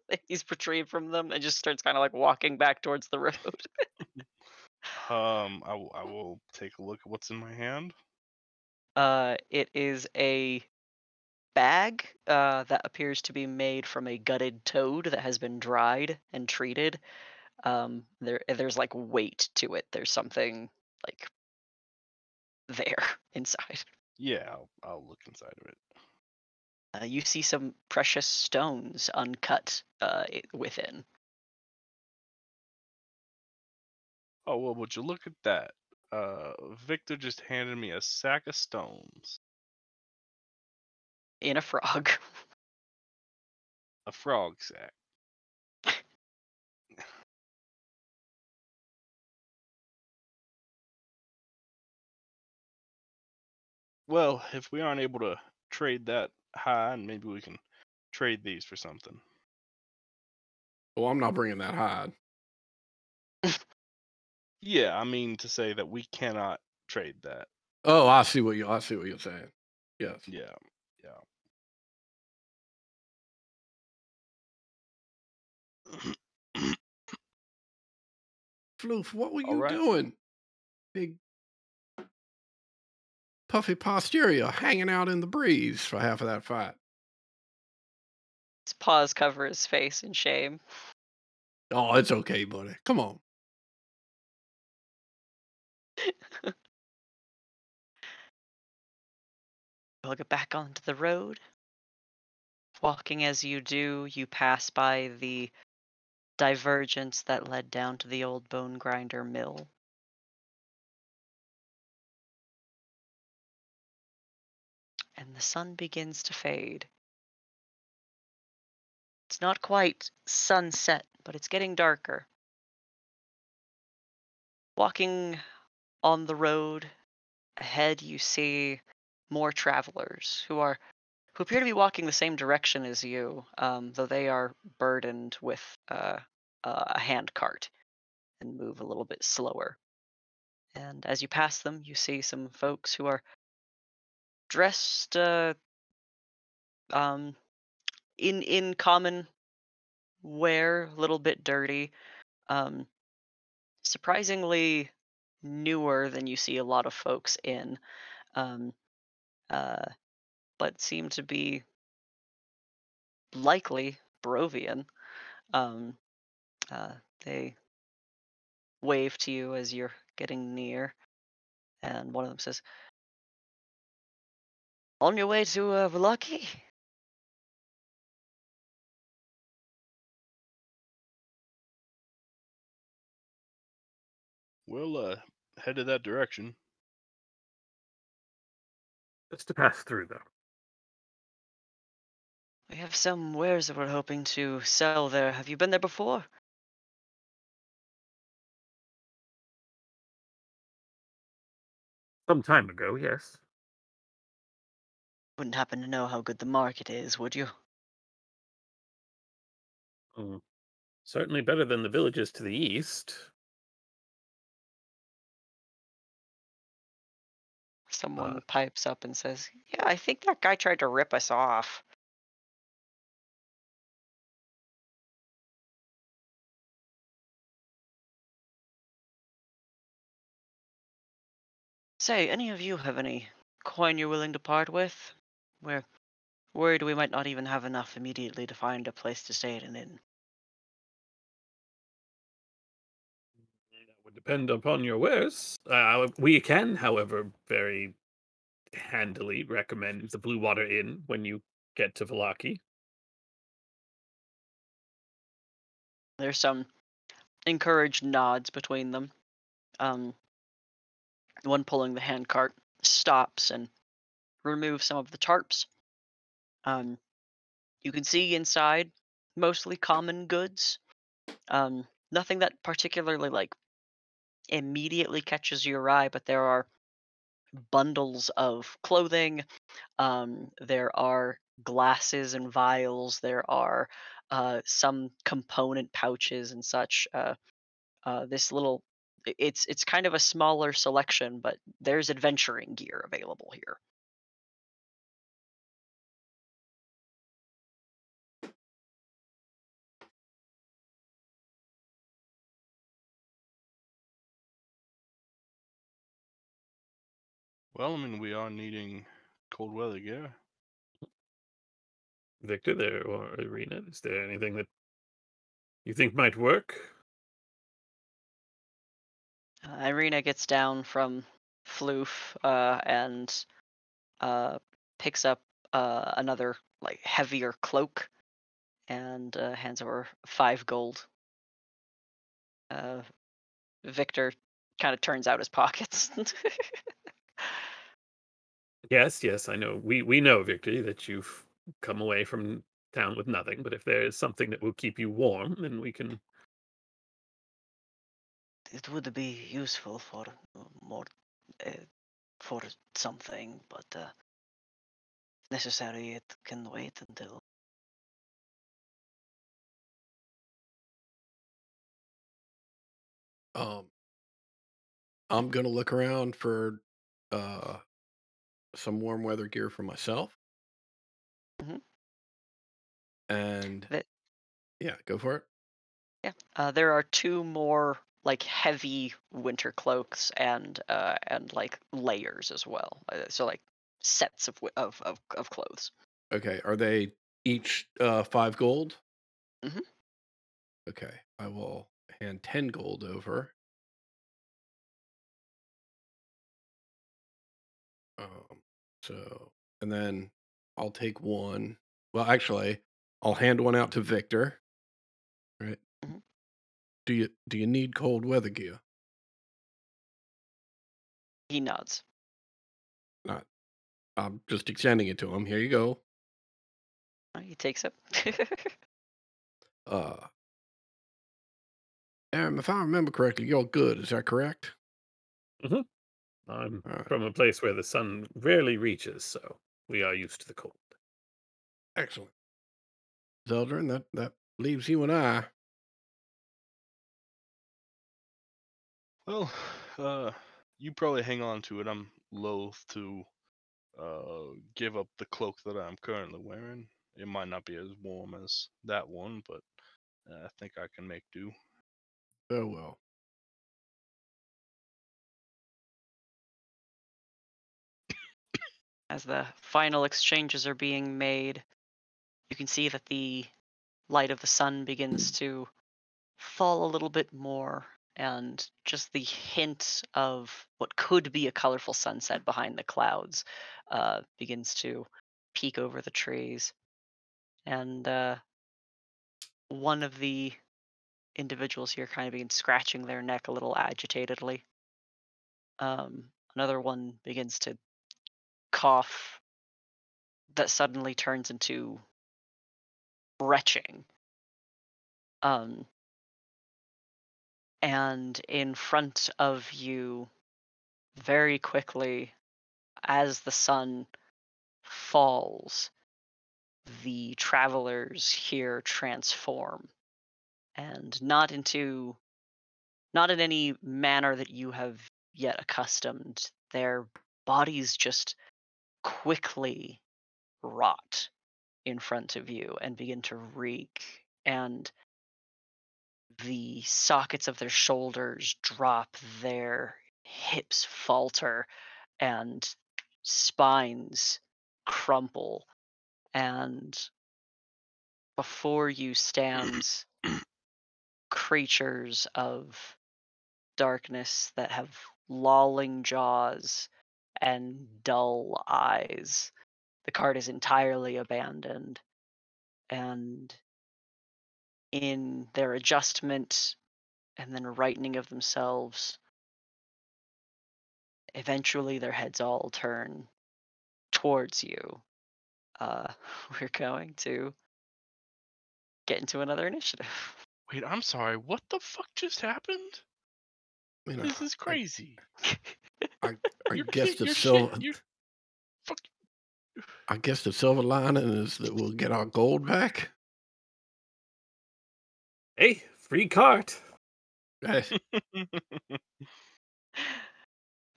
that he's retrieved from them, and just starts kind of like walking back towards the road. I will take a look at what's in my hand. It is a bag that appears to be made from a gutted toad that has been dried and treated. There's like weight to it. There's something like there inside. Yeah, I'll look inside of it. You see some precious stones uncut within. Oh well, would you look at that? Victor just handed me a sack of stones. In a frog. A frog sack. Well, if we aren't able to trade that high, maybe we can trade these for something. Oh, I'm not bringing that hide. Yeah, I mean to say that we cannot trade that. Oh, I see what you're saying. Yes. Yeah, yeah. Floof, what were All you right. doing? Big puffy posterior hanging out in the breeze for half of that fight. His paws cover his face in shame. Oh, it's okay, buddy. Come on. You'll get back onto the road. Walking as you do, you pass by the divergence that led down to the old bone grinder mill. And the sun begins to fade. It's not quite sunset, but it's getting darker. Walking on the road ahead, you see more travelers who appear to be walking the same direction as you, though they are burdened with a hand cart and move a little bit slower. And as you pass them, you see some folks who are dressed um, in common wear, a little bit dirty, um, surprisingly newer than you see a lot of folks in, um, uh, but seem to be likely Barovian. Um, uh, they wave to you as you're getting near, and one of them says, "On your way to Velaki?" We'll head to that direction. Just to pass through, though. We have some wares that we're hoping to sell there. Have you been there before? Some time ago, yes. Wouldn't happen to know how good the market is, would you? Mm, certainly better than the villages to the east. Uh, Someone pipes up and says, "Yeah, I think that guy tried to rip us off." Say, any of you have any coin you're willing to part with? We're worried we might not even have enough immediately to find a place to stay at an inn. that would depend upon your wares. We can, however, very handily recommend the Blue Water Inn when you get to Valaki. There's some encouraged nods between them. Um, the one pulling the handcart stops and removes some of the tarps. Um, you can see inside mostly common goods. Nothing that particularly like immediately catches your eye, but there are bundles of clothing. There are glasses and vials. There are some component pouches and such. This little, it's kind of a smaller selection, but there's adventuring gear available here. Well, I mean, we are needing cold weather gear. Victor, there or Arena, is there anything that you think might work? Irina gets down from Floof and uh, picks up another like heavier cloak and hands over 5 gold. Uh, Victor kind of turns out his pockets. Yes, yes, I know. We know, Victor, that you've come away from town with nothing, but if there is something that will keep you warm, then we can. It would be useful for more uh, for something, but necessary it can wait until. Um, I'm gonna look around for uh some warm weather gear for myself, Mhm. and Th- yeah, go for it. yeah, there are two more like heavy winter cloaks and like layers as well. So like sets of clothes. Okay, are they each 5 gold? Mhm. Okay, I will hand 10 gold over. Um, so, and then I'll take one. Well, actually, I'll hand one out to Victor. Right? Mhm. Do you need cold weather gear? He nods. Not. I'm just extending it to him. Here you go. He takes it. Uh, Aaron, if I remember correctly, you're good. Is that correct? I'm All right. from a place where the sun rarely reaches, so we are used to the cold. Excellent. Zeldrin, that leaves you and I. Well, you probably hang on to it. I'm loath to give up the cloak that I'm currently wearing. It might not be as warm as that one, but I think I can make do. Very well. As the final exchanges are being made, you can see that the light of the sun begins to fall a little bit more, and just the hint of what could be a colorful sunset behind the clouds begins to peek over the trees. And one of the individuals here kind of begins scratching their neck a little agitatedly. Another one begins to cough that suddenly turns into retching. Um, and in front of you, very quickly, as the sun falls, the travelers here transform, and not in any manner that you have yet accustomed. Their bodies just quickly rot in front of you and begin to reek, and the sockets of their shoulders drop, their hips falter, and spines crumple, and before you stands creatures of darkness that have lolling jaws and dull eyes. The cart is entirely abandoned, and in their adjustment and then rightening of themselves, eventually their heads all turn towards you. Uh, we're going to get into another initiative. Wait, I'm sorry. What the fuck just happened? I mean, This is crazy. I Your guess the your shit. silver. You fuck. I guess the silver lining is that we'll get our gold back. Hey, free cart. Yes.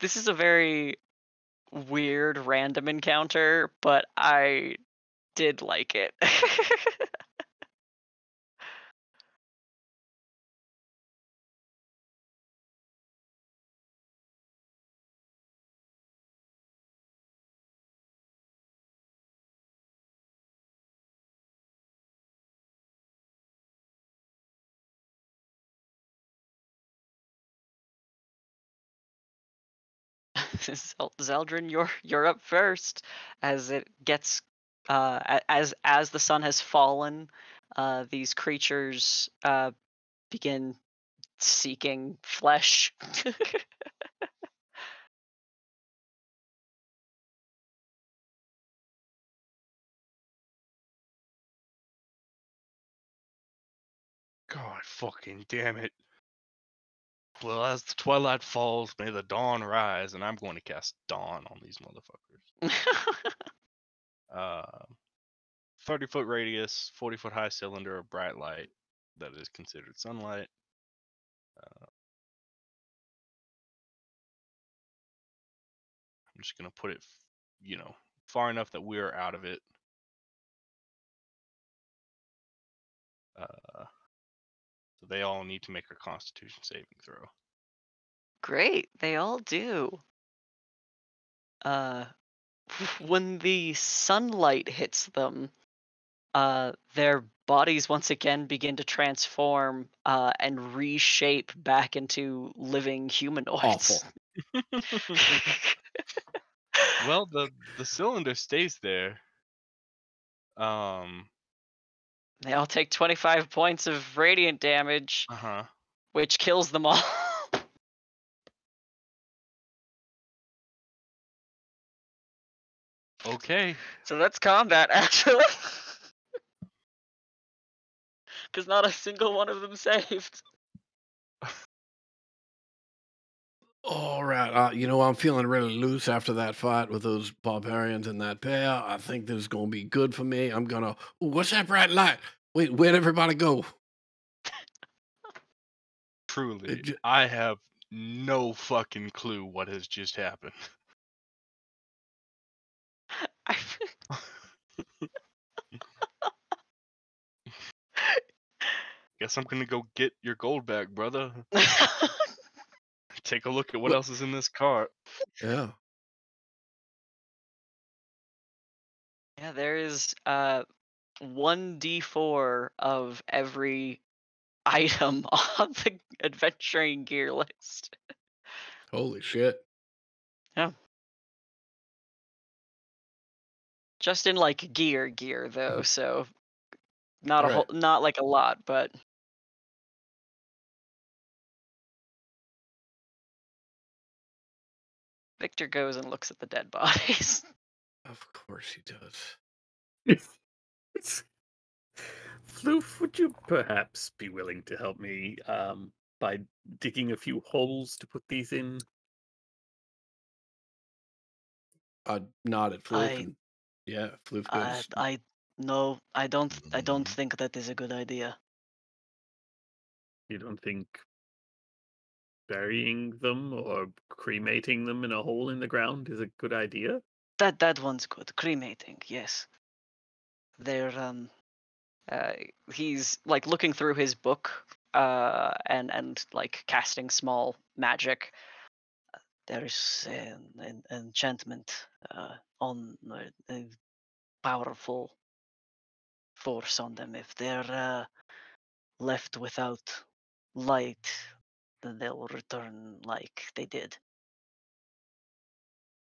This is a very weird random encounter, but I did like it. Zeldrin, you're up first. As it gets, as the sun has fallen, these creatures begin seeking flesh. God fucking damn it. Well, as the twilight falls, may the dawn rise, and I'm going to cast dawn on these motherfuckers. 30-foot radius, 40-foot high cylinder of bright light that is considered sunlight. I'm just gonna put it, far enough that we're out of it. So they all need to make a Constitution saving throw. Great, they all do. When the sunlight hits them, their bodies once again begin to transform and reshape back into living humanoids. Awful. Well, the cylinder stays there. They all take 25 points of radiant damage, which kills them all. Okay. So that's combat, actually. Because not a single one of them saved. All right. I'm feeling really loose after that fight with those barbarians and that bear. I think this is going to be good for me. I'm going to. What's that bright light? Wait, where'd everybody go? Truly, It ju- I have no fucking clue what has just happened. I, Guess I'm gonna go get your gold back, brother. Take a look at what What? else is in this cart. Yeah. yeah, there is 1d4 of every item on the adventuring gear list. Holy shit. Yeah. Just in like gear though, so not All a whole right. not like a lot, but Victor goes and looks at the dead bodies. Of course he does. Floof, would you perhaps be willing to help me by digging a few holes to put these in? I nod at Floof I and yeah, Floof I goes, I no, I don't think that is a good idea. You don't think burying them or cremating them in a hole in the ground is a good idea? That one's good. Cremating, yes. They're uh he's like looking through his book and like casting small magic. There's an enchantment on a powerful force on them. If they're left without light, then they'll return like they did.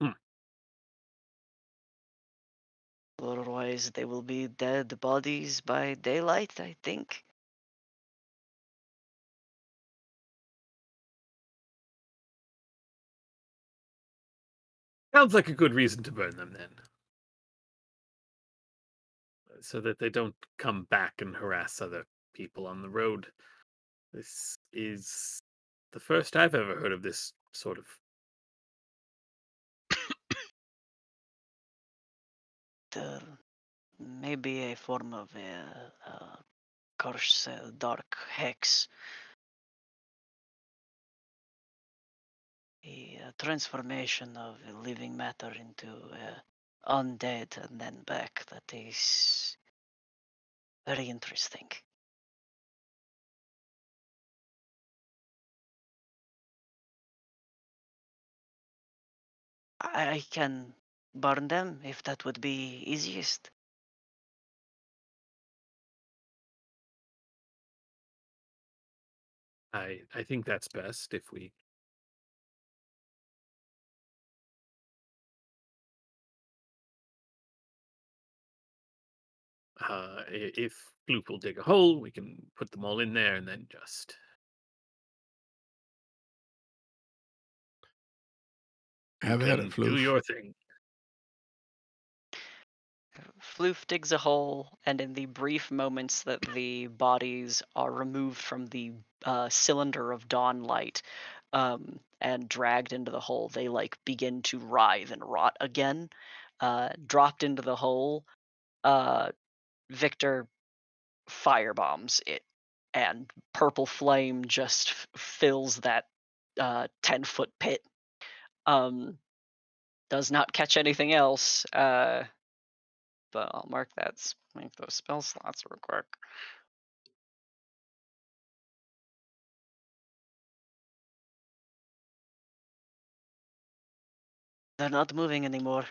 Hmm. Otherwise, they will be dead bodies by daylight, I think. Sounds like a good reason to burn them then. So that they don't come back and harass other people on the road. This is the first I've ever heard of this sort of. The, maybe a form of a curse, dark hex, a transformation of a living matter into undead and then back. That is very interesting. I can burn them if that would be easiest. I think that's best if we. If Gloop will dig a hole, we can put them all in there and then just. You have at it, can do Floof. your thing. Floof digs a hole, and in the brief moments that the bodies are removed from the cylinder of dawn light and dragged into the hole, they like begin to writhe and rot again. Dropped into the hole, uh, Victor firebombs it, and purple flame just fills that 10-foot pit. Does not catch anything else. But I'll mark that. Make those spell slots real quick. They're not moving anymore.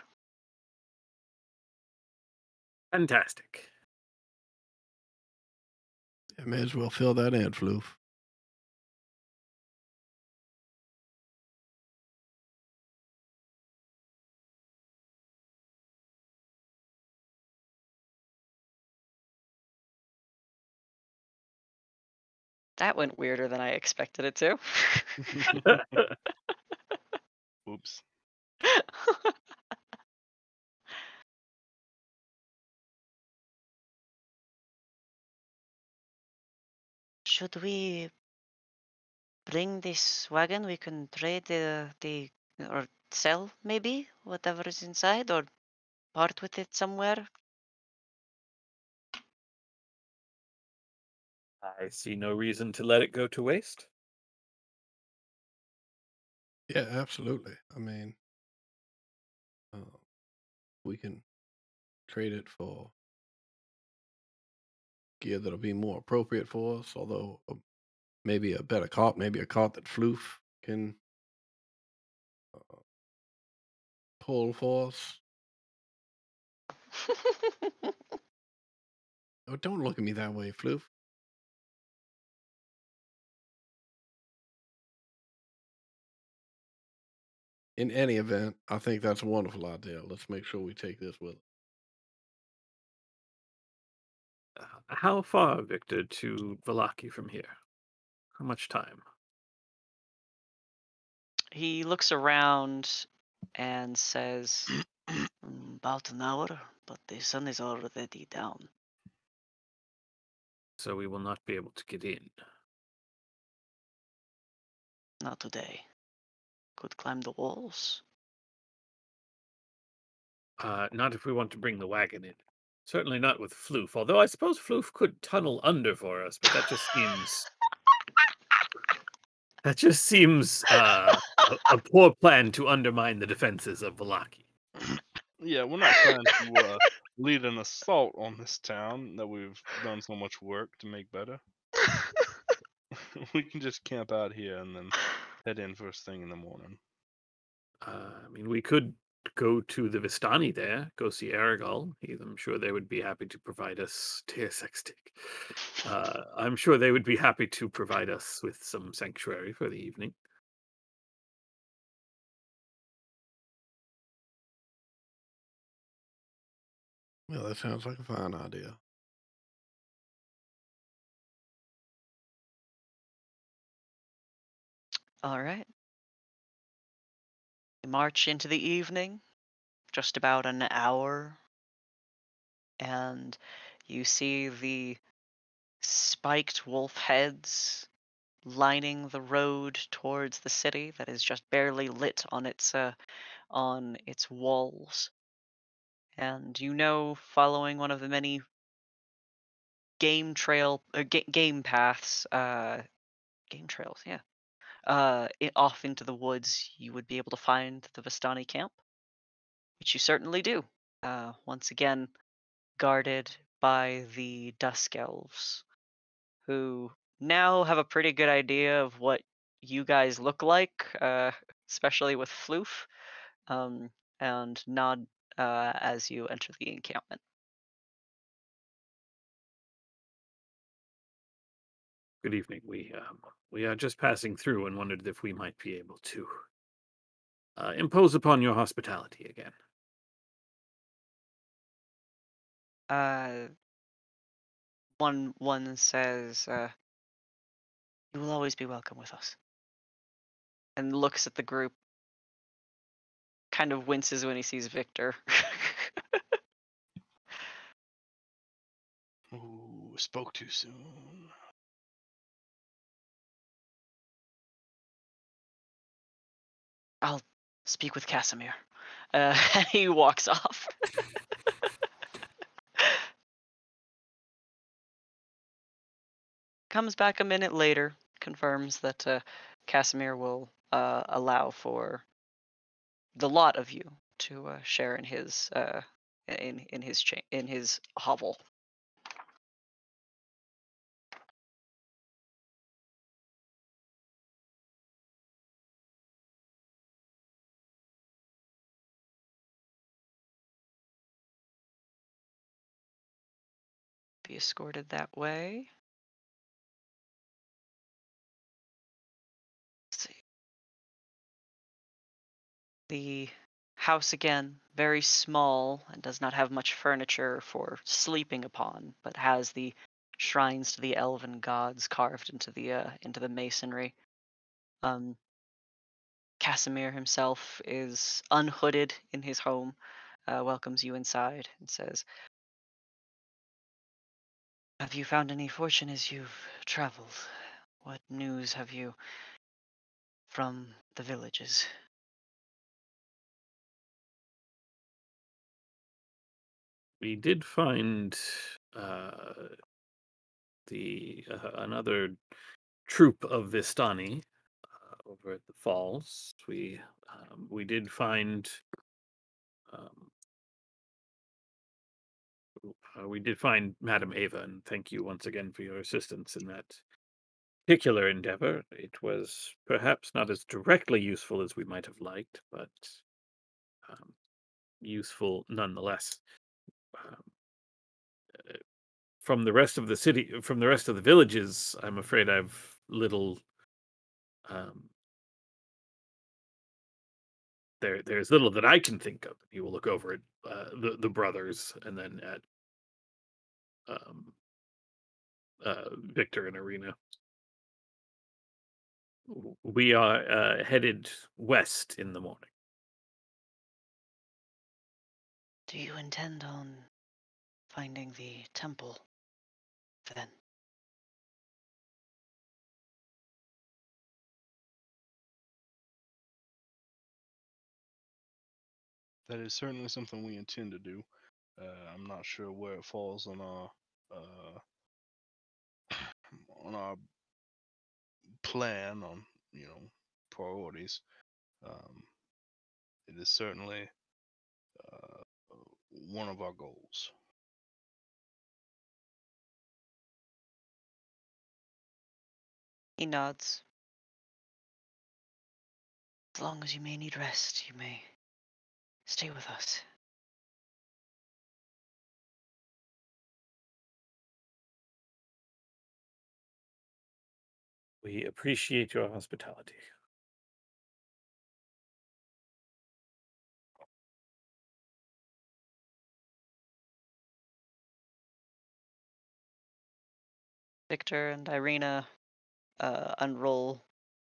Fantastic. I may as well fill that in, Floof. That went weirder than I expected it to. Oops. Should we bring this wagon. We can trade the or sell maybe whatever is inside, or part with it somewhere. I see no reason to let it go to waste. Yeah, absolutely. I mean, uh, we can trade it for gear that'll be more appropriate for us, although maybe a better cart, maybe a cart that Floof can uh, pull for us. Oh, don't look at me that way, Floof. In any event, I think that's a wonderful idea. Let's make sure we take this with us. How far, Victor, to Valaki from here? How much time? He looks around and says, About an hour, but the sun is already down." So we will not be able to get in. "Not today. Could climb the walls." Not if we want to bring the wagon in. Certainly not with Floof, although I suppose Floof could tunnel under for us, but that just seems a poor plan to undermine the defenses of Valaki. Yeah, we're not trying to lead an assault on this town that we've done so much work to make better. We can just camp out here and then head in first thing in the morning. I mean, we could go to the Vistani there, go see Aragal. I'm sure they would be happy to provide us Teosextic. I'm sure they would be happy to provide us with some sanctuary for the evening. Well, that sounds like a fine idea. All right. You march into the evening, just about an hour, and you see the spiked wolf heads lining the road towards the city that is just barely lit on its walls. And following one of the many game paths, game trails, yeah, off into the woods, you would be able to find the Vistani camp, which you certainly do. Once again, guarded by the Dusk Elves, who now have a pretty good idea of what you guys look like, especially with Floof, um, and nod as you enter the encampment. Good evening. We are just passing through and wondered if we might be able to impose upon your hospitality again. Uh, one says, "You will always be welcome with us," and looks at the group, kind of winces when he sees Victor. Ooh, spoke too soon. "I'll speak with Casimir." And he walks off. Comes back a minute later, confirms that Casimir will allow for the lot of you to share in his in his hovel. Be escorted that way. Let's see. The house again, very small and does not have much furniture for sleeping upon, but has the shrines to the elven gods carved into the masonry. Um, Casimir himself is unhooded in his home, welcomes you inside, and says, "Have you found any fortune as you've traveled? What news have you from the villages. We did find another troop of Vistani over at the falls. We did find um, Madame Ava, and thank you once again for your assistance in that particular endeavor. It was perhaps not as directly useful as we might have liked, but um, useful nonetheless. Um, from the rest of the city, from the rest of the villages, I'm afraid I've little. Um, there's little that I can think of. He will look over at the brothers, and then at um, Victor and Arena. We are headed west in the morning. Do you intend on finding the temple then? That is certainly something we intend to do. I'm not sure where it falls uh, on our plan on priorities. Um, it is certainly uh, one of our goals. He nods. As long as you may need rest, you may stay with us. We appreciate your hospitality. Victor and Irina unroll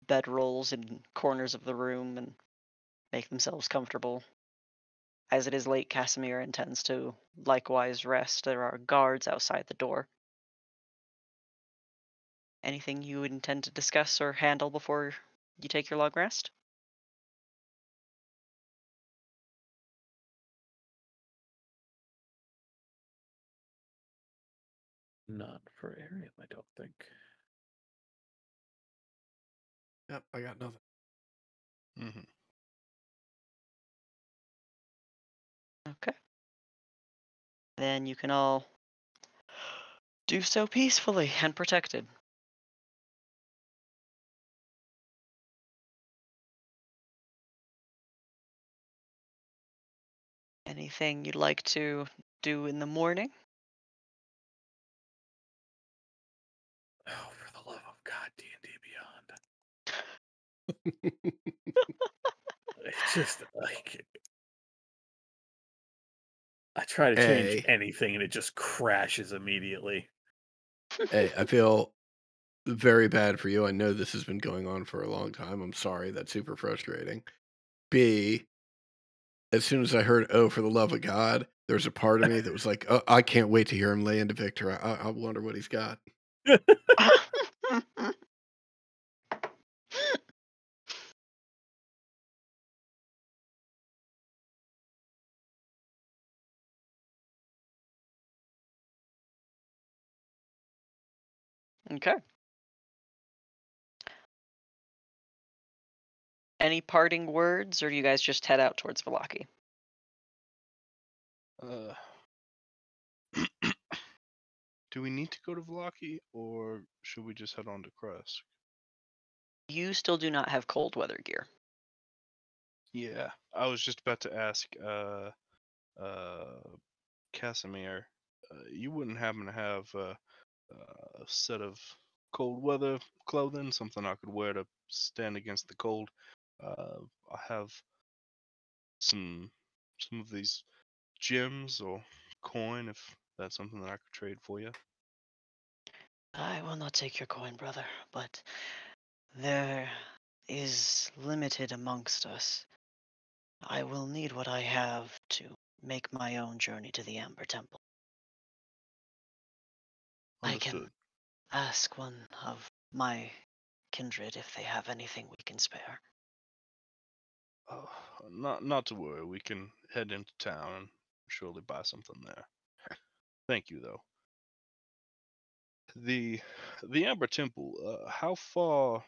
bedrolls in corners of the room and make themselves comfortable. As it is late, Casimir intends to likewise rest. There are guards outside the door. Anything you intend to discuss or handle before you take your long rest? Not for Ariel, I don't think. Yep, I got nothing. Mm-hmm. Okay. Then you can all do so peacefully and protected. Anything you'd like to do in the morning? Oh, for the love of God, D&D Beyond. It's just like I try to change Hey, anything and it just crashes immediately. hey, I feel very bad for you. I know this has been going on for a long time. I'm sorry. That's super frustrating. B, as soon as I heard "Oh, for the love of God," there's a part of me that was like, "Oh, I can't wait to hear him lay into Victor. I wonder what he's got." Okay. Any parting words, or do you guys just head out towards Valaki? Uh, do we need to go to Vlaki, or should we just head on to Kresk? You still do not have cold weather gear. Yeah, I was just about to ask, Casimir, you wouldn't happen to have a set of cold weather clothing, something I could wear to stand against the cold? I have some of these gems or coin, if that's something that I could trade for you. I will not take your coin, brother, but there is limited amongst us. I will need what I have to make my own journey to the Amber Temple. I can Understood. ask one of my kindred if they have anything we can spare. Uh, not to worry. We can head into town and surely buy something there. Thank you, though. The Amber Temple. How far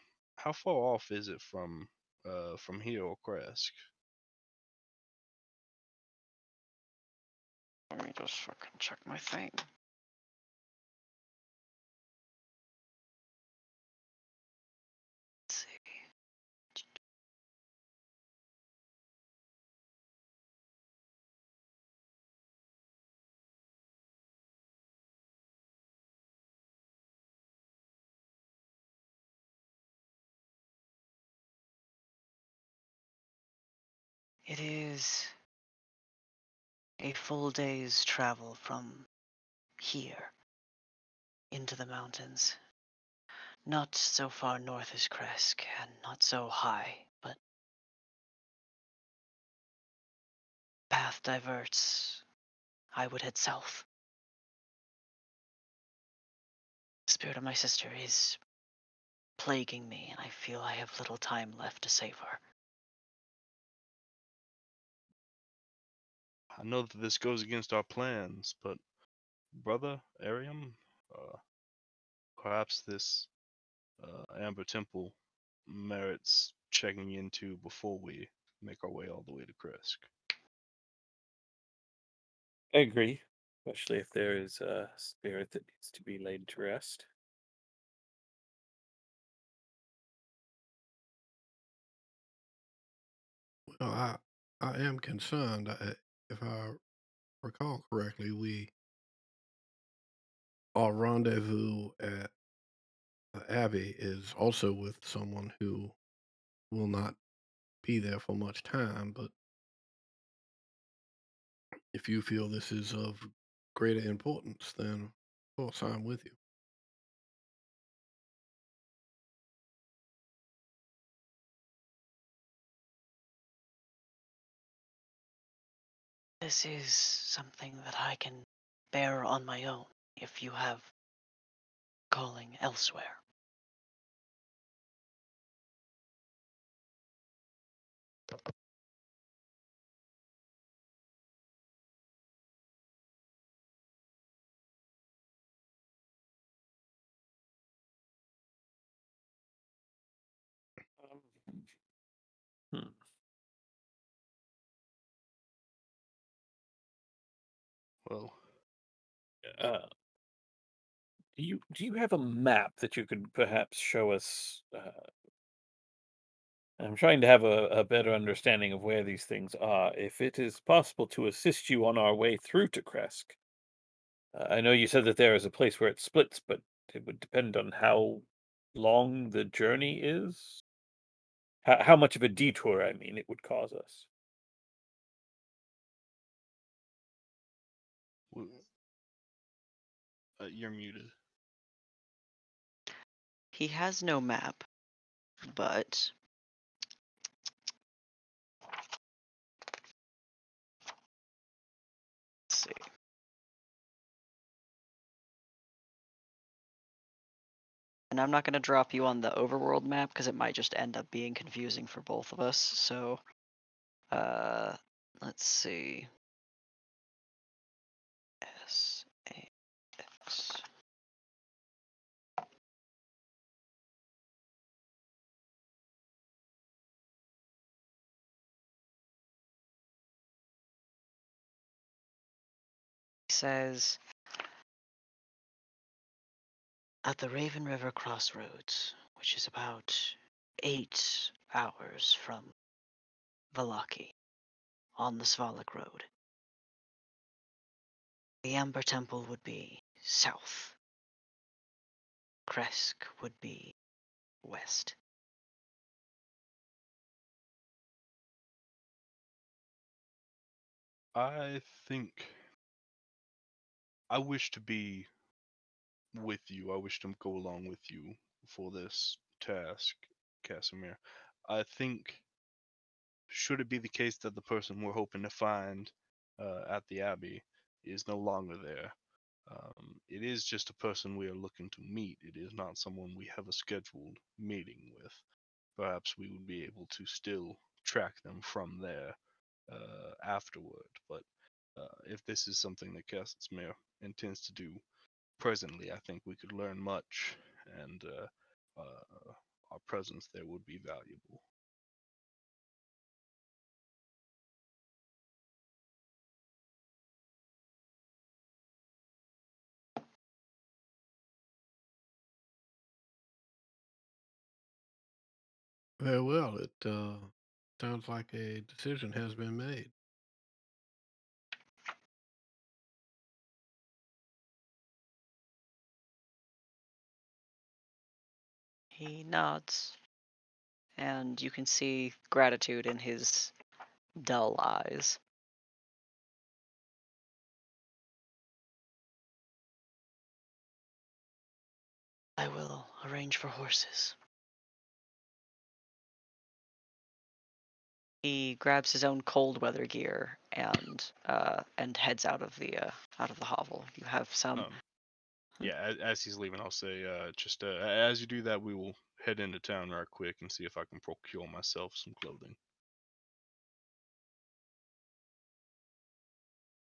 off is it from here or Kresk? Let me just fucking check my thing. Let's see. It is a full day's travel from here into the mountains. Not so far north as Kresk, and not so high, but path diverts. I would head south. The spirit of my sister is plaguing me, and I feel I have little time left to save her. I know that this goes against our plans, but brother Arium, uh, perhaps this Amber Temple merits checking into before we make our way all the way to Kresk. I agree, especially if there is a spirit that needs to be laid to rest. Well, I am concerned. If I recall correctly, our rendezvous at the Abbey is also with someone who will not be there for much time. But if you feel this is of greater importance, then of course I'm with you. This is something that I can bear on my own if you have calling elsewhere. Um, hmm. Well, Uh, do you have a map that you could perhaps show us? I'm trying to have a better understanding of where these things are. If it is possible to assist you on our way through to Kresk, I know you said that there is a place where it splits, but it would depend on how long the journey is. How much of a detour, I mean, it would cause us. you're muted. He has no map, but let's see. And I'm not going to drop you on the overworld map because it might just end up being confusing for both of us. So, let's see. SAX. He says at the Raven River crossroads, which is about 8 hours from Valaki on the Svalak Road. The Amber Temple would be south. Kresk would be west. I think I wish to be with you. I wish to go along with you for this task, Casimir. I think, should it be the case that the person we're hoping to find at the Abbey is no longer there, It is just a person we are looking to meet. It is not someone we have a scheduled meeting with. Perhaps we would be able to still track them from there afterward. But if this is something that Casimir intends to do presently, I think we could learn much, and our presence there would be valuable. Very well. It sounds like a decision has been made. He nods, and you can see gratitude in his dull eyes. I will arrange for horses. He grabs his own cold weather gear and heads out of the hovel. You have some. Um, yeah, as he's leaving, I'll say, just as you do that, we will head into town right quick and see if I can procure myself some clothing.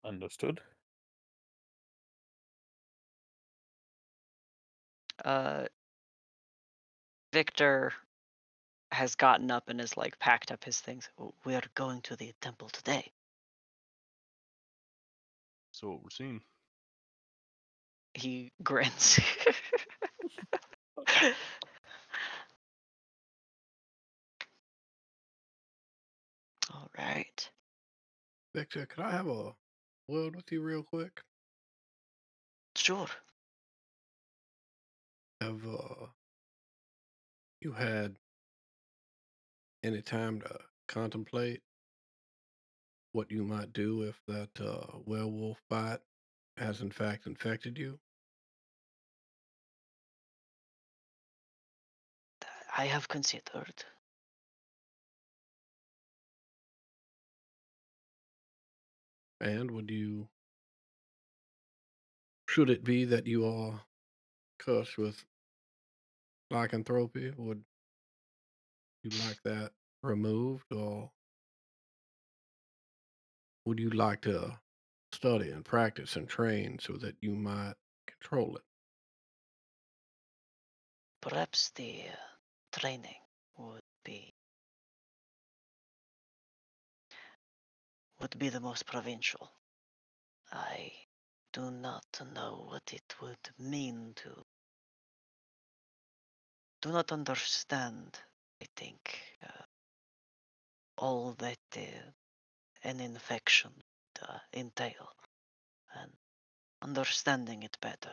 Understood. Victor has gotten up and has like packed up his things. We're going to the temple today. So what we're seeing. He grins. All right. Victor, could I have a word with you real quick? Sure. Have you had any time to contemplate what you might do if that werewolf bite has in fact infected you? I have considered. And should it be that you are cursed with lycanthropy, would you like that removed, or would you like to study and practice and train so that you might control it? Perhaps the training would be the most provincial. I do not know what it would mean to do not understand, I think, all that an infection would entail, and understanding it better,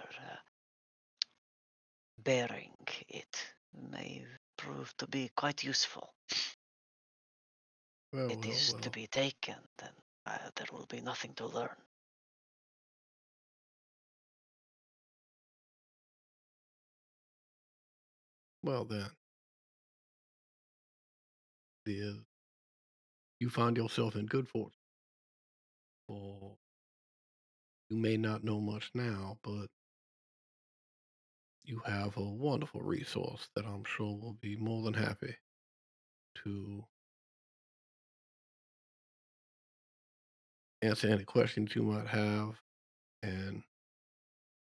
bearing it may prove to be quite useful. Well, It well, is to well. be taken, then there will be nothing to learn. Well, then, you find yourself in good fortune. For you may not know much now, but you have a wonderful resource that I'm sure will be more than happy to answer any questions you might have and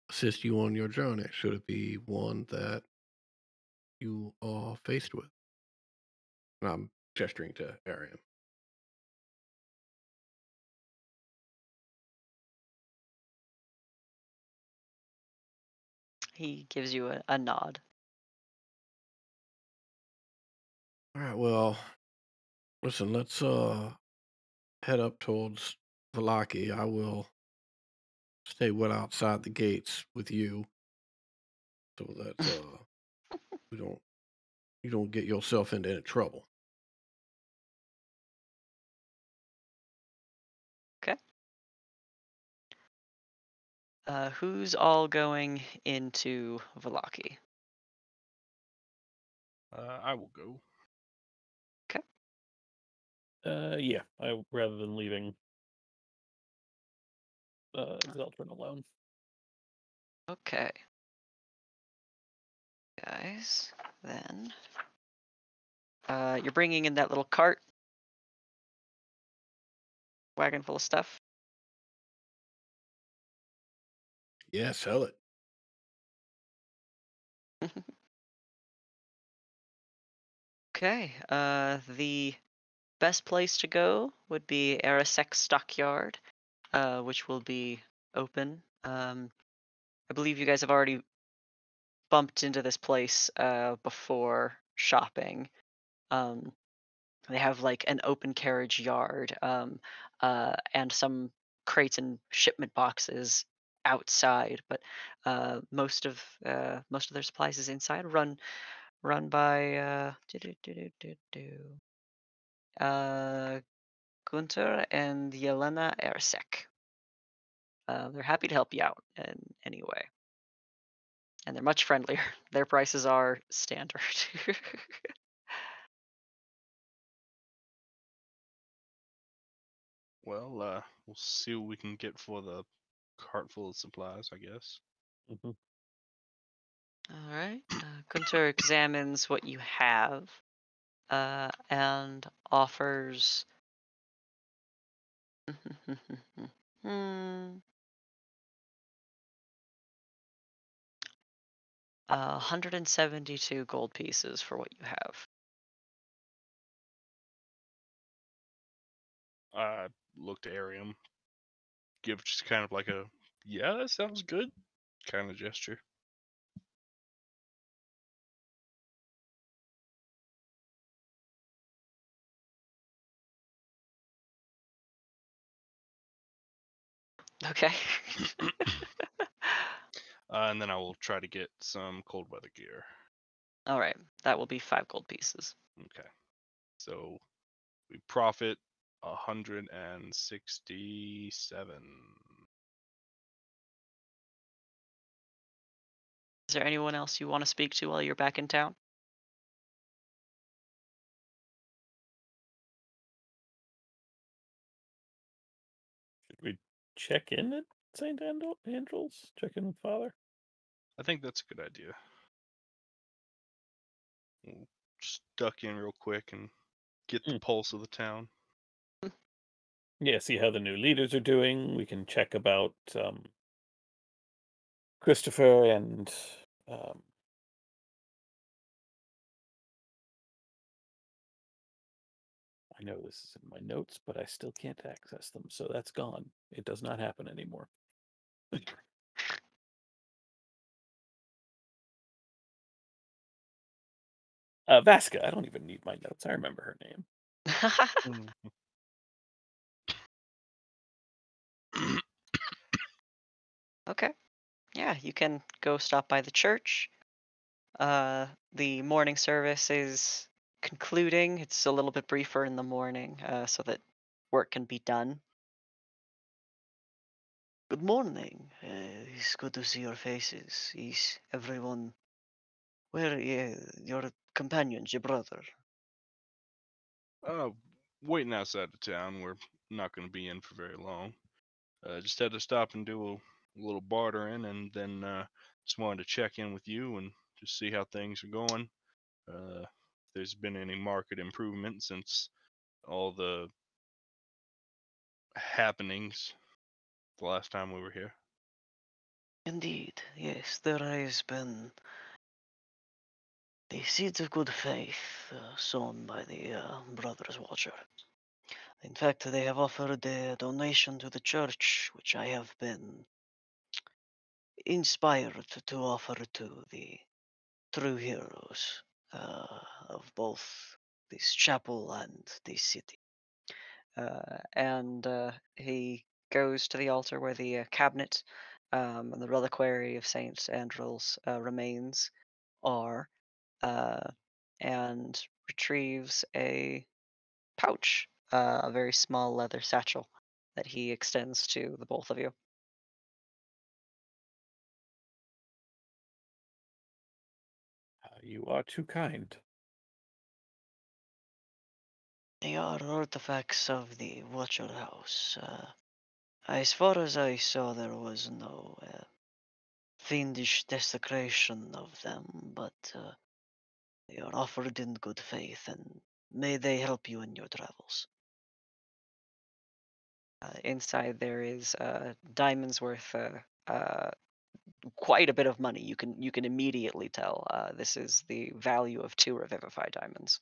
assist you on your journey, should it be one that you are faced with. And I'm gesturing to Ariam. He gives you a nod. All right, well, listen, let's head up towards Valaki. I will stay well outside the gates with you so that we don't you don't get yourself into any trouble. Okay. Who's all going into Valaki? I will go. Okay. Yeah. Rather than leaving Zeltrin alone. Okay. Guys, then you're bringing in that little cart, wagon full of stuff. Yeah, sell it. Okay. The best place to go would be Arasek Stockyard, which will be open. I believe you guys have already bumped into this place before shopping. Um, they have like an open carriage yard, and some crates and shipment boxes outside, but most of their supplies is inside. Run by uh, Gunter and Yelena Ersek. They're happy to help you out in any way, and they're much friendlier. Their prices are standard. Well, we'll see what we can get for the cart full of supplies, I guess. Mhm. All right. Gunter examines what you have and offers hmm, 172 gold pieces for what you have. I look to Arium, give just kind of like a, yeah, that sounds good kind of gesture. Okay. And then I will try to get some cold weather gear. All right. That will be 5 gold pieces. Okay. So we profit 167. Is there anyone else you want to speak to while you're back in town? Should we check in at St. Andrew's? Check in with Father? I think that's a good idea. We'll just duck in real quick and get the pulse of the town. Yeah, see how the new leaders are doing. We can check about Christopher and um, I know this is in my notes, but I still can't access them, so that's gone. It does not happen anymore. Vasca, I don't even need my notes. I remember her name. Okay. Yeah, you can go stop by the church. The morning service is concluding. It's a little bit briefer in the morning, so that work can be done. Good morning. It's good to see your faces. Is everyone where? Your companions, your brother. Waiting outside the town. We're not going to be in for very long. Just had to stop and do a little bartering, and then just wanted to check in with you and just see how things are going. If there's been any market improvement since all the happenings the last time we were here. Indeed, yes, there has been the seeds of good faith sown by the Brothers Watcher. In fact, they have offered a donation to the church, which I have been inspired to offer to the true heroes of both this chapel and this city. And he goes to the altar where the cabinet and the reliquary of Saint Andrew's remains are, uh, and retrieves a pouch, a very small leather satchel that he extends to the both of you. You are too kind. They are artifacts of the Watcher House. As far as I saw, there was no fiendish desecration of them, but they are offered in good faith, and may they help you in your travels. Inside there is diamonds worth quite a bit of money. You can immediately tell this is the value of 2 Revivify diamonds.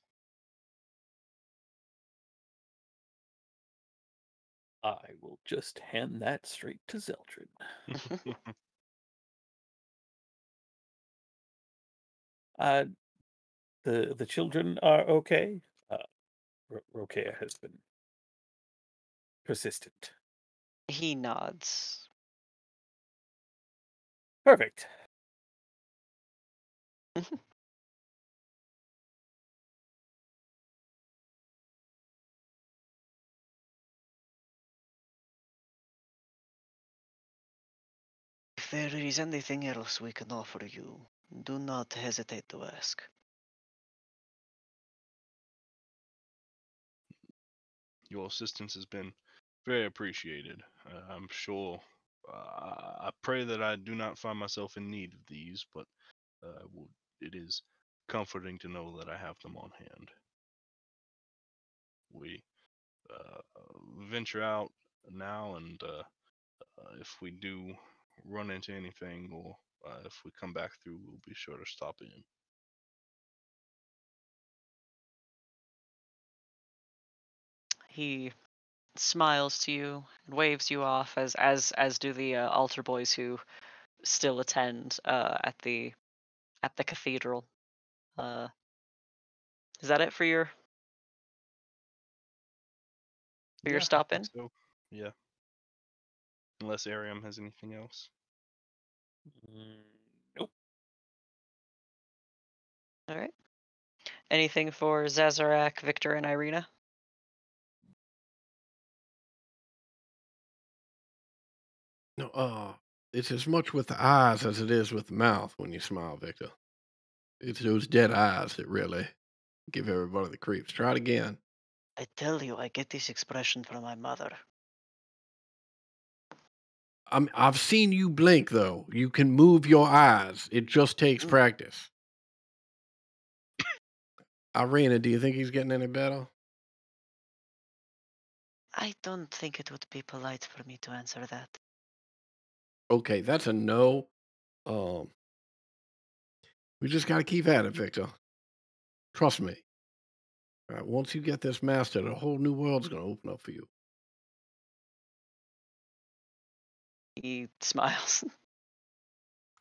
I will just hand that straight to Zeldrin. Uh, the children are okay. Rokea has been persistent. He nods. Perfect. If there is anything else we can offer you, do not hesitate to ask. Your assistance has been very appreciated. I'm sure. I pray that I do not find myself in need of these, but it is comforting to know that I have them on hand. We uh, venture out now, and if we do run into anything, or if we come back through, we'll be sure to stop in. He smiles to you and waves you off, as do the altar boys who still attend at the cathedral. Is that it for your Yeah, I stop think in? so. Yeah. Unless Ariam has anything else. Nope. All right. Anything for Zazarak, Victor, and Irina? No, it's as much with the eyes as it is with the mouth when you smile, Victor. It's those dead eyes that really give everybody the creeps. Try it again. I tell you, I get this expression from my mother. I've seen you blink, though. You can move your eyes. It just takes Mm. practice. Irina, do you think he's getting any better? I don't think it would be polite for me to answer that. Okay, that's a no. We just got to keep at it, Victor. Trust me. All right, once you get this mastered, a whole new world's going to open up for you. He smiles.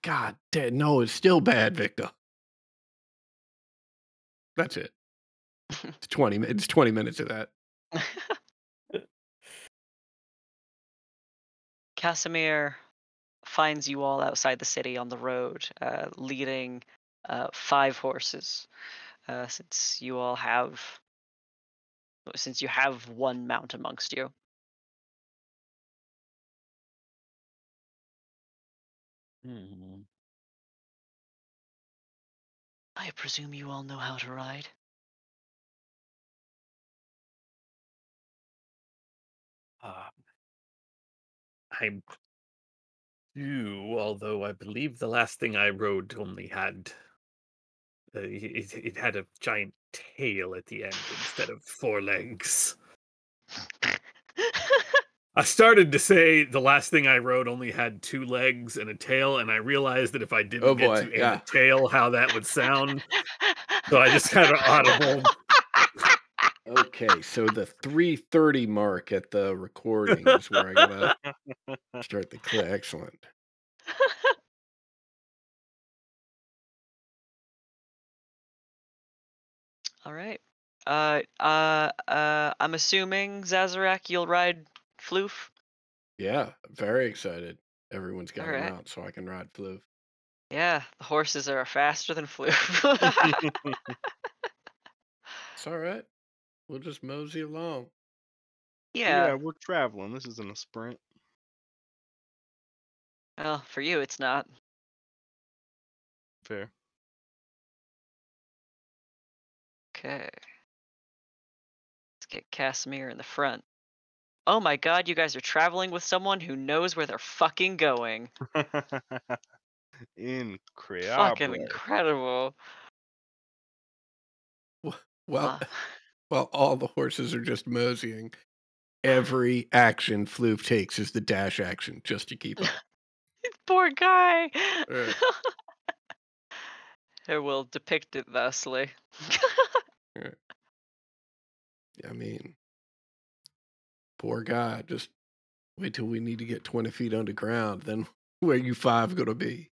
God damn, no, it's still bad, Victor. That's it. It's 20 minutes. It's 20 minutes of that. Casimir finds you all outside the city on the road, leading 5 horses. Since you have one mount amongst you. I presume you all know how to ride. I do, although I believe the last thing I rode only had it had a giant tail at the end instead of 4 legs. I started to say the last thing I rode only had 2 legs and a tail, and I realized that if I didn't Oh, get boy, to and yeah. a tail, how that would sound. So I just kind of audible. Okay, so the 3:30 mark at the recording is where I gotta start the clip. Excellent. All right. I'm assuming Zazarak, you'll ride Floof. Yeah, very excited. Everyone's All got a right. mount, so I can ride Floof. Yeah, the horses are faster than Floof. It's all right. We'll just mosey along. Yeah, Yeah. we're traveling. This isn't a sprint. Well, for you, it's not. Fair. Okay. Let's get Casimir in the front. Oh my god, you guys are traveling with someone who knows where they're fucking going. Fucking Incredible. incredible. Well, Uh, while all the horses are just moseying, every action Floof takes is the dash action just to keep up. poor guy. Right. I will depict it thusly. Right. I mean, poor guy. Just wait till we need to get 20 feet underground. Then where you five gonna be?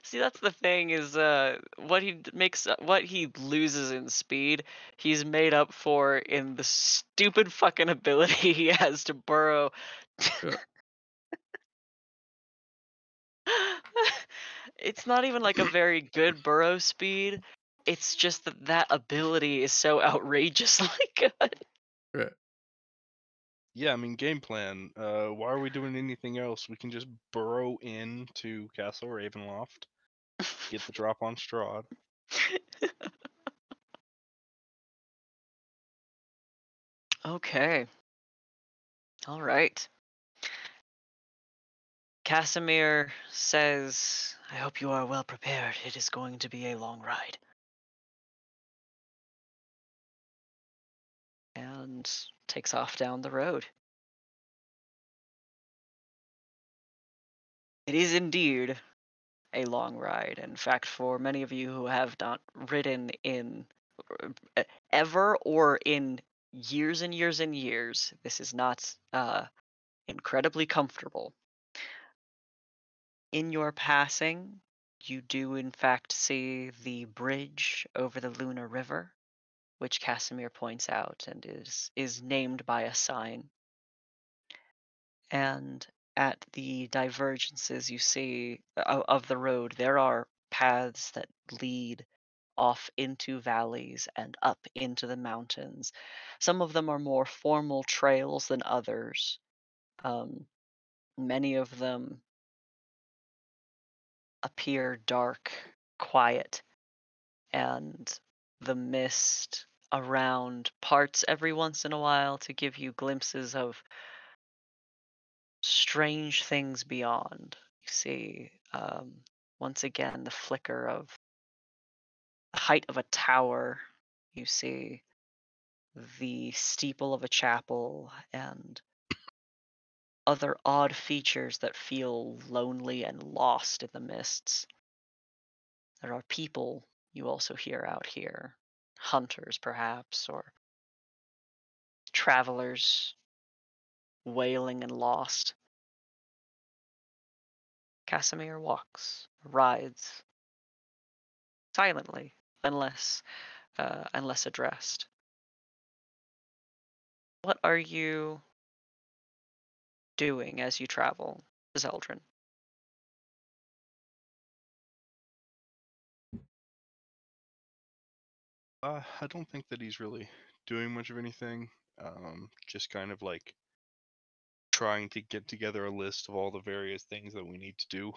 See, that's the thing is what he loses in speed, he's made up for in the stupid fucking ability he has to burrow. Yeah. It's not even like a very good burrow speed. It's just that ability is so outrageously good. Right. Yeah, I mean, game plan. Why are we doing anything else? We can just burrow into Castle Ravenloft, get the drop on Strahd. Okay. All right. Casimir says, I hope you are well prepared. It is going to be a long ride. And takes off down the road. It is indeed a long ride. In fact, for many of you who have not ridden in ever or in years and years and years, this is not incredibly comfortable. In your passing, you do in fact see the bridge over the Luna River, which Casimir points out and is named by a sign. And at the divergences you see of the road, there are paths that lead off into valleys and up into the mountains. Some of them are more formal trails than others. Many of them appear dark, quiet, and the mist around parts every once in a while to give you glimpses of strange things beyond. You see, once again, the flicker of the height of a tower. You see the steeple of a chapel and other odd features that feel lonely and lost in the mists. There are people you also hear out here, hunters perhaps, or travelers wailing and lost. Casimir walks, rides silently, unless addressed. What are you doing as you travel, Zeldrin? I don't think that he's really doing much of anything. Just kind of like trying to get together a list of all the various things that we need to do.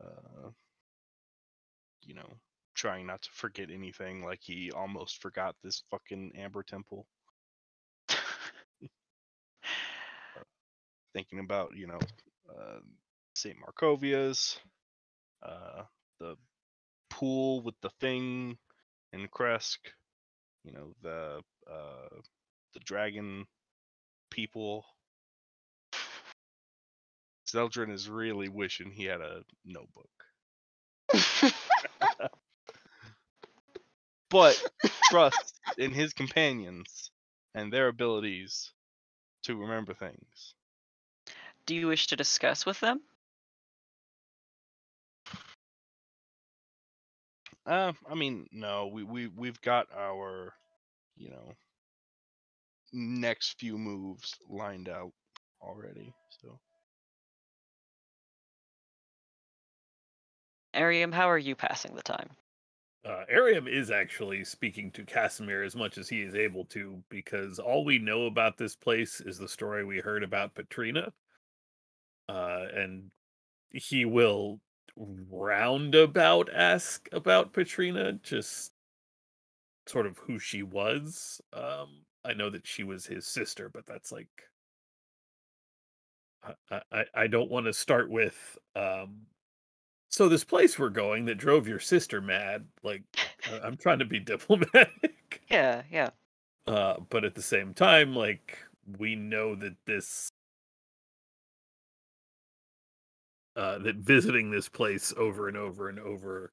Uh, you know, trying not to forget anything. Like he almost forgot this fucking Amber Temple. Thinking about St. Markovia's, the pool with the thing in Kresk. The dragon people. Zeldrin is really wishing he had a notebook. But trust in his companions and their abilities to remember things. Do you wish to discuss with them? I mean, no, we've got our, next few moves lined out already. So Ariam, how are you passing the time? Ariam is actually speaking to Casimir as much as he is able to, because all we know about this place is the story we heard about Petrina. And he will roundabout ask about Petrina, just sort of who she was. I know that she was his sister, but that's like I don't want to start with so this place we're going that drove your sister mad, like I'm trying to be diplomatic. Yeah, yeah. But at the same time, like we know that this that visiting this place over and over and over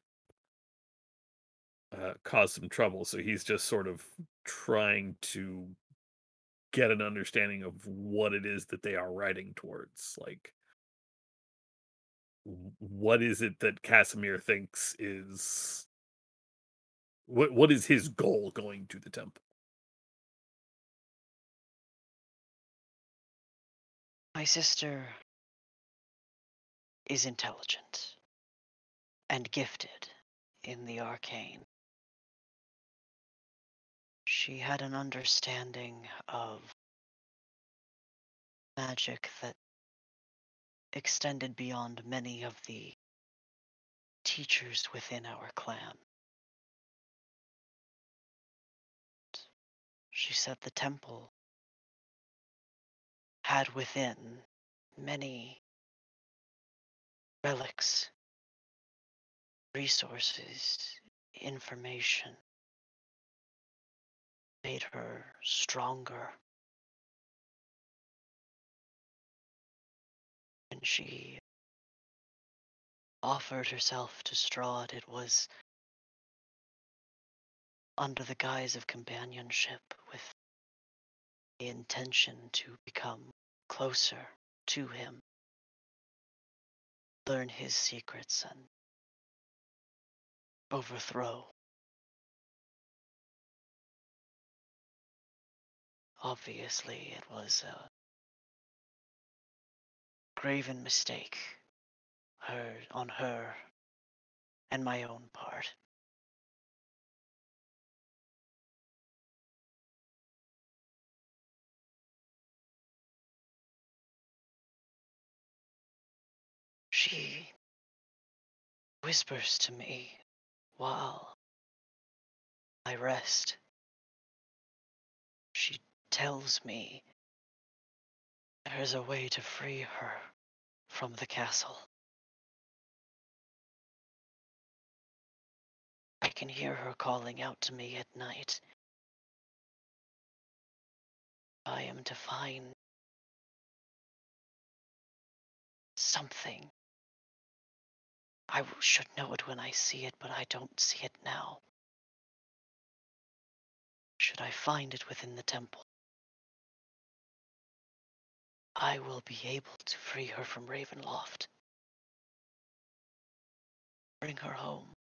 caused some trouble. So he's just sort of trying to get an understanding of what it is that they are riding towards. Like, what is it that Casimir thinks is what is his goal going to the temple? My sister is intelligent and gifted in the arcane. She had an understanding of magic that extended beyond many of the teachers within our clan. She said the temple had within many relics, resources, information, made her stronger. When she offered herself to Strahd, it was under the guise of companionship with the intention to become closer to him, learn his secrets, and overthrow. Obviously, it was a graven mistake on her and my own part. She whispers to me while I rest. She tells me there is a way to free her from the castle. I can hear her calling out to me at night. I am to find something. I should know it when I see it, but I don't see it now. Should I find it within the temple, I will be able to free her from Ravenloft. Bring her home.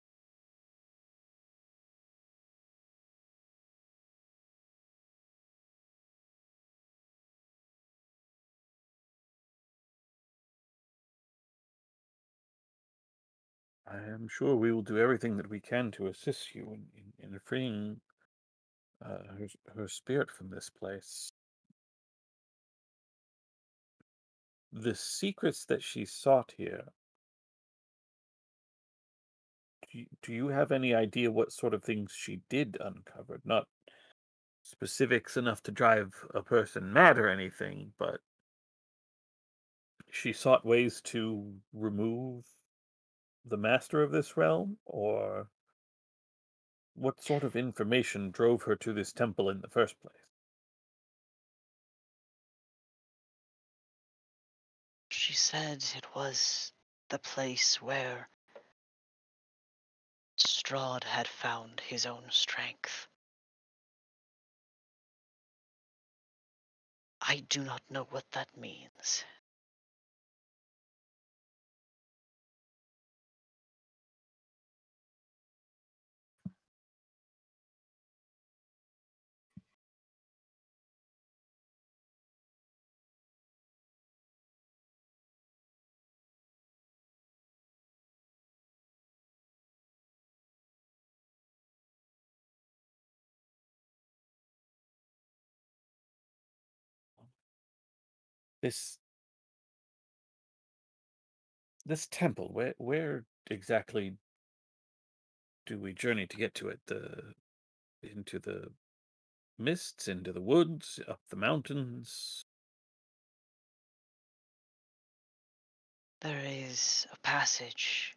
I am sure we will do everything that we can to assist you in freeing her spirit from this place. The secrets that she sought here, do you have any idea what sort of things she did uncover? Not specifics enough to drive a person mad or anything, but she sought ways to remove the master of this realm, or what sort of information drove her to this temple in the first place? She said it was the place where Strahd had found his own strength. I do not know what that means. This this temple, where exactly do we journey to get to it? The into the mists, into the woods, up the mountains? There is a passage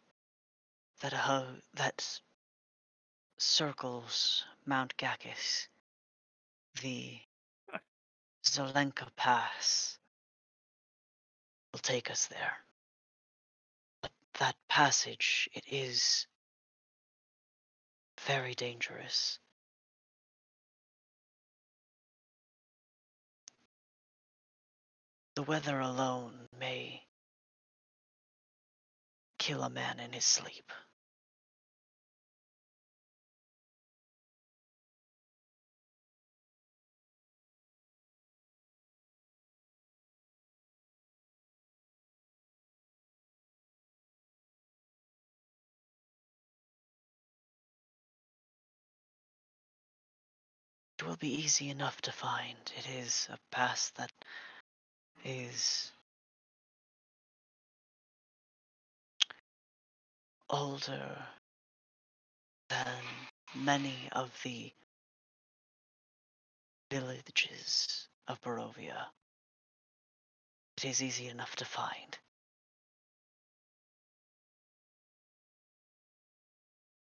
that circles Mount Gakis, the Zolenka Pass will take us there. But that passage, it is very dangerous. The weather alone may kill a man in his sleep. It will be easy enough to find. It is a pass that is older than many of the villages of Barovia. It is easy enough to find.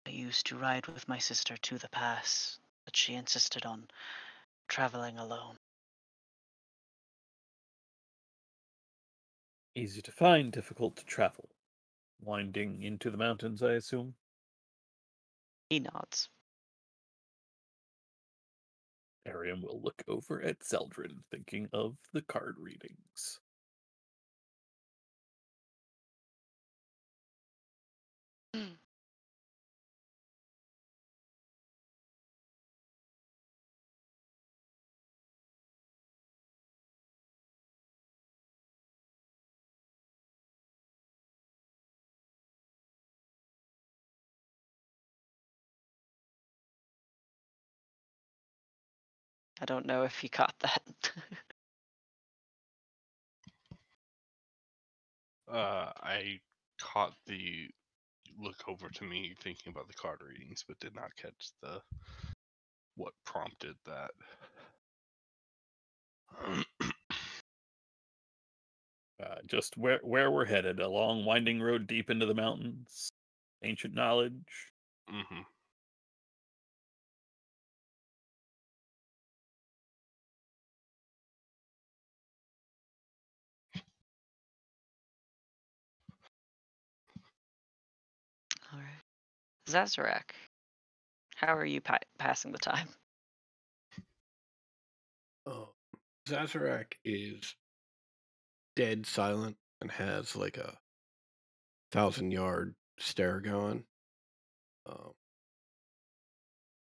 I used to ride with my sister to the pass, but she insisted on traveling alone. Easy to find, difficult to travel. Winding into the mountains, I assume. He nods. Ariam will look over at Zeldrin, thinking of the card readings. I don't know if he caught that. I caught the look over to me thinking about the card readings, but did not catch the what prompted that. Just where we're headed, a long winding road deep into the mountains. Ancient knowledge. Mm-hmm. All right. Zazarak, how are you passing the time? Oh, Zazarak is dead silent and has like a 1,000-yard stare going.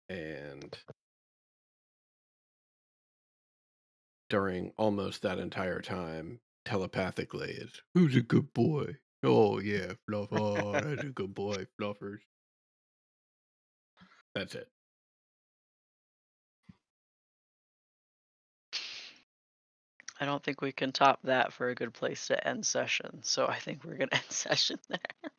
And during almost that entire time, telepathically, is who's a good boy? Oh yeah, Fluff. Oh, that's a good boy, Fluffers. That's it. I don't think we can top that for a good place to end session, so I think we're gonna end session there.